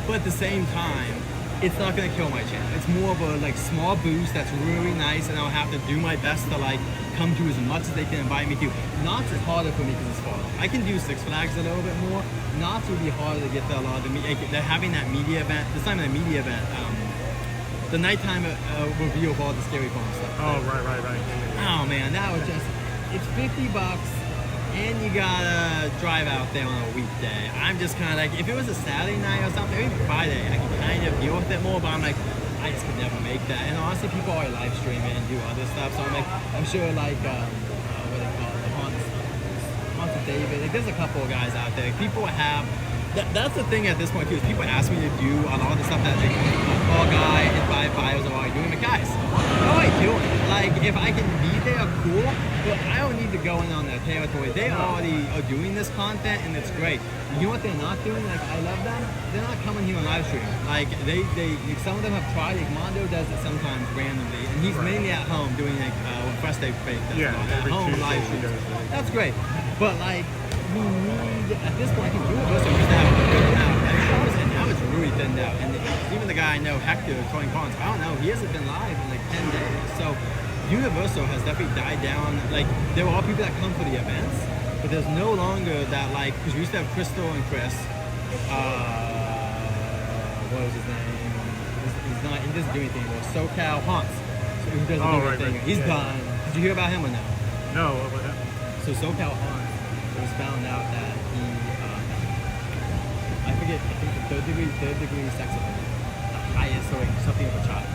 But at the same time, it's not gonna kill my channel. It's more of a like small boost that's really nice, and I'll have to do my best to like come to as much as they can invite me to. Knott's is harder for me because it's farther. I can do Six Flags a little bit more. Knott's would be harder to get to a lot of the they're having that media event. This time in a media event, the nighttime review of all the scary phone stuff. Oh, right. Oh man, that was just, it's $50 and you gotta drive out there on a weekday. I'm just kind of like, if it was a Saturday night or something, maybe Friday, I can kind of deal with it more, but I'm like, I just could never make that. And honestly, people are live streaming and do other stuff, so I'm like, I'm sure like, what do they call it, Haunts of David, like there's a couple of guys out there. People have, that's the thing at this point too, is people ask me to do a lot of the stuff that like, Fall Guy and 5 Fires are already doing, but guys, what am I doing? Like, if I can be there, cool, but I don't need to go in on their territory. They already are doing this content, and it's great. You know what they're not doing? Like, I love them. They're not coming here on live stream. Like, some of them have tried. Like, Mondo does it sometimes randomly, and he's mainly at home doing like what Fresh Day Fake does. Yeah, at home live stream. That's great, but like, we need at this point. I think Universal used to have a good amount of extras, and now it's really thinned out. And even the guy I know, Hector, Tony Collins, I don't know. He hasn't been live in like 10 days, so. Universal has definitely died down. Like, there are people that come for the events, but there's no longer that, like, because we used to have Crystal and Chris. What was his name? He's not, he doesn't do anything anymore. SoCal Haunts. So he doesn't do anything. He's done. Did you hear about him or no? No, what happened? So SoCal Haunts, it was found out that he, I think the third degree sex offender, the highest, so like something of a child.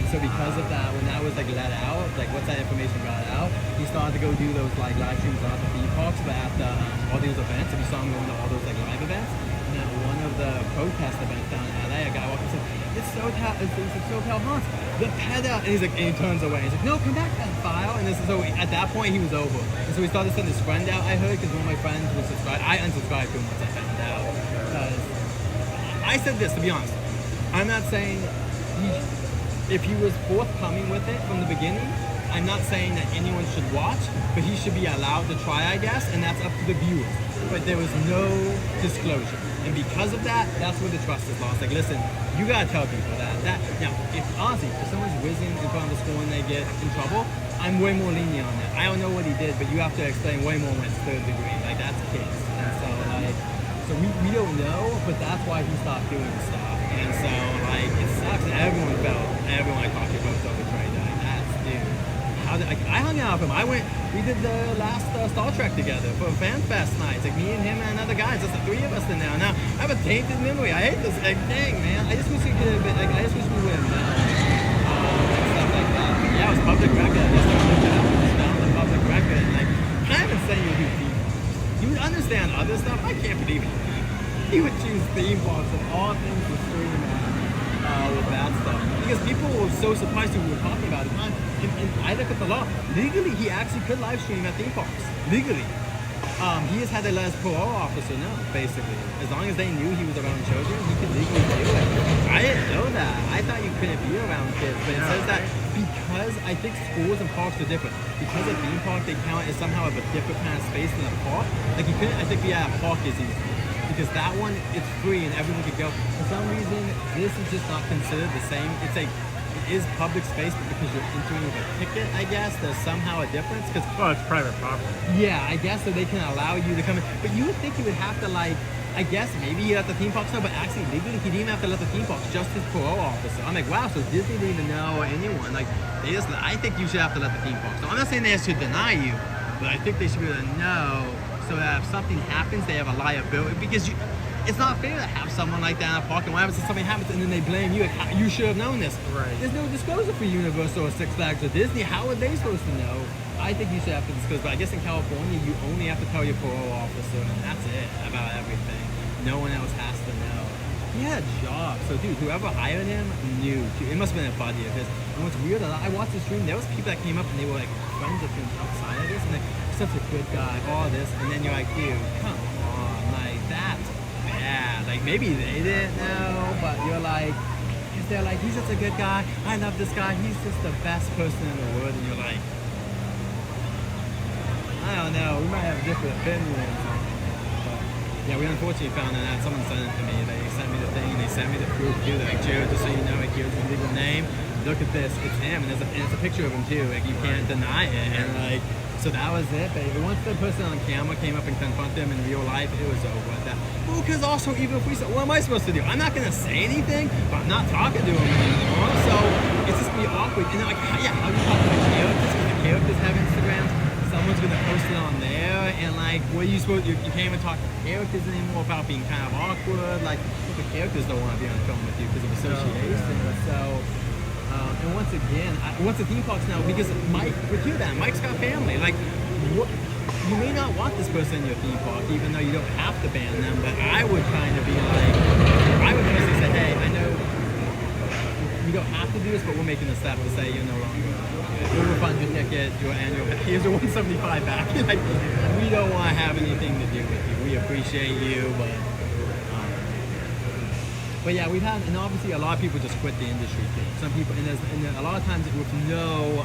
So because of that, when that was like let out, like once that information got out, he started to go do those like live streams not at the theme parks, but at the, all these events. And we saw him going to all those like live events. And at one of the protest events down in LA, a guy walked up and said, "It's SoCal Haunts, the pedo." And he's like, and he turns away. He's like, "No, come back, pedophile." And this is so at that point he was over. And so we started sending his friend out. I heard because one of my friends was subscribed. I unsubscribed to him once I found out. Because I said this, to be honest, I'm not saying if he was forthcoming with it from the beginning, I'm not saying that anyone should watch, but he should be allowed to try, I guess, and that's up to the viewers. But there was no disclosure. And because of that, that's where the trust is lost. Like, listen, you gotta tell people that. Now, if honestly, if someone's whizzing in front of the school and they get in trouble, I'm way more lenient on that. I don't know what he did, but you have to explain way more when it's third degree. Like, that's kids. And so, like, so we don't know, but that's why he stopped doing stuff. And so, like, it sucks. Everyone I talked to felt so betrayed. Like, that's, dude. I hung out with him. We did the last Star Trek together for Fan Fest nights. Like, me and him and another guy. It's just the three of us in there. Now, I have a tainted memory. I hate this. Like, dang, man. I just wish we could have been, like, I just wish we would have known. And stuff like that. But yeah, it was public record. I just found the public record. And, like, I haven't said you would do theme parks. You would understand other stuff. I can't believe he would choose theme parks of all things to stream with that stuff. Because people were so surprised when we were talking about it. And I look at the law. Legally, he actually could live stream at theme parks. Legally. He has had to let his parole officer know, basically. As long as they knew he was around children, he could legally do it. I didn't know that. I thought you couldn't be around kids. But it says that because I think schools and parks are different. Because a theme park, they count as somehow of a different kind of space than a park. Like, you couldn't, I think, yeah, a park is easy. Because that one, it's free and everyone could go. For some reason, this is just not considered the same. It's like, it is public space, but because you're entering with a ticket, I guess, there's somehow a difference. Well, it's private property. Yeah, I guess, so they can allow you to come in. But you would think you would have to, like, I guess maybe you let the theme parks know, but actually legally he didn't have to let the theme parks, just his parole officer. I'm like, wow, so Disney didn't even know, or anyone. Like, they just, I think you should have to let the theme parks know. I'm not saying they should deny you, but I think they should be able to know, so that if something happens, they have a liability. Because it's not fair to have someone like that in a park, and what happens if something happens and then they blame you? Like, you should have known this. Right. There's no disclosure for Universal or Six Flags or Disney. How are they supposed to know? I think you should have to disclose, but I guess in California, you only have to tell your parole officer, and that's it about everything. No one else has to know. He had a job, so dude, whoever hired him knew. It must have been a buddy of his. And what's weird, I watched the stream, there was people that came up and they were like friends of him outside of this, and like, such a good guy, all this, and then you're like, dude, come on, like, that's bad. Like maybe they didn't know, but you're like, because they're like, he's just a good guy. I love this guy. He's just the best person in the world. And you're like, I don't know. We might have different opinions. But yeah, we unfortunately found that someone sent it to me. They sent me the thing and they sent me the proof too. They're like, Joe, just so you know, like, here's his legal name. Look at this. It's him, and it's a picture of him too. Like you can't deny it. And like, so that was it, baby. Once the person on camera came up and confronted him in real life, it was over at that. Well, because also, even if we said, what am I supposed to do? I'm not gonna say anything, but I'm not talking to him anymore. So it's just be awkward. And they're like, yeah, how do you talk to the characters? Because the characters have Instagrams. Someone's gonna post it on there, and like, what are you supposed? You can't even talk to characters anymore about being kind of awkward. Like, the characters don't want to be on film with you because of association. So. And once again, once the theme parks now, because Mike, with you then, Mike's got family. Like, you may not want this person in your theme park, even though you don't have to ban them, but I would kind of be like, I would basically say, hey, I know you don't have to do this, but we're making a step to say you're no longer. We'll refund your ticket, your annual, here's your $175 back. Like, we don't want to have anything to do with you. We appreciate you, but yeah, we've had, and obviously a lot of people just quit the industry too. Some people, and a lot of times with no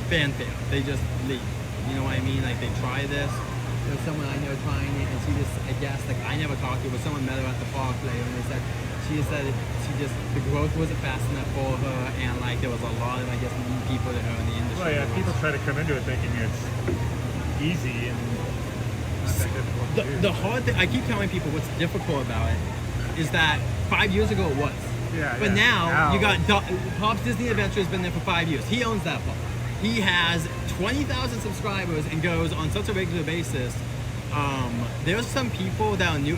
fanfare, they just leave. You know what I mean? Like they try this. There's someone I know trying it, and she just, I guess, like I never talked to her, but someone met her at the park later, and they said the growth wasn't fast enough for her, and like there was a lot of, I guess, new people that are in the industry. Well, yeah, people try to come into it thinking it's easy and not that difficult to do. The hard thing, I keep telling people what's difficult about it is that 5 years ago it was. Yeah, but now you got Pop's Disney Adventure has been there for 5 years. He owns that park. He has 20,000 subscribers and goes on such a regular basis. There's some people that are new.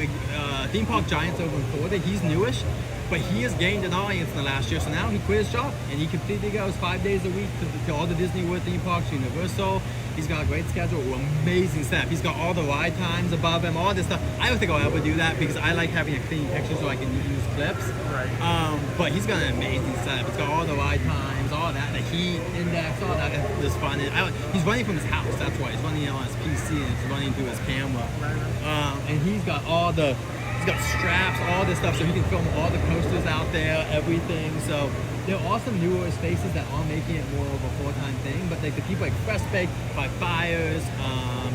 Theme Park Giants over in Florida, he's newish, but he has gained an audience in the last year. So now he quit his job and he completely goes 5 days a week to all the Disney World theme parks, Universal. He's got a great schedule, amazing staff. He's got all the ride times above him, all this stuff. I don't think I'll ever do that because I like having a clean picture so I can use clips. Right. But he's got an amazing setup. He's got all the ride times, all that, the heat index, all that is fun. He's running from his house, that's why. He's running on his PC and it's running through his camera. And he's got he's got straps, all this stuff, so he can film all the coasters out there, everything. So there are some newer spaces that are making it more of a full-time thing, but like the people like Fresh Bake, by Fires,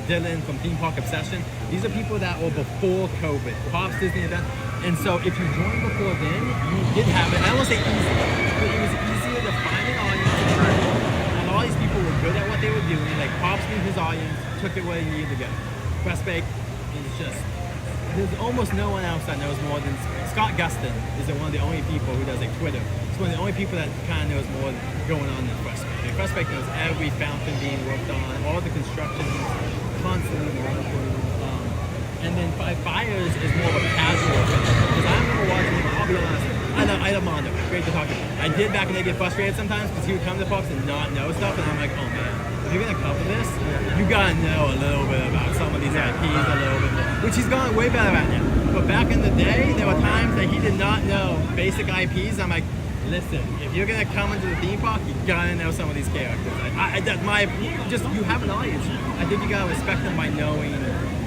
Dylan from Theme Park Obsession, these are people that were before COVID, Pop's Disney event. And so if you joined before then, you did have it. I don't want to say easy, but it was easier to find an audience. And all these people were good at what they were doing. Like Pops knew his audience, took it where he needed to go. Fresh Bake is just, there's almost no one else that knows more than Scott Gustin is one of the only people who does like Twitter. He's one of the only people that kind of knows more going on than Fresh Bake. Like Fresh Bake knows every fountain being worked on, all the construction is constantly monitored. And then Fires is more of a casual thing. Because I remember watching him, I'll be honest, I love Mondo, great to talk to him. I did back when they get frustrated sometimes because he would come to parks and not know stuff, and I'm like, oh man, if you're gonna cover this, you gotta know a little bit about some of these IPs a little bit more, which he's gone way better at now. But back in the day, there were times that he did not know basic IPs. I'm like, listen, if you're gonna come into the theme park, you gotta know some of these characters. You have an audience. I think you gotta respect them by knowing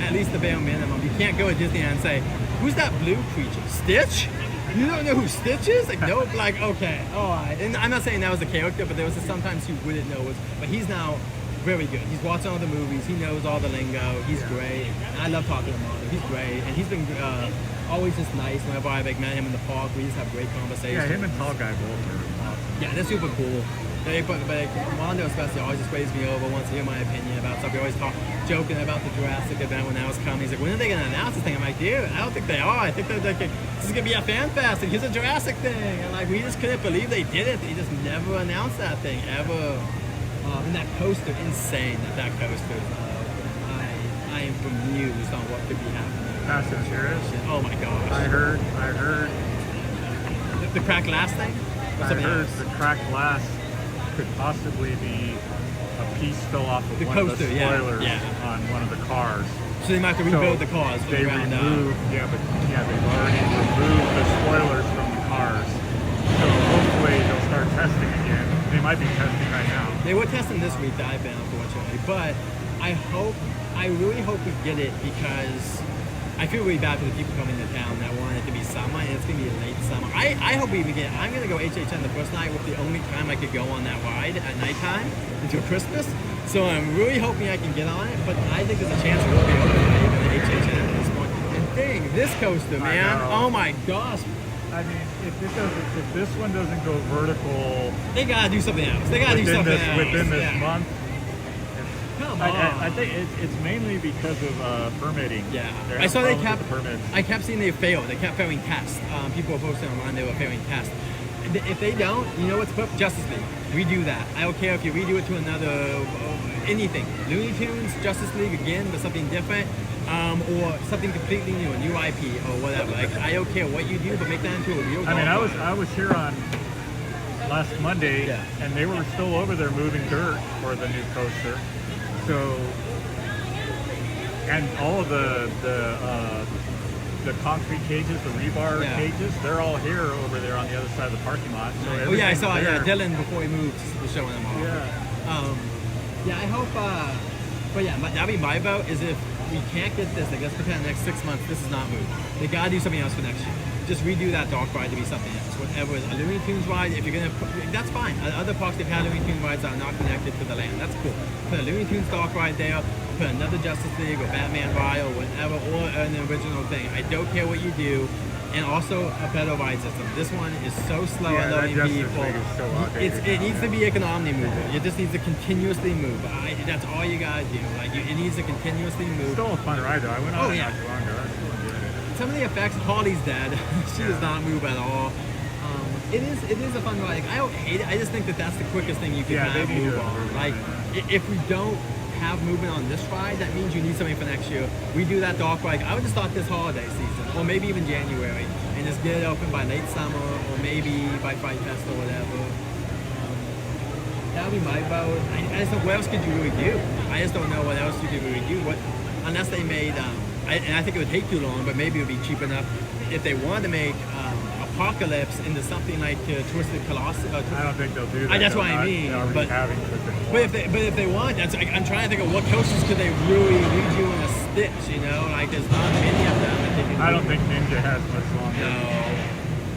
at least the bare minimum. You can't go to Disneyland and say, who's that blue creature? Stitch? You don't know who Stitch is? Like, nope, like, okay, all right. And I'm not saying that was a character, but there was sometimes you wouldn't know it. But he's now very good. He's watching all the movies. He knows all the lingo. He's great. And I love talking to him. He's great. And he's been always just nice. Whenever I met him in the park, we just have great conversations. Yeah, him and Tall Guy both are awesome. Yeah, they're super cool. But Mondo especially always just waves me over, wants to hear my opinion about stuff. We always joking about the Jurassic event when that was coming. He's like, when are they going to announce this thing? I'm like, dude, I don't think they are. I think they're like, this is going to be a fan fest, and here's a Jurassic thing. And like, we just couldn't believe they did it. They just never announced that thing, ever. And that coaster, insane that coaster is I am bemused on what could be happening. Fast and Furious? Oh my gosh. I heard. The cracked glass thing? I heard the cracked glass could possibly be a piece fell off of one of the spoilers on one of the cars. So they might have to rebuild the cars from the ground up. They've already removed the spoilers from the cars. So hopefully they'll start testing again. They might be testing right now. They were testing this week that I've been, unfortunately. But I really hope we get it because I feel really bad for the people coming to town that want it to be summer, and it's gonna be late summer. I hope we even get. I'm gonna go HHN the first night with the only time I could go on that ride at nighttime until Christmas. So I'm really hoping I can get on it, but I think there's a chance it won't be open even at HHN at this point. And dang, this coaster, man! Oh my gosh! I mean, if this one doesn't go vertical, they gotta do something else. They gotta do something else within this month. Come on. I think it's mainly because of permitting. Yeah, I saw they kept. I kept seeing they failed. They kept failing tests. People were posting online they were failing tests. If they don't, you know what's perfect? Justice League. Redo that. I don't care if you redo it to another anything. Looney Tunes, Justice League again, but something different. Or something completely new, a new IP or whatever. Like I don't care what you do, but make that into a real. I mean, I was here on last Monday, and they were still over there moving dirt for the new coaster. So, and all of the concrete cages, the rebar cages, they're all here over there on the other side of the parking lot. So I saw Dylan before he moved was showing them all. Yeah, I hope. But yeah, that'd be my vote. Is if we can't get this, like let's pretend the next 6 months this is not moved. They gotta do something else for next year. Just redo that dark ride to be something else. Whatever is a Looney Tunes ride, if you're gonna put, that's fine. Other parks they've had Looney Tunes rides that are not connected to the land. That's cool. Put a Looney Tunes dark ride there, put another Justice League or Batman ride or whatever, or an original thing. I don't care what you do. And also a better ride system. This one is so slow and loading people. It needs to be like an omni mover. It just needs to continuously move. That's all you gotta do. Like it needs to continuously move. Still a fun ride though. I went on it not too long ago. Some of the effects. Harley's dead. She does not move at all. It is a fun ride. Like, I don't hate it. I just think that's the quickest thing you can kind of move on. Like if we don't have movement on this ride, that means you need something for next year. We do that dark ride. I would just start this holiday season, or maybe even January, and just get it open by late summer, or maybe by Fright Fest or whatever. That would be my vote. I just don't. What else could you really do? I just don't know what else you could really do. Unless they made, and I think it would take too long, but maybe it would be cheap enough if they wanted to make Apocalypse into something like Twisted Colossus. I don't think they'll do that. That's what I mean. But if they want, I'm trying to think of what coasters could they really redo in a stitch. You know, like there's not many of them. I don't think Ninja has much longer.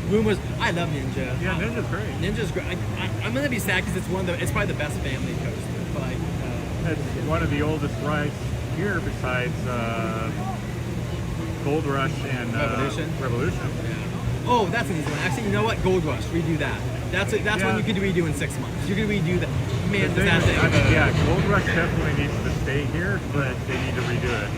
No. Rumors. I love Ninja. Yeah, Ninja's great. Ninja's great. I'm gonna be sad because it's probably the best family coaster. Like it's one of the oldest rides here besides Gold Rush and Revolution. Yeah. Oh, that's an easy one. Actually, you know what? Gold Rush. Redo that. That's one you could redo in 6 months. You could redo that. Man, does that thing. I mean, Gold Rush definitely needs to stay here, but they need to redo it.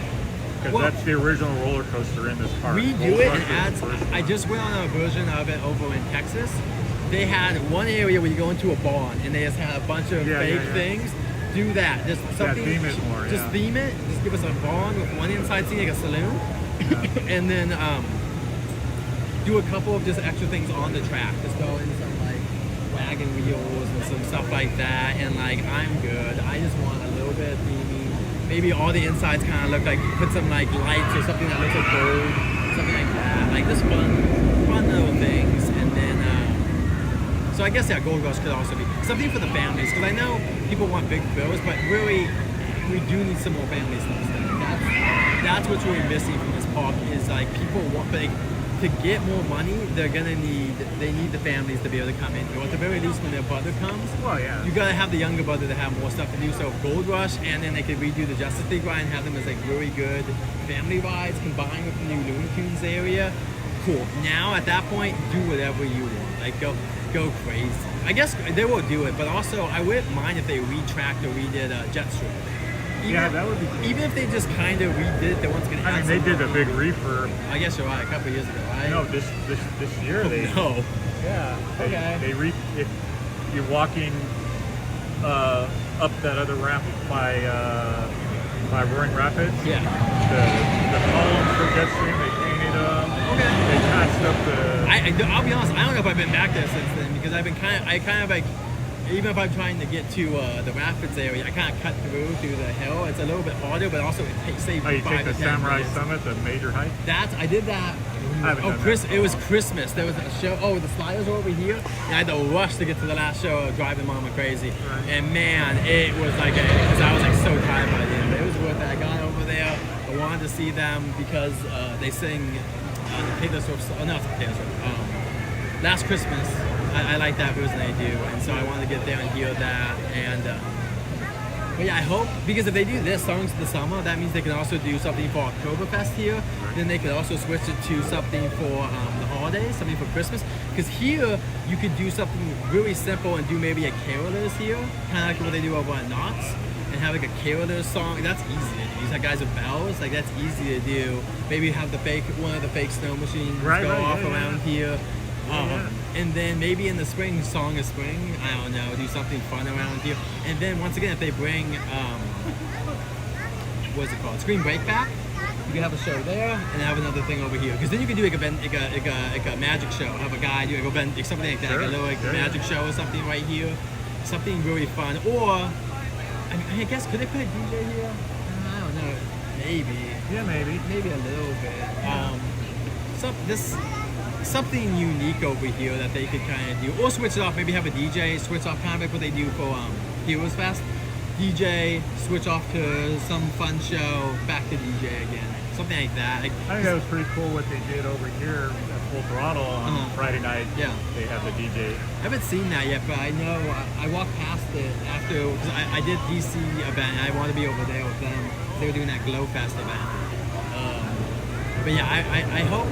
Because that's the original roller coaster in this park. Redo it and add. I just went on a version of it over in Texas. They had one area where you go into a barn and they just had a bunch of fake things. Do that. Just something. Theme it more. Just theme it. Just give us a barn with one inside seat, like a saloon, and then do a couple of just extra things on the track. Just throw in some like wagon wheels and some stuff like that, and like I'm good. I just want a little bit of theming. Maybe all the insides kind of look like, put some like lights or something that looks like gold, something like that. Like just fun little things, and then so I guess Gold Rush could also be something for the families, because I know people want big bills, but really we do need some more family stuff. That's what's really missing from this park is like people want, but to get more money, they need the families to be able to come in. Or at the very least, when their brother comes, you gotta have the younger brother to have more stuff to do. So Gold Rush, and then they could redo the Justice League ride and have them as like really good family rides combined with the new Looney Tunes area. Cool. Now at that point, do whatever you want. Like go crazy. I guess they will do it, but also I wouldn't mind if they retracked or redid Jetstream. That would be cool. Even if they just kind of redid it, once again. I mean, they did a big refurb. I guess you're right. A couple of years ago, right? No, this year they. No. Yeah. Okay. If you're walking up that other ramp by Roaring Rapids. Yeah. The columns for Jetstream, they painted them. Okay. They patched up the. I'll be honest. I don't know if I've been back there since then, because I've been kind of like. Even if I'm trying to get to the Rapids area, I kind of cut through the hill. It's a little bit harder, but also it saves you 5 to 10 minutes. Samurai Summit, the major hike? I did that. It was Christmas. There was a show. Oh, the sliders were over here. And I had to rush to get to the last show, driving Mama crazy. Right. And man, it was like, because I was like so tired by the end. But it was worth it. I got over there. I wanted to see them because they sing Taylor Swift. Oh, no, it's not Taylor Swift. Last Christmas. I like that version they do, and so I wanted to get there and hear that. And but yeah, I hope, because if they do this songs in the summer, that means they can also do something for Oktoberfest here. Then they could also switch it to something for the holidays, something for Christmas. Because here you could do something really simple and do maybe a carolers here, kind of like what they do over at Knott's, and have like a carolers song. That's easy to do. These are guys with bells, like that's easy to do. Maybe have one of the fake snow machines go off around here. And then maybe in the spring, Song of Spring, I don't know, do something fun around here. And then once again, if they bring, what's it called, Screen Break back, you can have a show there and have another thing over here. Because then you can do like a magic show, have a guy do like something like that, like a little magic show or something right here, something really fun. Or, I guess, could they put a DJ here? I don't know, maybe. Yeah, maybe. Maybe a little bit. Something unique over here that they could kind of do, or switch it off. Maybe have a DJ switch off, kind of like what they do for Heroes Fest. DJ switch off to some fun show, back to DJ again, something like that. I think that was pretty cool what they did over here at Full Throttle on Friday night. Yeah, they have the DJ. I haven't seen that yet, but I know I walked past it after, because I did DC event and I want to be over there with them. They were doing that Glow Fest event. But yeah, I hope.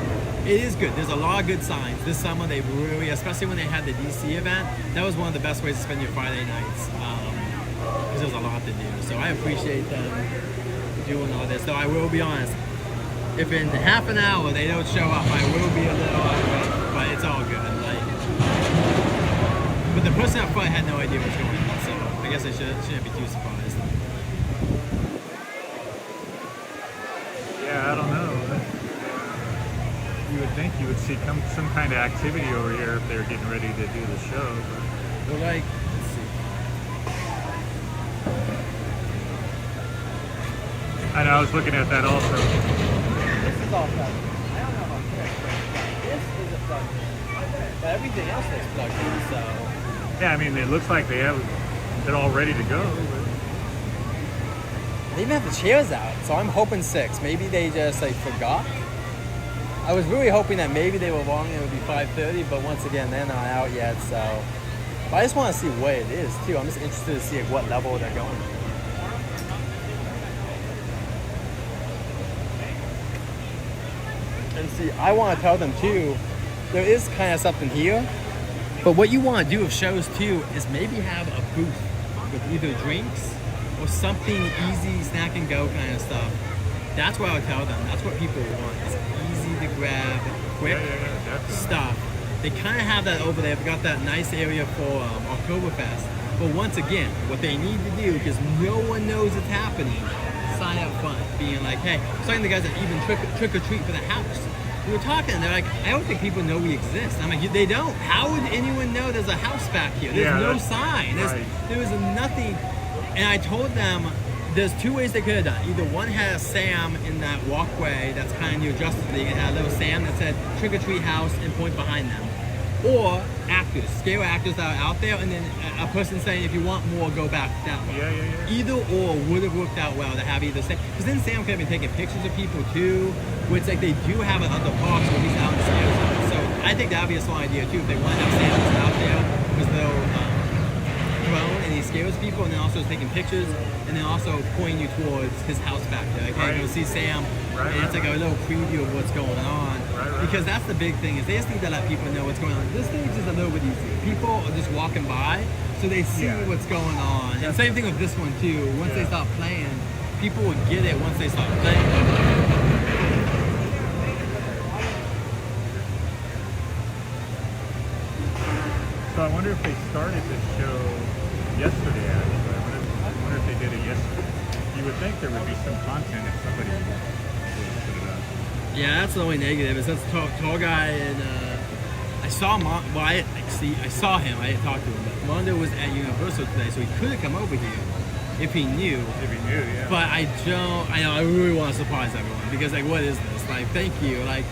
It is good. There's a lot of good signs. This summer, they really, especially when they had the DC event, that was one of the best ways to spend your Friday nights, because there's a lot to do. So I appreciate them doing all this. Though I will be honest, if in half an hour they don't show up, I will be a little upset, but it's all good. But the person up front had no idea what's going on, so I guess I shouldn't be too surprised. Yeah, I don't know. You would think you would see some kind of activity over here if they were getting ready to do the show. But like, let's see. I know, I was looking at that also. This is all plugged in. I don't know how to this isn't plugged in. But everything else is plugged in, so. Yeah, I mean, it looks like they're all ready to go. They even have the chairs out, so I'm hoping 6. Maybe they just like forgot. I was really hoping that maybe they were wrong and it would be 5:30, but once again, they're not out yet, so. But I just want to see what it is, too. I'm just interested to see at what level they're going. And see, I want to tell them, too, there is kind of something here, but what you want to do with shows, too, is maybe have a booth with either drinks or something easy, snack and go kind of stuff. That's what I would tell them. That's what people want. It's easy to grab, quick stuff. They kind of have that over there. They've got that nice area for Oktoberfest. But once again, what they need to do, because no one knows it's happening, sign up front, being like, hey, starting the guys that even trick or treat for the house. We were talking, they're like, I don't think people know we exist. I'm like, they don't. How would anyone know there's a house back here? There's no sign. There was nothing. And I told them, there's 2 ways they could have done. Either one had a Sam in that walkway that's kind of near Justice League, and had a little Sam that said trick or treat house and point behind them. Or actors, scale actors that are out there, and then a person saying, if you want more, go back that way. Either or would have worked out well to have either Sam. Because then Sam could have been taking pictures of people too, which like they do have at other parks where he's out in the scales. So I think that would be a small idea too, if they want to have Sam out there, because they'll and he scares people, and then also is taking pictures, and then also pointing you towards his house back there. Like, hey, you'll see Sam, and it's like a little preview of what's going on. Because that's the big thing, is they just need to let people know what's going on. This stage is a little bit easier. People are just walking by, so they see what's going on. And same thing with this one too. Once they stop playing, people will get it once they stop playing. So I wonder if they started this show yesterday, actually. I wonder if they did it yesterday. You would think there would be some content if somebody would put it up. Yeah, that's the only negative, is that's tall guy, and I saw I saw him, I didn't talk to him, but Mondo was at Universal today, so he could have come over here if he knew. Yeah. But I really want to surprise everyone, because like, what is this? Like, thank you. Like,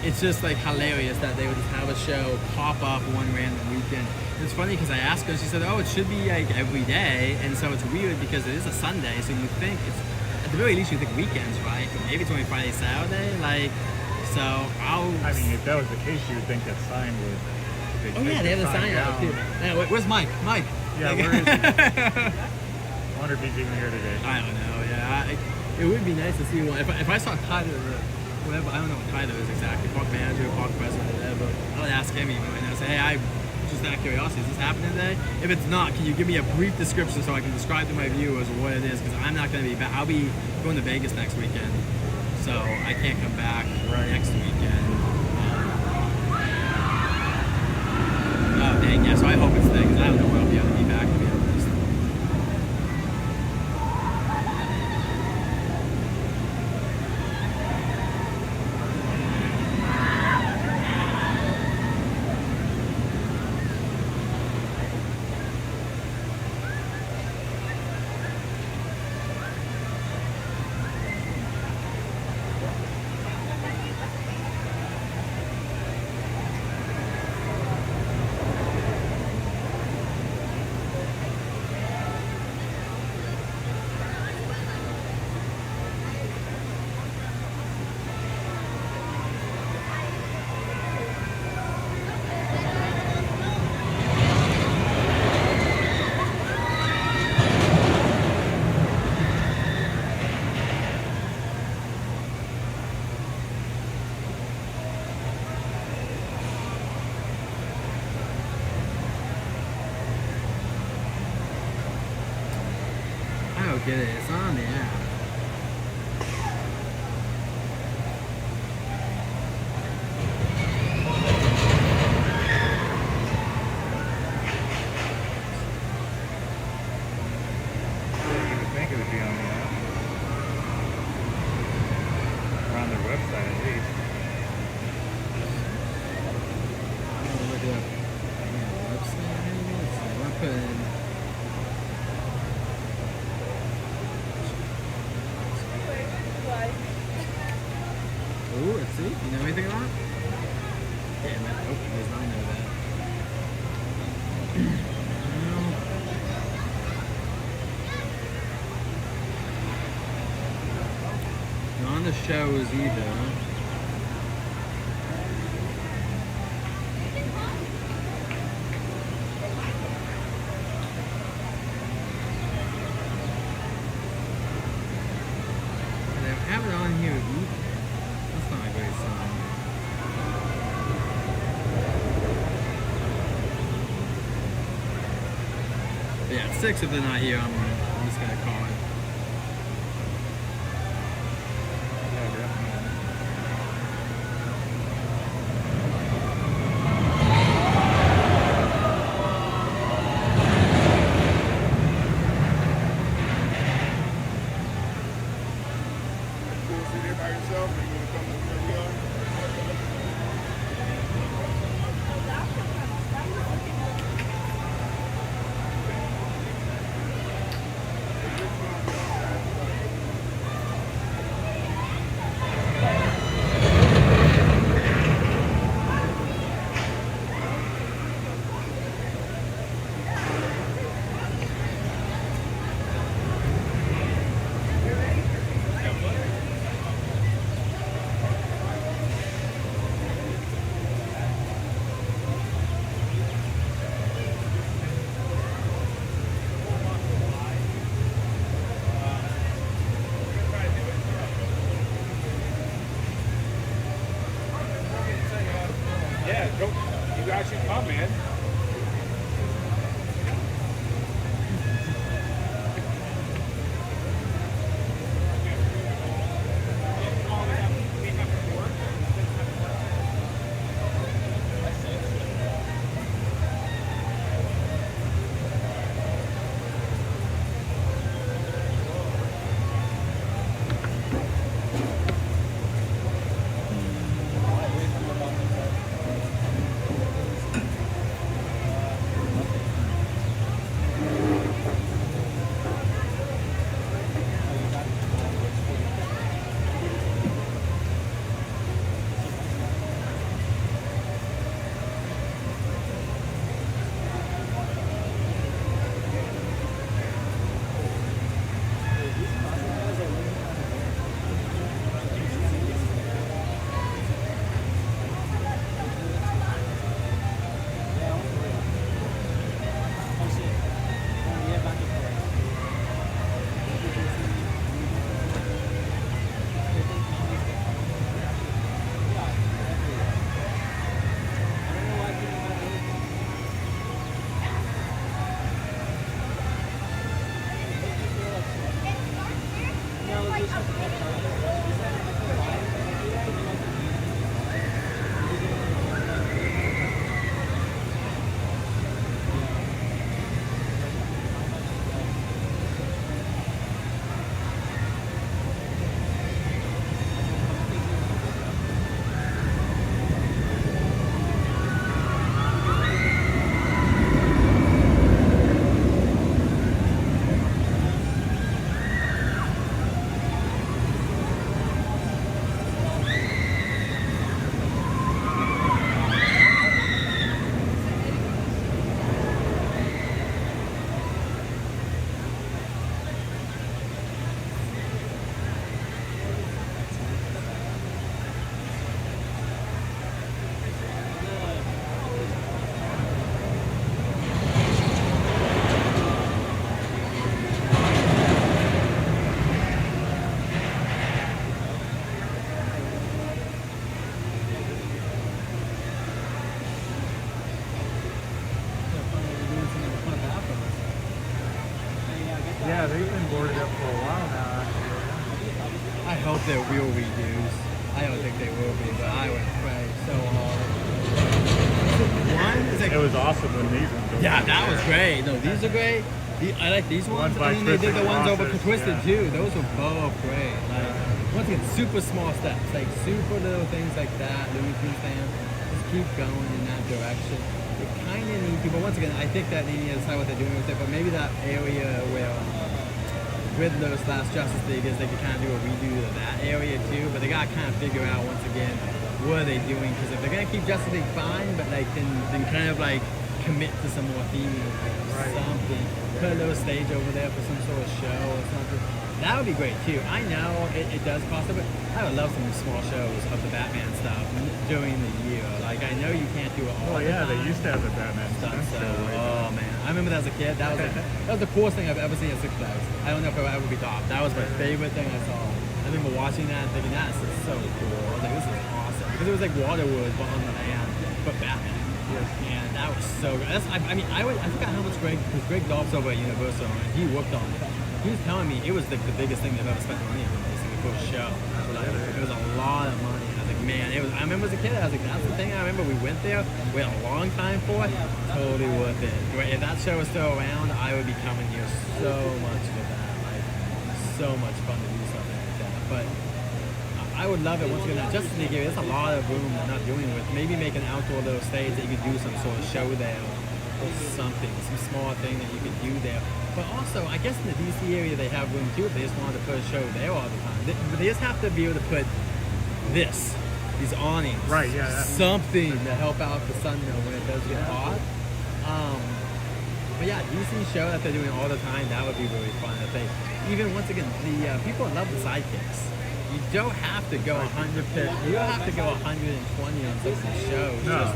it's just like hilarious that they would just have a show pop up one random weekend. It's funny because I asked her, she said, oh, it should be like every day, and so it's weird because it is a Sunday, so you think it's the very least you think weekends, right? But maybe it's only Friday, Saturday. Like, so I'll. I mean, if that was the case, you would think that sign would. Oh yeah, they have the sign out too. Yeah, where's Mike? Mike. Yeah, like, where is he? I wonder if he's even here today. I don't know. Yeah, it would be nice to see one. If I saw Tyler, whatever, I don't know what Tyler is exactly, park manager, park president, whatever. I would ask him even, and I say, hey, I just out of curiosity, is this happening today? If it's not, can you give me a brief description so I can describe to my viewers what it is? Because I'm not going to be back. I'll be going to Vegas next weekend, so I can't come back next weekend. Oh dang, yeah. So I hope it's today because I don't know when I'll be able to be back. To be honest. Get it, it's on the app. You would think it would be on the app. Or on their website at least. Look it up. Website maybe? Let's see. I'll put in. Ooh, let's see. You know anything about it? Damn it. Oh, does not know that. Not on the shows either. They have it on here either. That's not a great sign. But yeah, 6 if they're not here, I'm just gonna call it. Yeah, they've been boarded up for a while now, actually. I hope they're real redos. I don't think they will be, but I would pray so hard. It was awesome when these ones were. Yeah, that was great. No, these are great. I like these ones. By And then they did the ones over Twisted Twisted Crosses, too. Those were both great. Like, once again, super small steps, like super little things like that. Looney Tunes fans, just keep going in that direction. They kind of need to, but once again, I think that they need to decide what they're doing with it. But maybe that area where Riddler's Last Justice League is, they could kind of do a redo of that area too. But they gotta kind of figure out once again what are they doing, because if they're gonna keep Justice League fine, but like then kind of like commit to some more theming or something. Put a little stage over there for some sort of show or something. That would be great too. I know it does cost a bit. I would love some small shows of the Batman stuff during the year. Like, I know you can't do it all the time. They used to have the Batman stuff. So, oh man, I remember that as a kid. That was the coolest thing I've ever seen at Six Flags. I don't know if it will ever be topped. That was my favorite thing I saw. I remember watching that and thinking, that's so cool. I was like, this is awesome. Because it was like Waterwood, but on the land, but Batman. And that was so good. I forgot how much because Greg Dolph's over at Universal, and he worked on it. He was telling me it was like the biggest thing they've ever spent money on, basically, for a show. Like, it was a lot of money. I was like, man, I remember as a kid, I was like, that's the thing. I remember we went there, waited a long time for it. Totally worth it. If that show was still around, I would be coming here so much for that. Like, so much fun to do something like that. But I would love it once again. Justice League, there's a lot of room they're not doing with. Maybe make an outdoor little stage that you could do some sort of show there or something, some small thing that you could do there. But also, I guess in the DC area they have room too if they just wanted to put a show there all the time. But they just have to be able to put these awnings, something to help out the sun though when it does get hot. But yeah, DC show that they're doing all the time, that would be really fun. If they, even once again, the people love the sidekicks. You don't have to go 100 pitch. You don't have to go 120 on some shows. No. Just,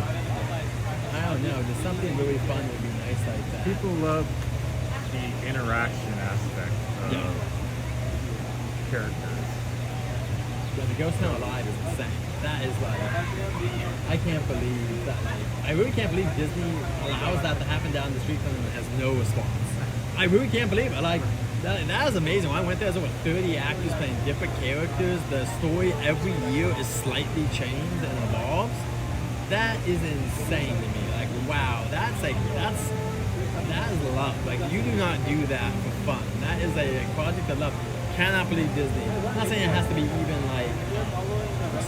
I don't know. Just something really fun would be nice like that. People love the interaction aspect of characters. Yeah, the Ghost Town Alive is insane. That is like, I can't believe that. Like, I really can't believe Disney allows that to happen down the street from them and has no response. I really can't believe it. Like, that is amazing. When I went there, there's over 30 actors playing different characters. The story every year is slightly changed and evolves. That is insane to me. Like, wow, that is love. Like, you do not do that for fun. That is a project of love. Cannot believe Disney. I'm not saying it has to be even like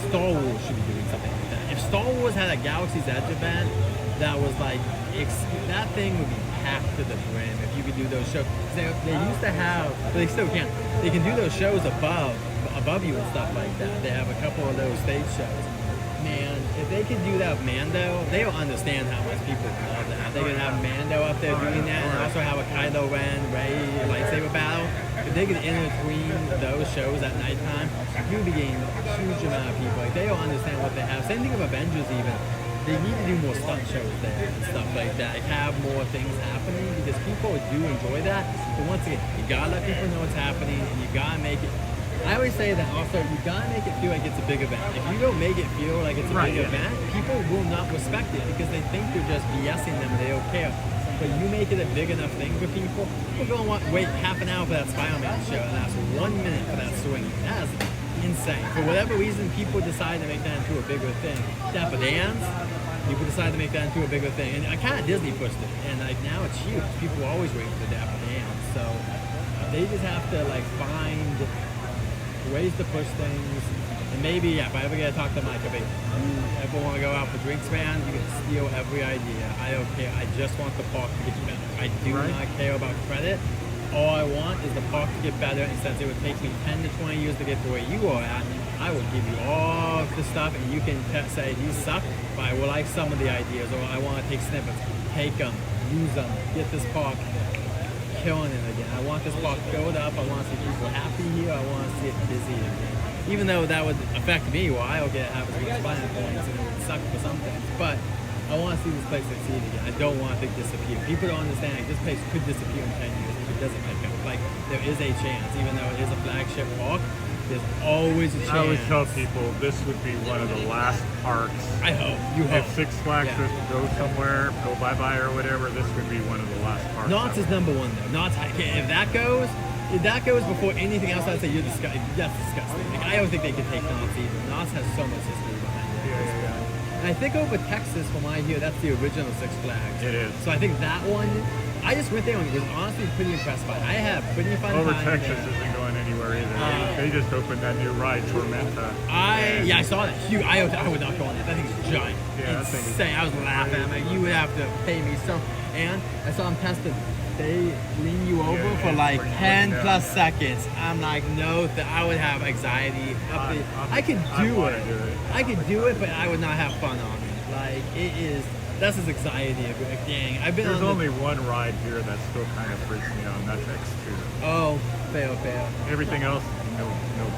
Star Wars should be doing something like that. If Star Wars had a Galaxy's Edge event that was like, that thing would be packed to the brim if you could do those shows. They used to have, but they still can. They can do those shows above you and stuff like that. They have a couple of those stage shows. Man, if they could do that with Mando, they will understand how much people love that. They could have Mando up there doing that, and also have a Kylo Ren, Rey lightsaber battle. If they could intertwine those shows at nighttime, you would be getting a huge amount of people. Like, they will understand what they have. Same thing with Avengers even. They need to do more stunt shows there and stuff like that. Like, have more things happening because people do enjoy that. But once again, you gotta let people know what's happening, and you gotta make it. I always say that also, you gotta make it feel like it's a big event. If you don't make it feel like it's a big event, people will not respect it because they think you're just BSing them and they don't care. But you make it a big enough thing for people, people gonna wait half an hour for that Spider-Man show, and that's 1 minute for that swing. That's insane. For whatever reason, people decide to make that into a bigger thing. Dapper Dans, people decide to make that into a bigger thing. And kind of Disney pushed it, and like now it's huge. People always wait for the Dapper Dans. So they just have to like find ways to push things. And maybe, if I ever get to talk to Mike, if you ever want to go out for drinks, man, you can steal every idea. I don't care. I just want the park to get better. I do not care about credit. All I want is the park to get better, and since it would take me 10 to 20 years to get to where you are at, I will give you all the stuff, and you can say, these suck, but I will like some of the ideas, or I want to take snippets, take them, use them, get this park killing it again. I want this park filled up. I want to see people happy here. I want to see it busy again. Even though that would affect me, well, I will have as many spinal points and it would suck for some things. But I want to see this place succeed again. I don't want it to disappear. People don't understand, like, this place could disappear in 10 years if it doesn't pick up. Like, there is a chance, even though it is a flagship park, There's always a chance. I always tell people this would be one of the last parks. I hope. You hope. If Six Flags was to go somewhere, go bye-bye or whatever, this would be one of the last parks. Knott's is number one though. Knott's, if that goes before anything else, I'd say you're disgusting. That's disgusting. Like, I don't think they could take Knott's either. Knott's has so much history behind it. Yeah. And I think over Texas, from what I hear, that's the original Six Flags. It is. So I think that one, I just went there and was honestly pretty impressed by it. I had a pretty fun Over time Texas there. isn't going anywhere either. They just opened that new ride, Tormenta. I saw that. Huge. I would not go on that. That thing's giant. Yeah, that thing is insane. I was laughing. I'm like, you would have to pay me some. And I saw them tested. They lean you over for like 10 plus seconds. I'm like, no, I would have anxiety. I could do it. I could do it, but I would not have fun on it. Like, that's his anxiety. Like, dang, I've been There's on only one ride here that still kind of freaks me out, and that's X2. Oh, fail. Everything else, no.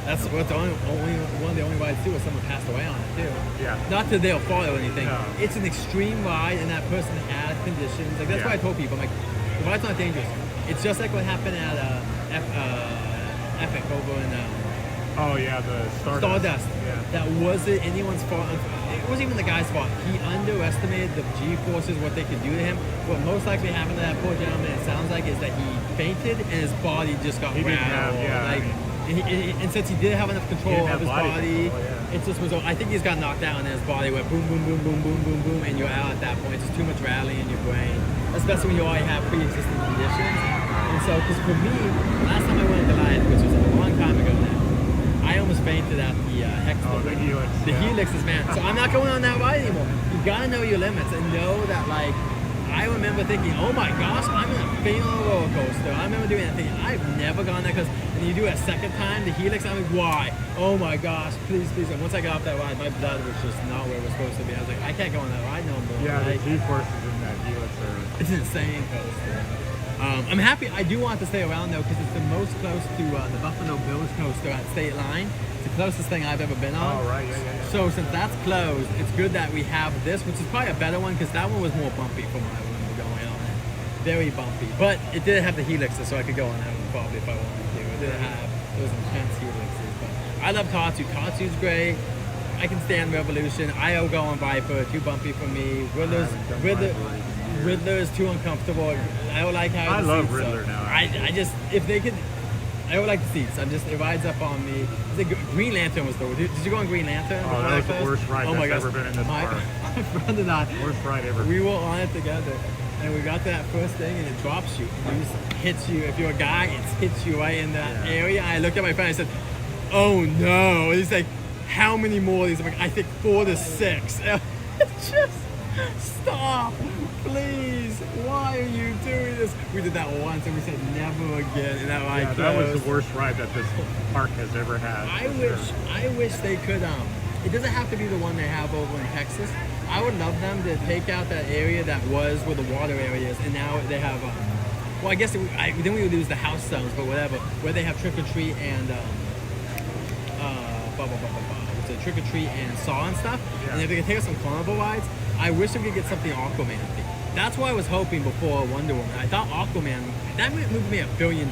That's what's one of the only rides too, where someone passed away on it too. Yeah. Not that they'll fall or anything. No. It's an extreme ride, and that person had conditions. Like that's why I told people, I'm like, the ride's not dangerous. It's just like what happened at Epic over in. Oh yeah, the Stardust. Yeah. That wasn't anyone's fault. It wasn't even the guy's fault. He underestimated the G-forces, what they could do to him. What most likely happened to that poor gentleman, it sounds like, is that he fainted and his body just got rattled. And since he didn't have enough control of his body, it just was. I think he's got knocked out, and his body went boom, boom, boom, boom, boom, boom, boom, and you're out at that point. It's just too much rattling in your brain, especially when you already have pre-existing conditions. And so, because for me, last time I went to Goliath, which was a long time ago now, I almost fainted at the Hex. The Helix. The Helix is man. So I'm not going on that ride anymore. You gotta know your limits and know that, like, I remember thinking, oh my gosh, I'm gonna faint on a roller coaster. I remember doing that thing. I've never gone there because when you do it a second time, the Helix, I'm like, why? Oh my gosh, please. And once I got off that ride, my blood was just not where it was supposed to be. I was like, I can't go on that ride no more. Yeah, like, the G-forces in that Helix are... It's an insane coaster. I'm happy. I do want to stay around though because it's the most close to the Buffalo Bills coaster at State Line. It's the closest thing I've ever been on. Oh, right, yeah. So since that's closed, it's good that we have this, which is probably a better one because that one was more bumpy from what I remember going on it. Very bumpy. But it did have the helixes, so I could go on that one probably if I wanted to. It did have those intense helixes. But I love Tatsu. Tatsu's great. I can stand Revolution. I'll go on Viper, too bumpy for me. Riddler is too uncomfortable. I don't like how I love Riddler now. I just, if they could, I don't like the seats. It rides up on me. Green Lantern was the worst. Did you go on Green Lantern? Oh, that was the worst ride that's ever been in this park. My friend and I, worst ride ever. We were on it together. And we got to that first thing and it drops you. And it just hits you. If you're a guy, it hits you right in that area. I looked at my friend and I said, oh no. And he's like, how many more of these? I'm like, I think 4 to 6. Just stop, please. Why are you doing this? We did that once and we said never again. And that was the worst ride that this park has ever had. I wish they could. It doesn't have to be the one they have over in Texas. I would love them to take out that area that was where the water area is, and now they have. Well, I guess then we would lose the house zones, but whatever. Where they have trick or treat and trick or treat and Saw and stuff. Yeah. And if they could take us some carnival rides, I wish we could get something Aquaman. That's why I was hoping before Wonder Woman. I thought Aquaman, that moved me $1 billion.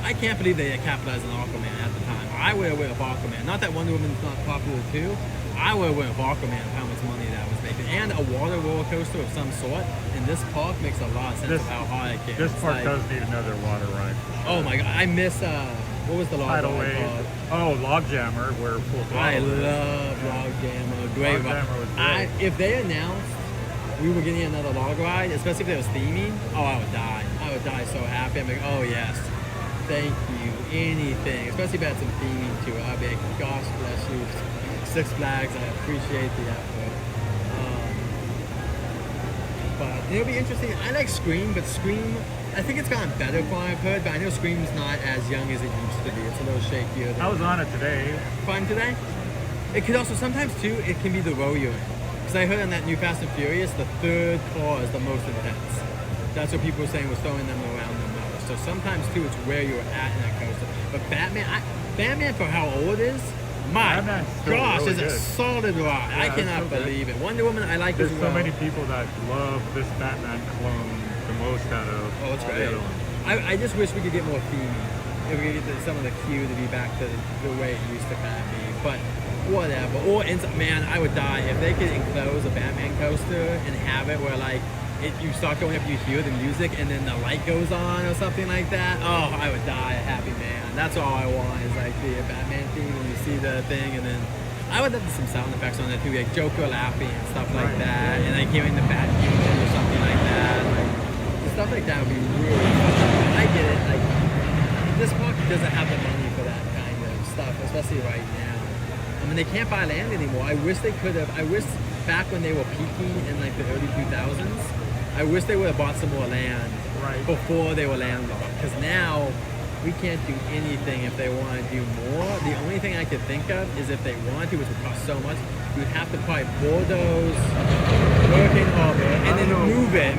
I can't believe they capitalized on Aquaman at the time. I would have went with Aquaman. Not that Wonder Woman's not popular too. I would have went with Aquaman how much money that was making. And a water roller coaster of some sort. And this park makes a lot of sense of how high it can. This park does need another water ride. Oh my god, I miss what was the log ride called? Oh, Logjammer, where Full Throttle I love Logjammer. Great ride. If they announced we were getting another log ride, especially if it was theming, oh, I would die. I would die so happy. I'm like, oh yes, thank you, anything. Especially if it had some theming to it. I'd be like, gosh bless you, Six Flags. I appreciate the effort. But it'll be interesting. I like Scream, but Scream, I think it's gotten better from what I've heard, but I know Scream's not as young as it used to be. It's a little shakier. I was on it today. Fun today? It could also, sometimes too, it can be the row you're in. Because I heard on that new Fast and Furious, the third car is the most intense. That's what people were saying was throwing them around the most. So sometimes too, it's where you're at in that coaster. But Batman for how old it is, my gosh, really is a solid ride. I cannot believe it. Wonder Woman, I like There's as well. so many people that love this Batman clone the most out of it's all great. the other ones. I just wish we could get more theming. if we get some of the queue to be back to the way it used to kind of be. But whatever. Or man, I would die if they could enclose a Batman coaster and have it where like you start going up, you hear the music, and then the light goes on or something like that. Oh, I would die a happy man. That's all I want is like the Batman theme when you see the thing, and then I would love some sound effects on it too, like Joker laughing and stuff like that, and like hearing the Bat Kingdom or something like that. Like stuff like that would be really fun. I get it. Like this park doesn't have the money for that kind of stuff, especially right now. I mean, they can't buy land anymore. I wish they could have. I wish back when they were peaking in like the early 2000s, I wish they would have bought some more land before they were landlocked. Because now we can't do anything if they want to do more. The only thing I could think of is if they wanted to, which would cost so much, you would have to probably bulldoze Hurricane Harbor and then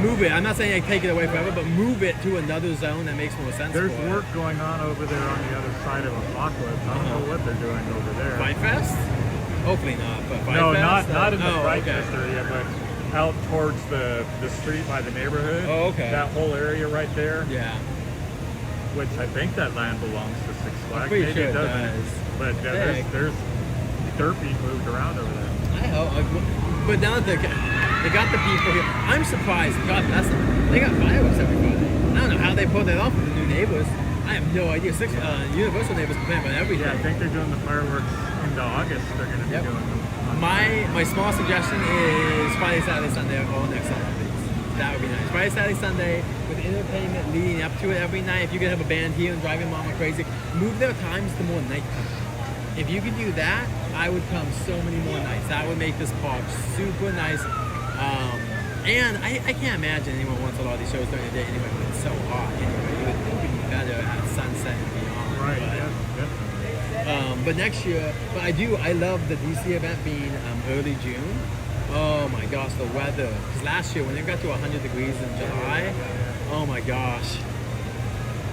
move it. I'm not saying I take it away forever, but move it to another zone that makes more sense. There's work going on over there on the other side of Apocalypse. I don't know what they're doing over there. Fright Fest? Hopefully not, but Fright No, Fest? not in the Fright Fest area, but out towards the street by the neighborhood. Oh, okay. That whole area right there. Yeah. Which I think that land belongs to Six Flags. I'm pretty Maybe sure it it doesn't. does. But there's dirt being moved around over there. I hope. But now that they got the people here, I'm surprised. God bless them. They got fireworks every Friday. I don't know how they pulled that off with the new neighbors. I have no idea. Universal neighbors plan on everything. Yeah, I think they're doing the fireworks into August. They're going to be doing them. My small suggestion is Friday, Saturday, Sunday, all next summer, please. That would be nice. Friday, Saturday, Sunday, with entertainment leading up to it every night. If you could have a band here and driving mama crazy, move their times to more nighttime. If you could do that, I would come so many more nights. That would make this park super nice. And I can't imagine anyone wants a lot of these shows during the day anyway, but it's so hot anyway. You would think it'd be better at sunset and beyond. Right, but, definitely. But next year, I love the DC event being early June. Oh my gosh, the weather. Because last year when it got to 100 degrees in July, oh my gosh.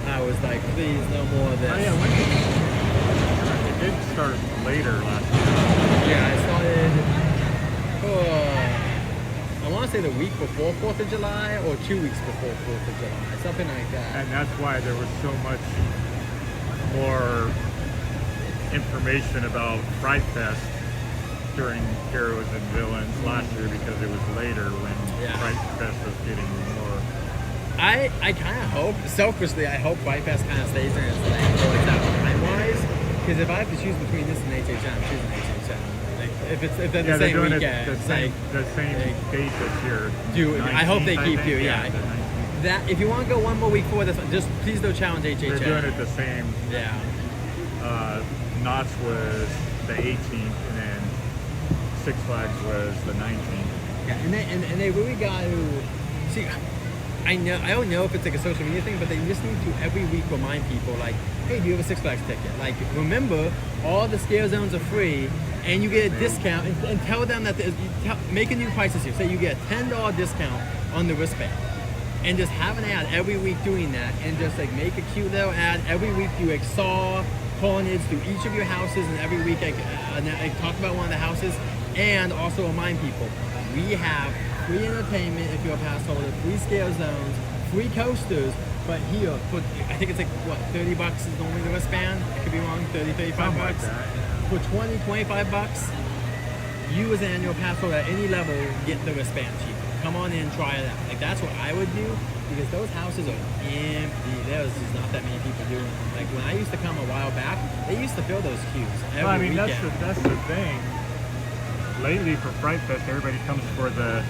I was like, please, no more of this. Oh, yeah, it did start later last year. Yeah, it started, I want to say the week before 4th of July or 2 weeks before 4th of July, something like that. And that's why there was so much more information about Fright Fest during Heroes and Villains last year because it was later when Fright Fest was getting more. I kind of hope, selfishly, I hope Fright Fest kind of stays in its lane for like that time-wise. Because if I have to choose between this and HHN, I'm choosing HHN. Like, if they're the same weekend, the same date this year. I hope they keep you, That if you want to go one more week for this, just please don't challenge HHN. They're doing it the same. Yeah. Knott's was the 18th, and then Six Flags was the 19th. Yeah, and they really got to see. I don't know if it's like a social media thing, but they just need to every week remind people like, hey, do you have a Six Flags ticket? Like, remember, all the scare zones are free, and you get a discount. And tell them that make a new prices here. Say you get a $10 discount on the wristband, and just have an ad every week doing that, and just like make a cute little ad every week. Do like saw call-ins through each of your houses, and every week I talk about one of the houses, and also remind people we have free entertainment if you're a pass holder, free scare zones, free coasters, but here, I think it's like, what, $30 is normally the wristband? I could be wrong, 30, 35 bucks. For 20, 25 bucks, you as an annual pass holder at any level get the wristband cheap. Come on in, try it out. Like, that's what I would do, because those houses are empty. There's just not that many people doing it. Like, when I used to come a while back, they used to fill those queues every weekend. That's the thing. Lately, for Fright Fest, everybody comes for the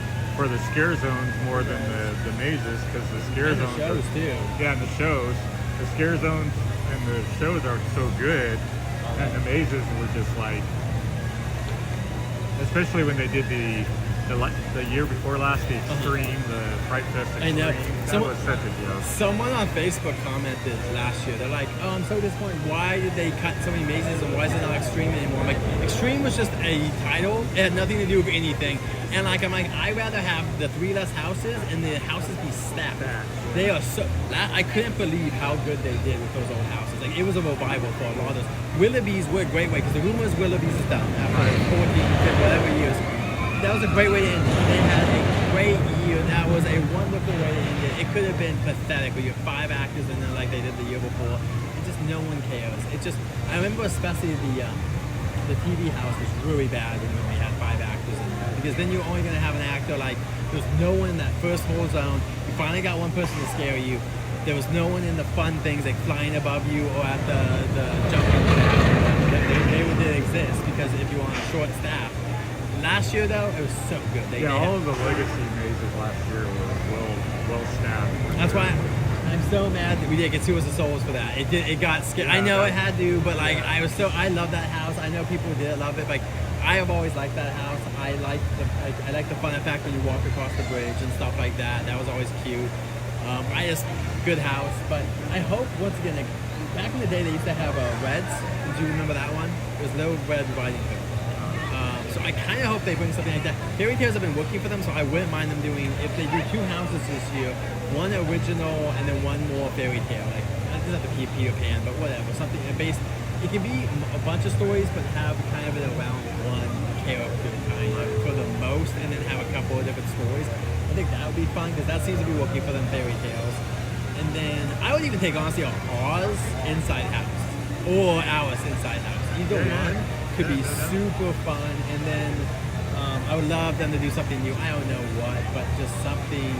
scare zones more than the mazes, because the scare zones the shows too. Yeah, and the shows. The scare zones and the shows are so good, and the mazes were just like, especially when they did the year before last, the Extreme, the Fright Fest Extreme. I know. That was such a joke. Someone on Facebook commented last year, they're like, oh, I'm so disappointed. Why did they cut so many mazes, and why is it not Extreme anymore? I'm like, Extreme was just a title. It had nothing to do with anything. And like, I'm like, I'd rather have the 3 less houses and the houses be stacked. They are so, I couldn't believe how good they did with those old houses. Like, it was a revival for a lot of those. Willoughby's were a great way, because the rumor is Willoughby's is done after 14, 15, whatever years. That was a great way to end it. They had a great year. That was a wonderful way to end it. It could have been pathetic, but you have 5 actors in there like they did the year before. just no one cares. It just, I remember especially the TV house was really bad when we had 5 actors in there, because then you're only gonna have an actor, like, there's no one in that first whole zone. You finally got one person to scare you. There was no one in the fun things like flying above you or at the jumping jacks. They didn't exist because if you were on a short staff. Last year though, it was so good. All of the legacy mazes last year were well staffed. That's why I'm so mad that we didn't get Sewers of Souls for that. It got scared. I know it had to, but like I love that house. I know people did love it. Like I have always liked that house. I like the fun fact when you walk across the bridge and stuff like that. That was always cute. Good house. But I hope once again, like, back in the day they used to have Reds. Do you remember that one? There was no Red Riding Hood. So I kind of hope they bring something like that. Fairy Tales have been working for them, so I wouldn't mind them doing, if they do 2 houses this year, one original and then one more fairy tale. Like, it doesn't have to be Peter Pan, but whatever. Something based, it can be a bunch of stories, but have kind of it around one character kind of for the most, and then have a couple of different stories. I think that would be fun, because that seems to be working for them fairy tales. And then I would even take, honestly, a Oz Inside House or Alice Inside House. Either one could be super fun. And then I would love them to do something new. I don't know what, but just something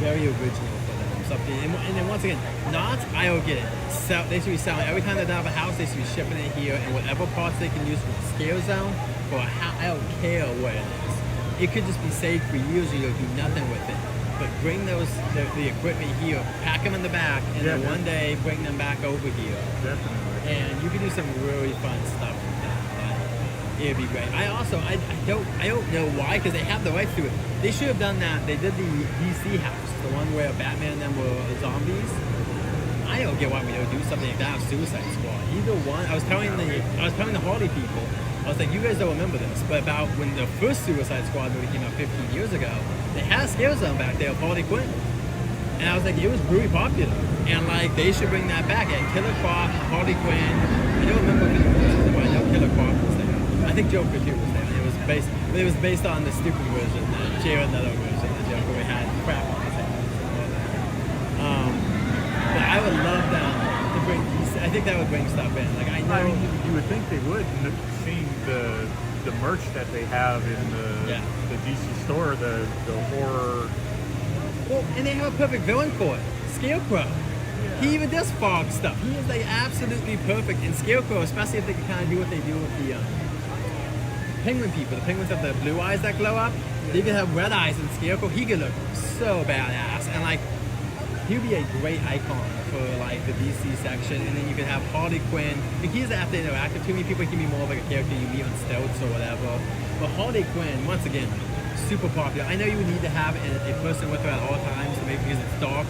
very original for them. Something, and then once again, not, I don't get it. They should be selling, every time they have a house, they should be shipping it here, and whatever parts they can use for the scale zone, or I don't care what it is. It could just be saved for years and you'll do nothing with it. But bring the equipment here, pack them in the back, and then one day bring them back over here. Definitely. And you can do some really fun stuff with that. Like, it'd be great. I don't know why, because they have the rights to it. They should have done that. They did the DC house, the one where Batman and them were zombies. I don't get why we don't do something like that with Suicide Squad. Either one. I was telling the Hardy people, I was like, you guys don't remember this, but about when the first Suicide Squad movie came out 15 years ago, they had a scare zone back there with Harley Quinn. And I was like, it was really popular. And like, they should bring that back. And Killer Croc, Harley Quinn, I don't remember if it was, but I know Killer Croc was there. I think Joker too was there. It was based on the stupid version, the Jared Leto version, the Joker we had crap on his head. But I would love them to bring DC. I think that would bring stuff in. Like I know you would think they would, seeing the merch that they have in the DC store, the horror. Well, and they have a perfect villain for it, Scarecrow. Yeah. He even does fog stuff. He is like absolutely perfect. And Scarecrow, especially if they can kind of do what they do with the penguin people. The penguins have the blue eyes that glow up. They can have red eyes in Scarecrow. He could look so badass. And like, he would be a great icon for like the DC section. And then you could have Harley Quinn. Like, he doesn't have to interact with too many people. He can be more of like a character you meet on stilts or whatever. But Harley Quinn, once again, super popular. I know you would need to have a person with her at all times, maybe because it's dark.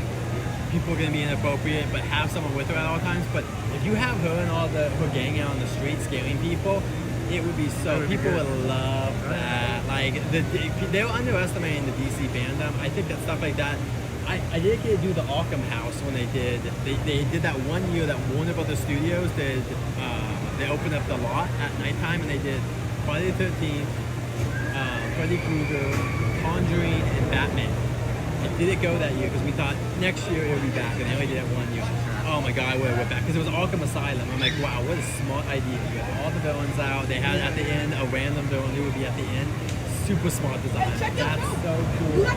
People are going to be inappropriate, but have someone with her at all times. But if you have her and all her gang out on the street scaring people, it would be so. People would love that. Like they were underestimating the DC fandom. I think that stuff like that. I did get to do the Arkham House when they did. They did that one year that Warner Brothers Studios did. They opened up the lot at nighttime and they did Friday the 13th. Freddy Krueger, Conjuring, and Batman. I didn't go that year because we thought next year it would be back, and they only did it 1 year. Oh my god, I would have went back because it was Arkham Asylum. I'm like, wow, what a smart idea. You had all the villains out. They had at the end a random villain who would be at the end. Super smart design. That's so cool.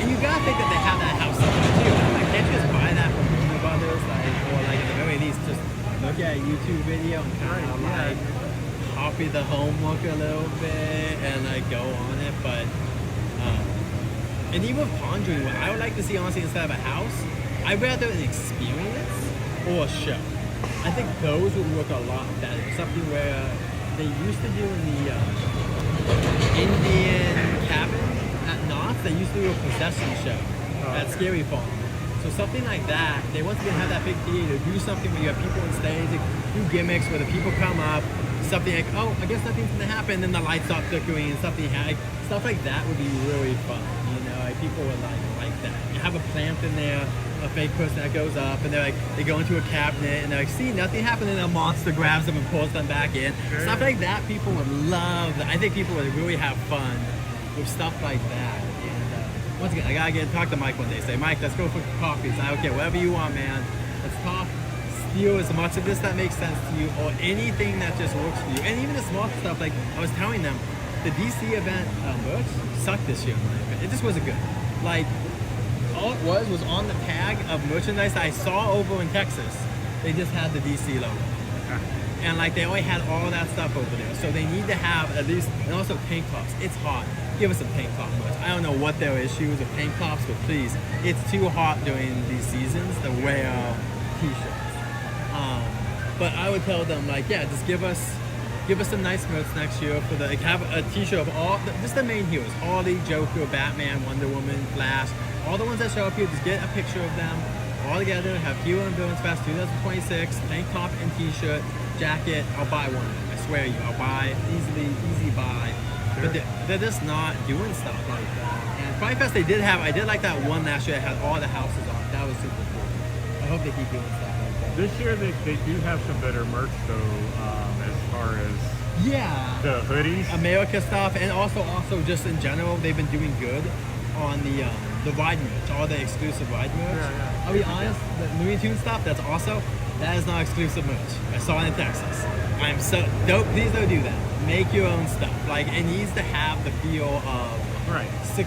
And you gotta think that they have that house somewhere too. Like, can't you just buy that from Warner Brothers, or like at the very least, just look at a YouTube video and kind of like copy the homework a little bit and like go on it. But and even with Conjuring, what I would like to see, honestly, instead of a house, I'd rather an experience or a show. I think those would work a lot better. Something where they used to do in the Indian cabin at Knott's, they used to do a possession show at Scary Farm. So something like that, they once again have that big theater, do something where you have people on stage, do gimmicks where the people come up, something like, oh, I guess nothing's gonna happen, then the lights stop flickering and something like stuff like that would be really fun. You know, like people would like that. You have a plant in there, a fake person that goes up, and they go into a cabinet and they're like, see, nothing happened, and a monster grabs them and pulls them back in. Sure. Stuff like that, people would love. I think people would really have fun with stuff like that. And once again, I gotta talk to Mike one day. Say, Mike, let's go for coffee. Say, okay, whatever you want, man. Let's talk. Steal as much of this that makes sense to you, or anything that just works for you. And even the small stuff, like I was telling them, the DC event merch sucked this year. It just wasn't good. Like, all it was on the tag of merchandise that I saw over in Texas. They just had the DC logo. And like they only had all that stuff over there. So they need to have at least, and also tank tops. It's hot. Give us some tank top merch. I don't know what their issue is with tank tops, but please, it's too hot during these seasons to wear t-shirts. But I would tell them, like, yeah, just give us some nice merch next year for the, like, have a t-shirt of all, just the main heroes. Harley, Joker, Batman, Wonder Woman, Flash, all the ones that show up here, just get a picture of them all together, have Hero and Villains Fest 2026, tank top and t-shirt, jacket. I'll buy one. I swear you, I'll buy, easy buy. Sure. But they're just not doing stuff like that. And Pride Fest, I did like that one last year that had all the houses on it. That was super cool. I hope they keep doing stuff like that. This year they do have some better merch though, as far as the hoodies, America stuff, and also just in general they've been doing good on the ride merch, all the exclusive ride merch. I'll be honest, the Looney Tunes stuff, that's also, that is not exclusive merch. I saw it in Texas. I'm so dope. Please don't do that. Make your own stuff. Like, it needs to have the feel of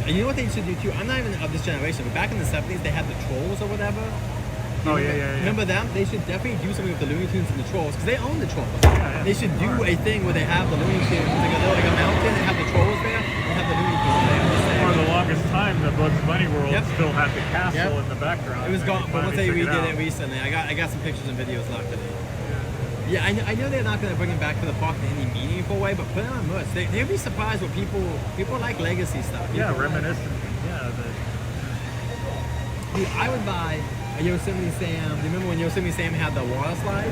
you know what they should do too? I'm not even of this generation, but back in the 70s they had the Trolls or whatever. Remember them? They should definitely do something with the Looney Tunes and the Trolls, because they own the Trolls. They should do a thing where they have the Looney Tunes, like a mountain, and have the Trolls there, and have the Looney Tunes there. For the longest time, the Bugs Bunny World still had the castle in the background. It was gone, but once they redid it recently, I got some pictures and videos left of it. Yeah, I know they're not going to bring it back to the park in any meaningful way, but put it on merch. They'd be surprised what people like legacy stuff. Yeah, reminiscent. Dude, I would buy a Yosemite Sam. Do you remember when Yosemite Sam had the water slide?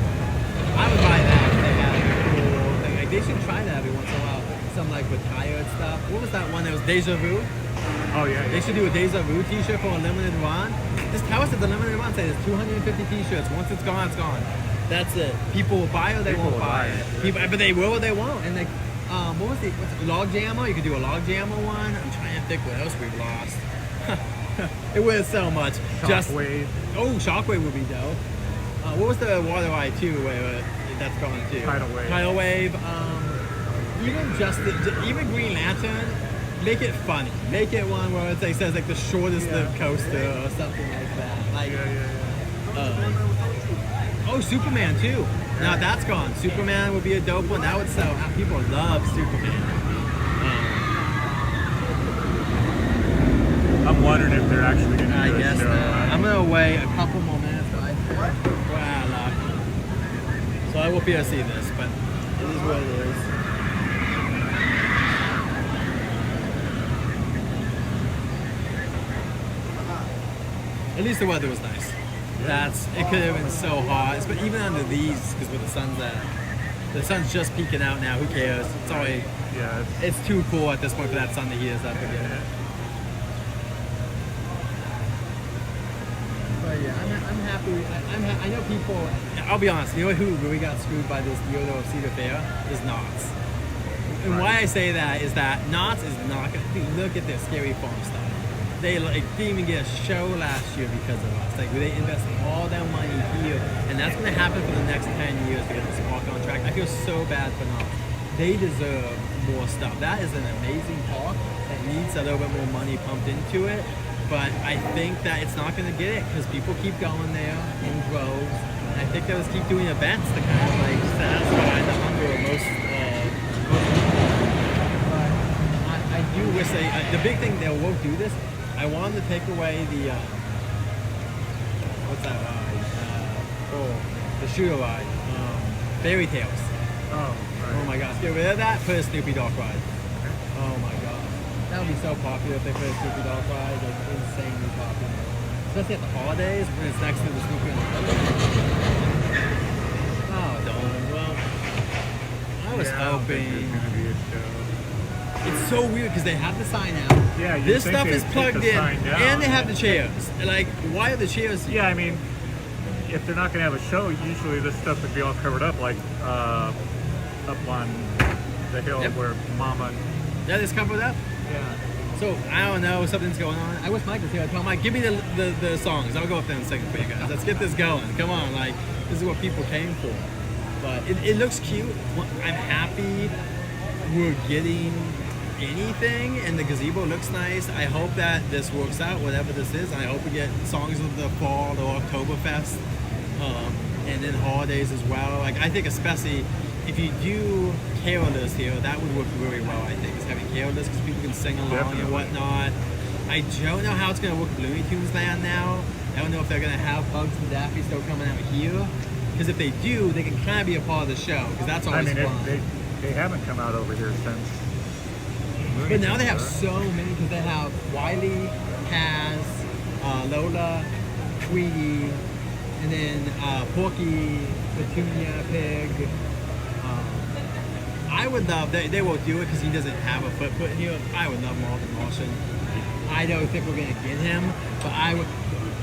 I would buy that if they had a cool thing. Like, they should try that every once in a while. Some like retired stuff. What was that one that was Deja Vu? Oh yeah. They should do a Deja Vu t-shirt for a limited run. Just tell us that the limited run says 250 t-shirts. Once it's gone, it's gone. That's it. People will buy or they won't buy it. But they will or they won't. And like, what's Log Jammer? You could do a Log Jammer one. I'm trying to think what else we've lost. It was so much. Shockwave. Shockwave would be dope. What was the water ride too? Where that's gone too. Tidal Wave. Even Green Lantern. Make it funny. Make it one where it says like the shortest lived coaster or something like that. Like, Superman too. Now that's gone. Superman would be a dope one. That would sell. People love Superman. I'm wondering if they're actually going to do I guess show. I'm going to wait a couple more minutes. Wow. So I won't be able to see this, but it is what it is. At least the weather was nice. It could have been so hot, but even under these, because with the sun's just peeking out now. Who cares? It's already it's too cool at this point for that sun to heat us up again. But yeah, I'm happy. I know people. I'll be honest. You know who really got screwed by this deal though of Cedar Fair is Knott's. And why I say that is that Knott's is not going to look at their Scary Farm stuff. They didn't even get a show last year because of us. Like, they invested all their money here, and that's going to happen for the next 10 years to get this park on track. I feel so bad for Knott's. They deserve more stuff. That is an amazing park that needs a little bit more money pumped into it, but I think that it's not going to get it because people keep going there in droves. And I think they'll just keep doing events to kind of like satisfy the hunger of most people. But I do wish the big thing they won't do this. I want them to take away the what's that ride? The shooter ride, Fairy Tales. Oh my gosh, get rid of that. Put a Snoopy Dog ride. Oh my god, that would be so popular if they put a Snoopy Dog ride. Like, insanely popular, especially at the holidays when it's next to the Snoopy and the Oh, darn. Well, I was hoping. It's so weird because they have the sign out. Yeah, this stuff is plugged in, and they have the chairs. Like, why are the chairs? Yeah, I mean, if they're not going to have a show, usually this stuff would be all covered up, like up on the hill where Mama. Yeah, it's covered up. Yeah. So I don't know, something's going on. I wish Mike was here. I told Mike, give me the songs. I'll go up there in a second for you guys. Let's get this going. Come on, like this is what people came for. But it looks cute. I'm happy we're getting anything, and the gazebo looks nice. I hope that this works out, whatever this is. I hope we get songs of the fall, the Oktoberfest, and then holidays as well. Like I think especially if you do carolers here, that would work really well. I think is having carolers because people can sing along and whatnot. I don't know how it's going to work with Looney Tunes Land now. I don't know if they're going to have Bugs and Daffy still coming out here. Because if they do, they can kind of be a part of the show. Because that's always fun. They haven't come out over here since. But now they have so many because they have Wiley, Kaz, Lola, Tweety, and then Porky, Petunia, Pig. I would love, they won't do it because he doesn't have a footprint here. I would love Marvin Lawson. I don't think we're going to get him, but I would,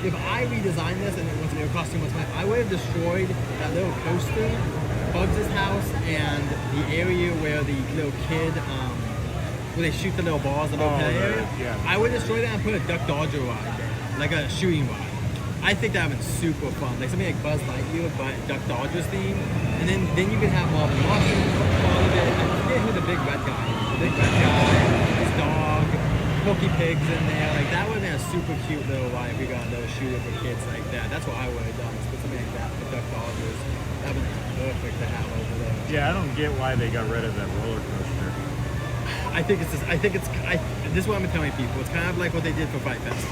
if I redesigned this and it was going to cost too much money, I would have destroyed that little coaster, Bugs' house, and the area where the little kid, where they shoot the little balls, the little pet area. Yeah. I would destroy that and put a Duck Dodger ride there, like a shooting ride. I think that would be super fun, like something like Buzz Lightyear, but Duck Dodgers theme, and then you can have Marvin Lawson, all of it. I forget who the big red guy is. The big red guy, his dog, Porky Pig's in there. Like that would have been a super cute little ride if we got a little shooter for kids like that. That's what I would have done. Put something like that for Duck Dodgers. That would be perfect to have over there. Yeah, I don't get why they got rid of that roller coaster. This is what I'm telling people. It's kind of like what they did for Fright Fest.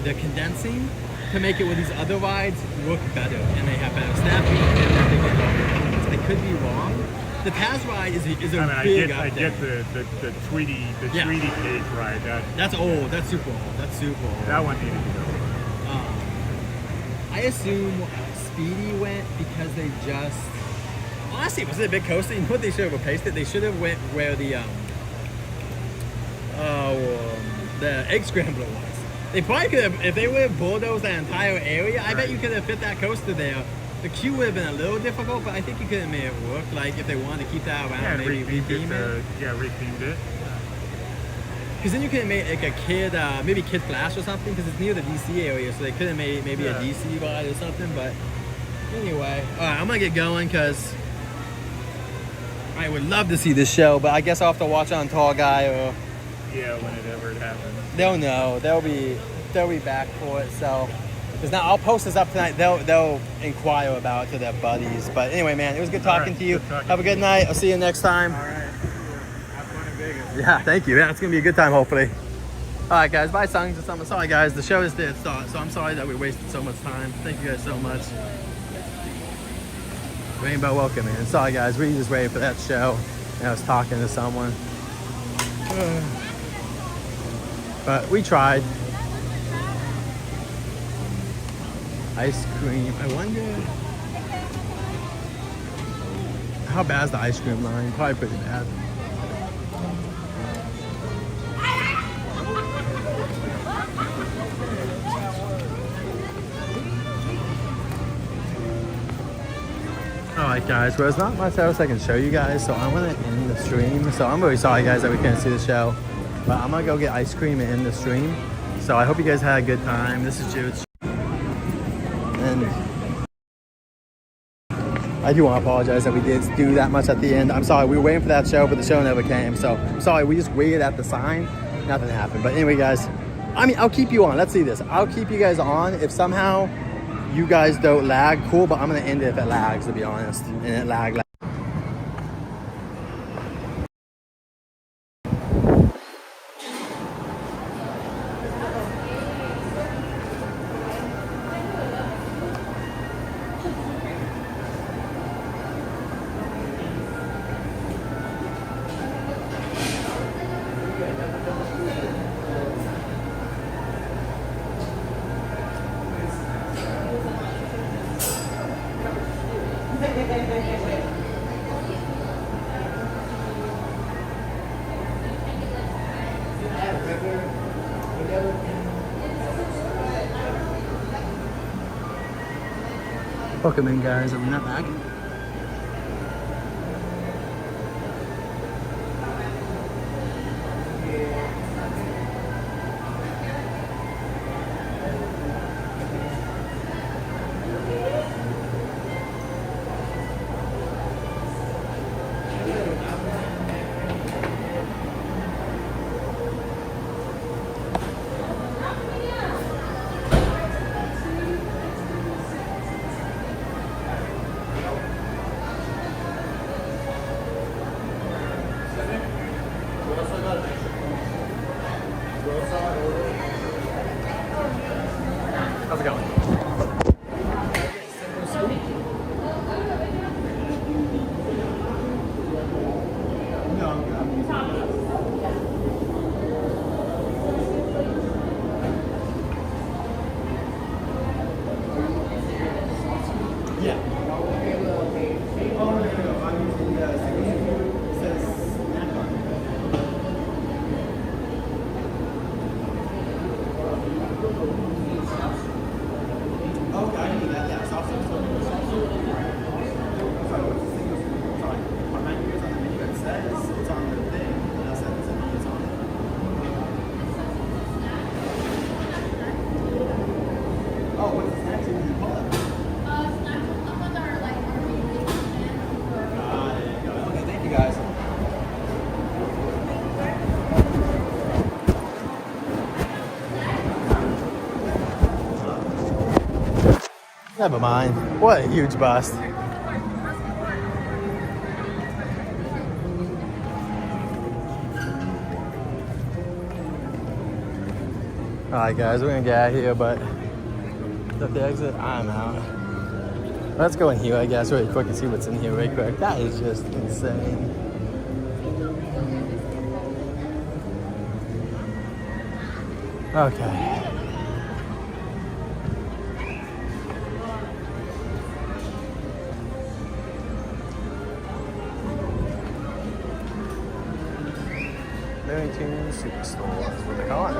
They're condensing to make it where these other rides work better and they have better staffing and they get longer. So they could be wrong. The Paz ride is a big update. I get the Tweety cage ride. That's old. That's super old. That one needed to go. I assume Speedy went because they just honestly, was it a big coaster? You know what they should have replaced it? They should have went where the egg scrambler was. They probably could have, if they would have bulldozed that entire area, I bet you could have fit that coaster there. The queue would have been a little difficult, but I think you could have made it work. Like if they wanted to keep that around, maybe re-theme it. Re-themed it. Because then you could have made like a kid, maybe Kid Flash or something, because it's near the DC area, so they could have made maybe a DC ride or something. But anyway, all right, I'm gonna get going because I would love to see this show, but I guess I'll have to watch it on Tall Guy or. Yeah, whenever it happens. They'll know. They'll be back for it. So, because now I'll post this up tonight. They'll inquire about it to their buddies. But anyway, man, it was good talking to you. Have a good night. I'll see you next time. All right. Have fun in Vegas. Yeah, thank you. Yeah, it's gonna be a good time, hopefully. All right, guys. Bye, songs and something. Sorry, guys. The show is dead start, so I'm sorry that we wasted so much time. Thank you guys so much. Rainbow welcome, man. Sorry, guys. We just waited for that show, and I was talking to someone. But we tried. Ice cream. I wonder how bad is the ice cream line? Probably pretty bad. Alright guys, well, there's not much else I can show you guys, so I'm gonna end the stream. So I'm really sorry guys that we couldn't see the show, but I'm gonna go get ice cream and end the stream. So I hope you guys had a good time. This is Jude. And I do want to apologize that we did do that much at the end. I'm sorry, we were waiting for that show, but the show never came. So I'm sorry, we just waited at the sign. Nothing happened. But anyway guys, I mean, I'll keep you on. Let's see this. I'll keep you guys on. If somehow you guys don't lag, cool, but I'm gonna end it if it lags, to be honest. And it lag. Welcome in guys, are we not lagging? How's it going? Never mind. What a huge bust. Alright guys, we're gonna get out of here, but at the exit, I'm out. Let's go in here, I guess, really quick and see what's in here really quick. That is just insane. Okay. Looney Tunes Superstore is what they call it.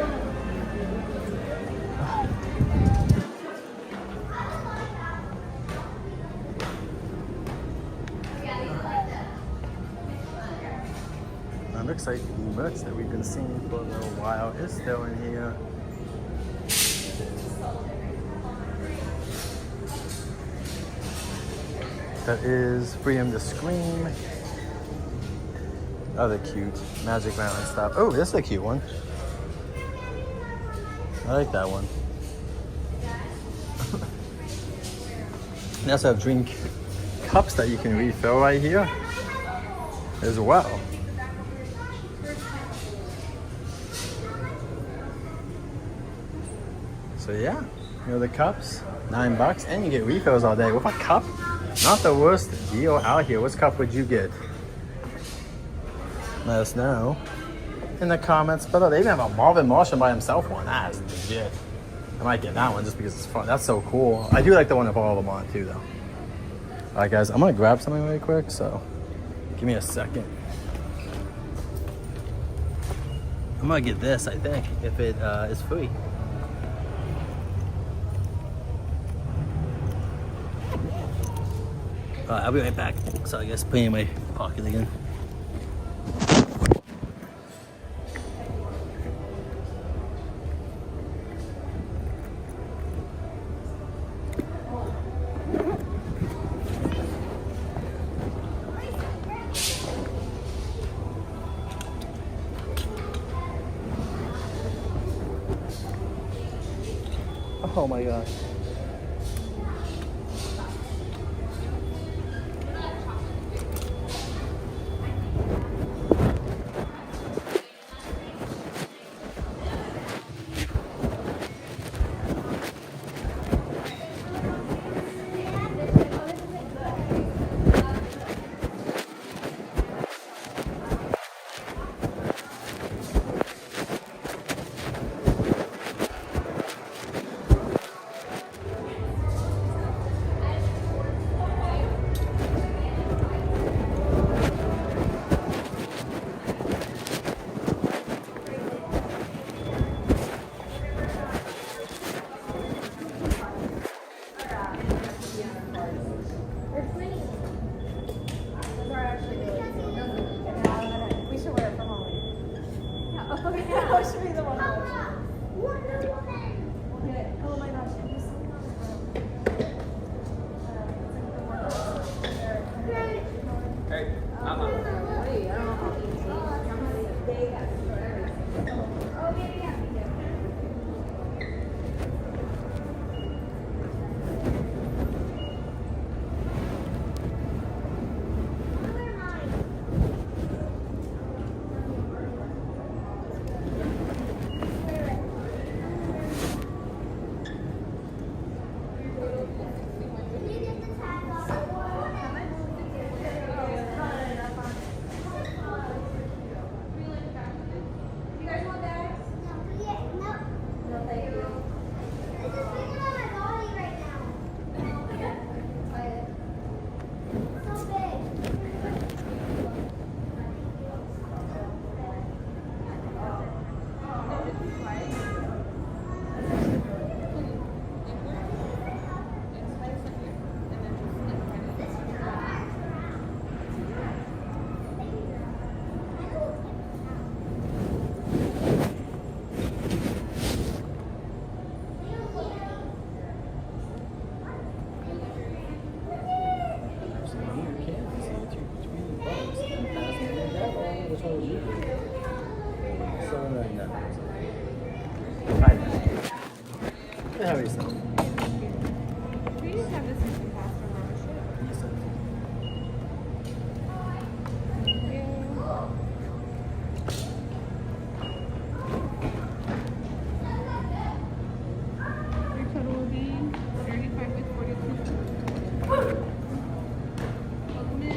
It looks like the merch that we've been seeing for a little while is still in here. That is Freedom to Scream. Other cute Magic Mountain stuff. Oh, this is a cute one. I like that one. They also have drink cups that you can refill right here as well. So yeah, you know the cups, $9, and you get refills all day with a cup. Not the worst deal out here. What cup would you get? Let us know in the comments below. They even have a Marvin Martian by himself one. That is legit. I might get that one just because it's fun. That's so cool. I do like the one with all of them on too, though. All right, guys, I'm gonna grab something really quick. So give me a second. I'm gonna get this, I think, if it is free. All right, I'll be right back. So I guess put it in my pocket again. Oh my gosh. can have yourself. We just have this in pasta membership. Your total will be 35 with 42. Welcome in.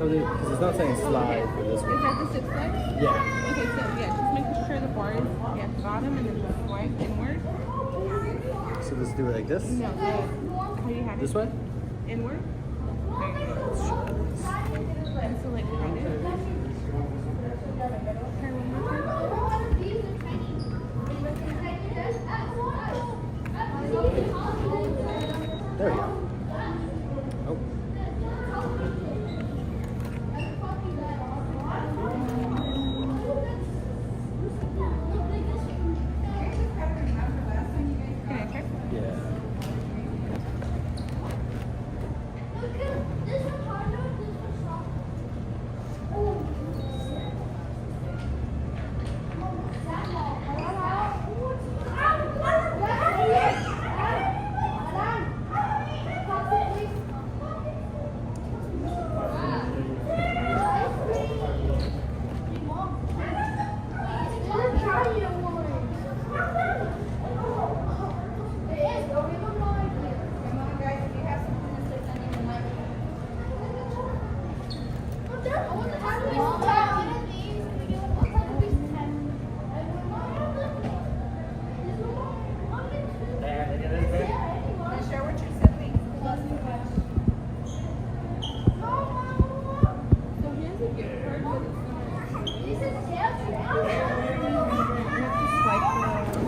Because it's not saying slide for this Is one. that the six leg? Yeah. Okay, so yeah, just make sure the bar is at the bottom and then the swipe inward. So let's do it like this? No, how you have This it? way? Inward. There you go. And so like kind of. Try one more time. There we go. Oh. Can I check? Yeah.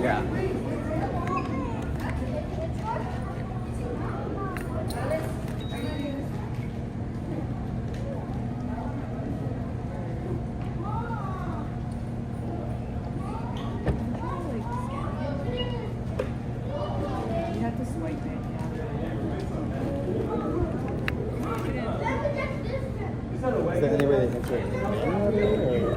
Yeah. You have to swipe it, Is there any way they enter it manually or?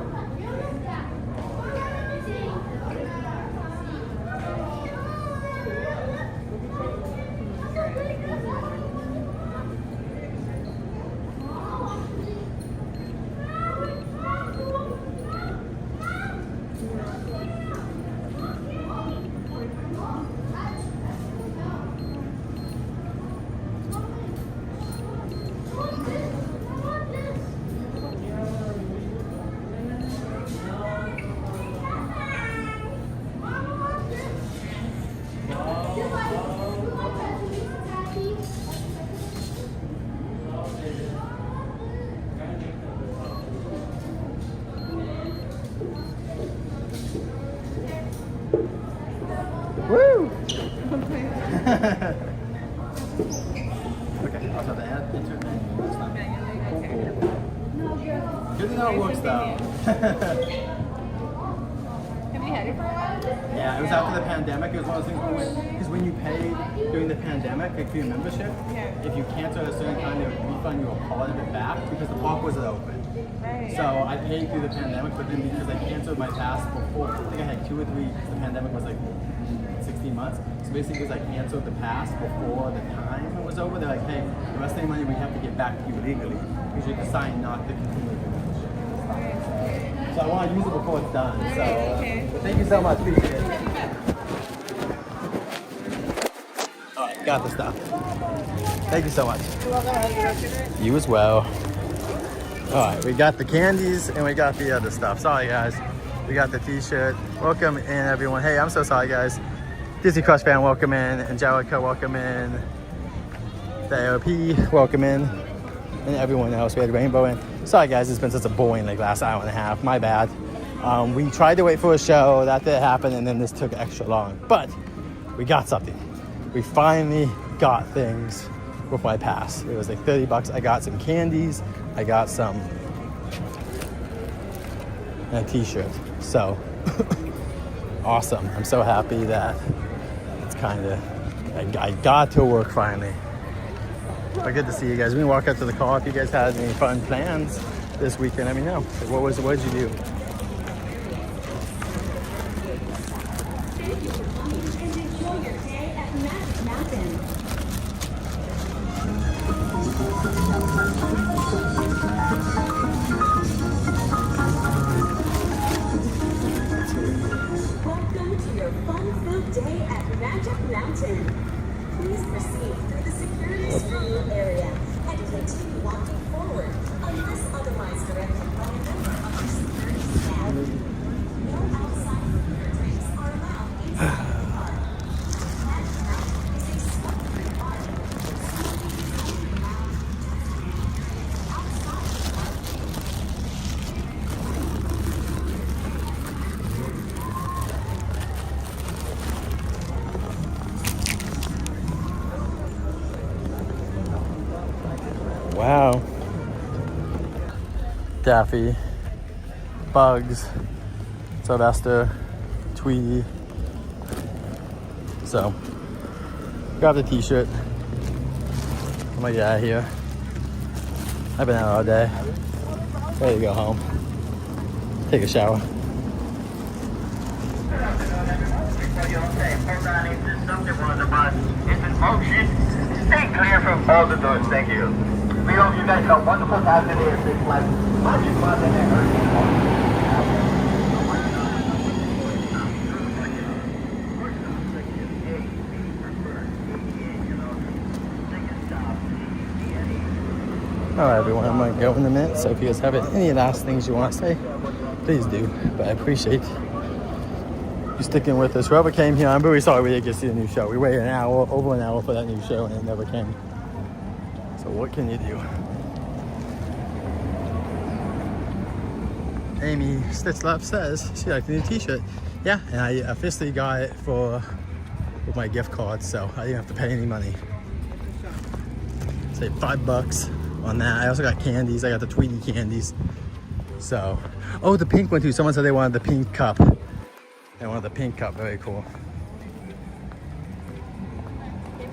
Woo! Okay, I'll try to add enter it. Good to know it works though. Have you had it for a while? Yeah, it was after the pandemic. It was one of those things because when you paid during the pandemic, like for your membership, if you canceled at a certain time, they would refund you a part of it back because the park wasn't open. Right. So I paid through the pandemic, but then because I canceled my pass before, I think I had 2 or 3, the pandemic was like 16 months. So basically, because I canceled the pass before the time it was over, they're like, hey, the rest of the money we have to get back to you legally because you decided not to continue the membership. So I want to use it before it's done. So but thank you so much. Appreciate it. All right, got the stuff. Thank you so much. You as well. All right, we got the candies and we got the other stuff. Sorry, guys. We got the t-shirt. Welcome in, everyone. Hey, I'm so sorry, guys. Disney Crush fan, welcome in. Angelica, welcome in. The AOP, welcome in. And everyone else. We had Rainbow in. Sorry, guys. It's been such a boring last hour and a half. My bad. We tried to wait for a show. That didn't happen, and then this took extra long. But we got something. We finally got things with my pass. It was like $30. I got some candies. I got some and a t-shirt. So awesome. I'm so happy that it's kind of I got to work finally. But good to see you guys. We can walk up to the car. If you guys had any fun plans this weekend, let me know. Like, what did you do? Thank you for coming and enjoy your day at Magic Mountain. Welcome to your fun-filled day at Magic Mountain. Please proceed through the security screening area and continue walking forward unless otherwise directed by a member of our security staff. No outside food drinks are allowed inside the park. Magic Mountain is a smoke-free environment. Wow. Daffy, Bugs, Sylvester, Tweety. So, grab the t-shirt. I'm gonna get out of here. I've been out all day. Ready to go home. Take a shower. It's in motion. Stay clear from all the doors, thank you. We hope you guys have a wonderful time today at Six Flags Magic Mountain and Hurricane All right, everyone, I'm gonna go in a minute. So if you guys have any last things you want to say, please do. But I appreciate you sticking with us. Whoever came here, I'm really sorry we didn't get to see the new show. We waited over an hour for that new show, and it never came. So what can you do? Amy Stitchlap says she liked the new t-shirt. Yeah, and I officially got it with my gift card, so I didn't have to pay any money. Say $5 on that. I also got candies. I got the Tweety candies. So, oh, the pink one too. Someone said they wanted the pink cup. They wanted the pink cup. Very cool.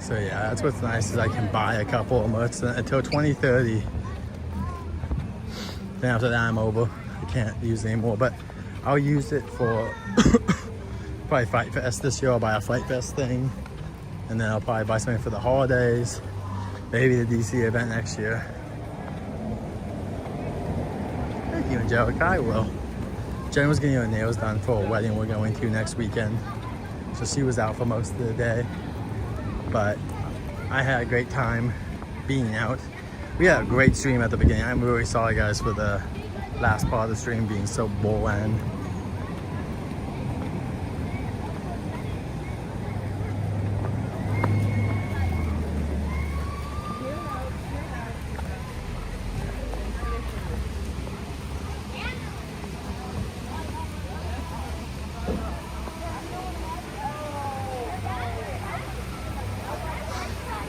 So yeah, that's what's nice is I can buy a couple of merch until 2030. Then after that, I'm over. I can't use it anymore, but I'll use it for probably Fight Fest this year. I'll buy a Fight Fest thing, and then I'll probably buy something for the holidays. Maybe the DC event next year. Thank you, Angelica. I will. Jen was getting her nails done for a wedding we're going to next weekend, so she was out for most of the day. But I had a great time being out. We had a great stream at the beginning. I'm really sorry, guys, for the last part of the stream being so boring.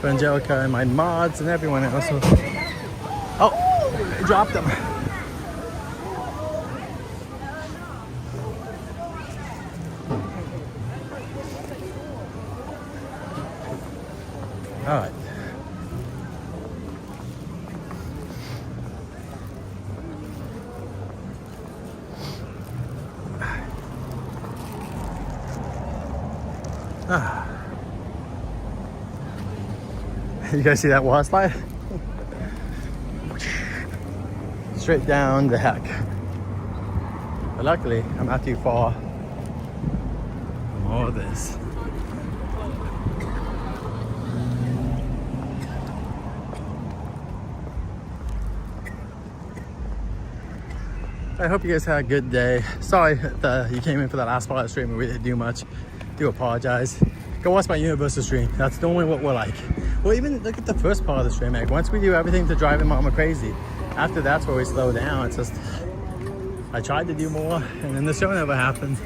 For Angelica and my mods and everyone else. Oh, I dropped them. All right. You guys see that water slide? Straight down the heck. But luckily, I'm not too far from all of this. I hope you guys had a good day. Sorry that you came in for that last part of the stream and we didn't do much. Do apologize. Go watch my Universal stream. That's normally what we're like. Well, even look at the first part of the stream, like once we do everything to drive Mama crazy, after that's where we slow down. It's just, I tried to do more and then the show never happened.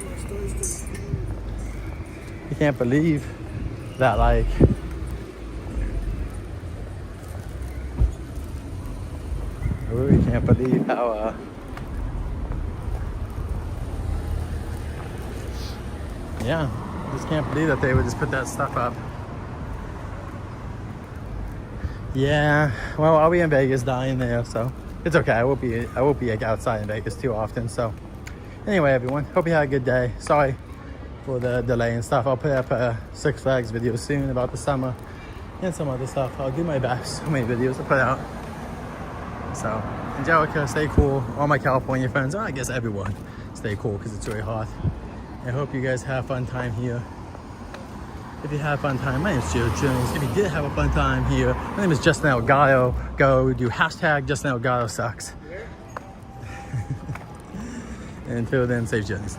You can't believe that, like, I really can't believe how, yeah, I just can't believe that they would just put that stuff up. Yeah, well, I'll be in Vegas dying there, so it's okay. I won't be like, outside in Vegas too often. So anyway, everyone, hope you had a good day. Sorry for the delay and stuff. I'll put up a Six Flags video soon about the summer and some other stuff. I'll do my best. How many videos to put out? So Angelica, stay cool. All my California friends, I guess everyone, stay cool because it's really hot. I hope you guys have a fun time here. If you have a fun time, my name is Joe Jones. If you did have a fun time here, my name is Justin Elgato. Go do hashtag Justin Elgato sucks. Until then, safe journeys.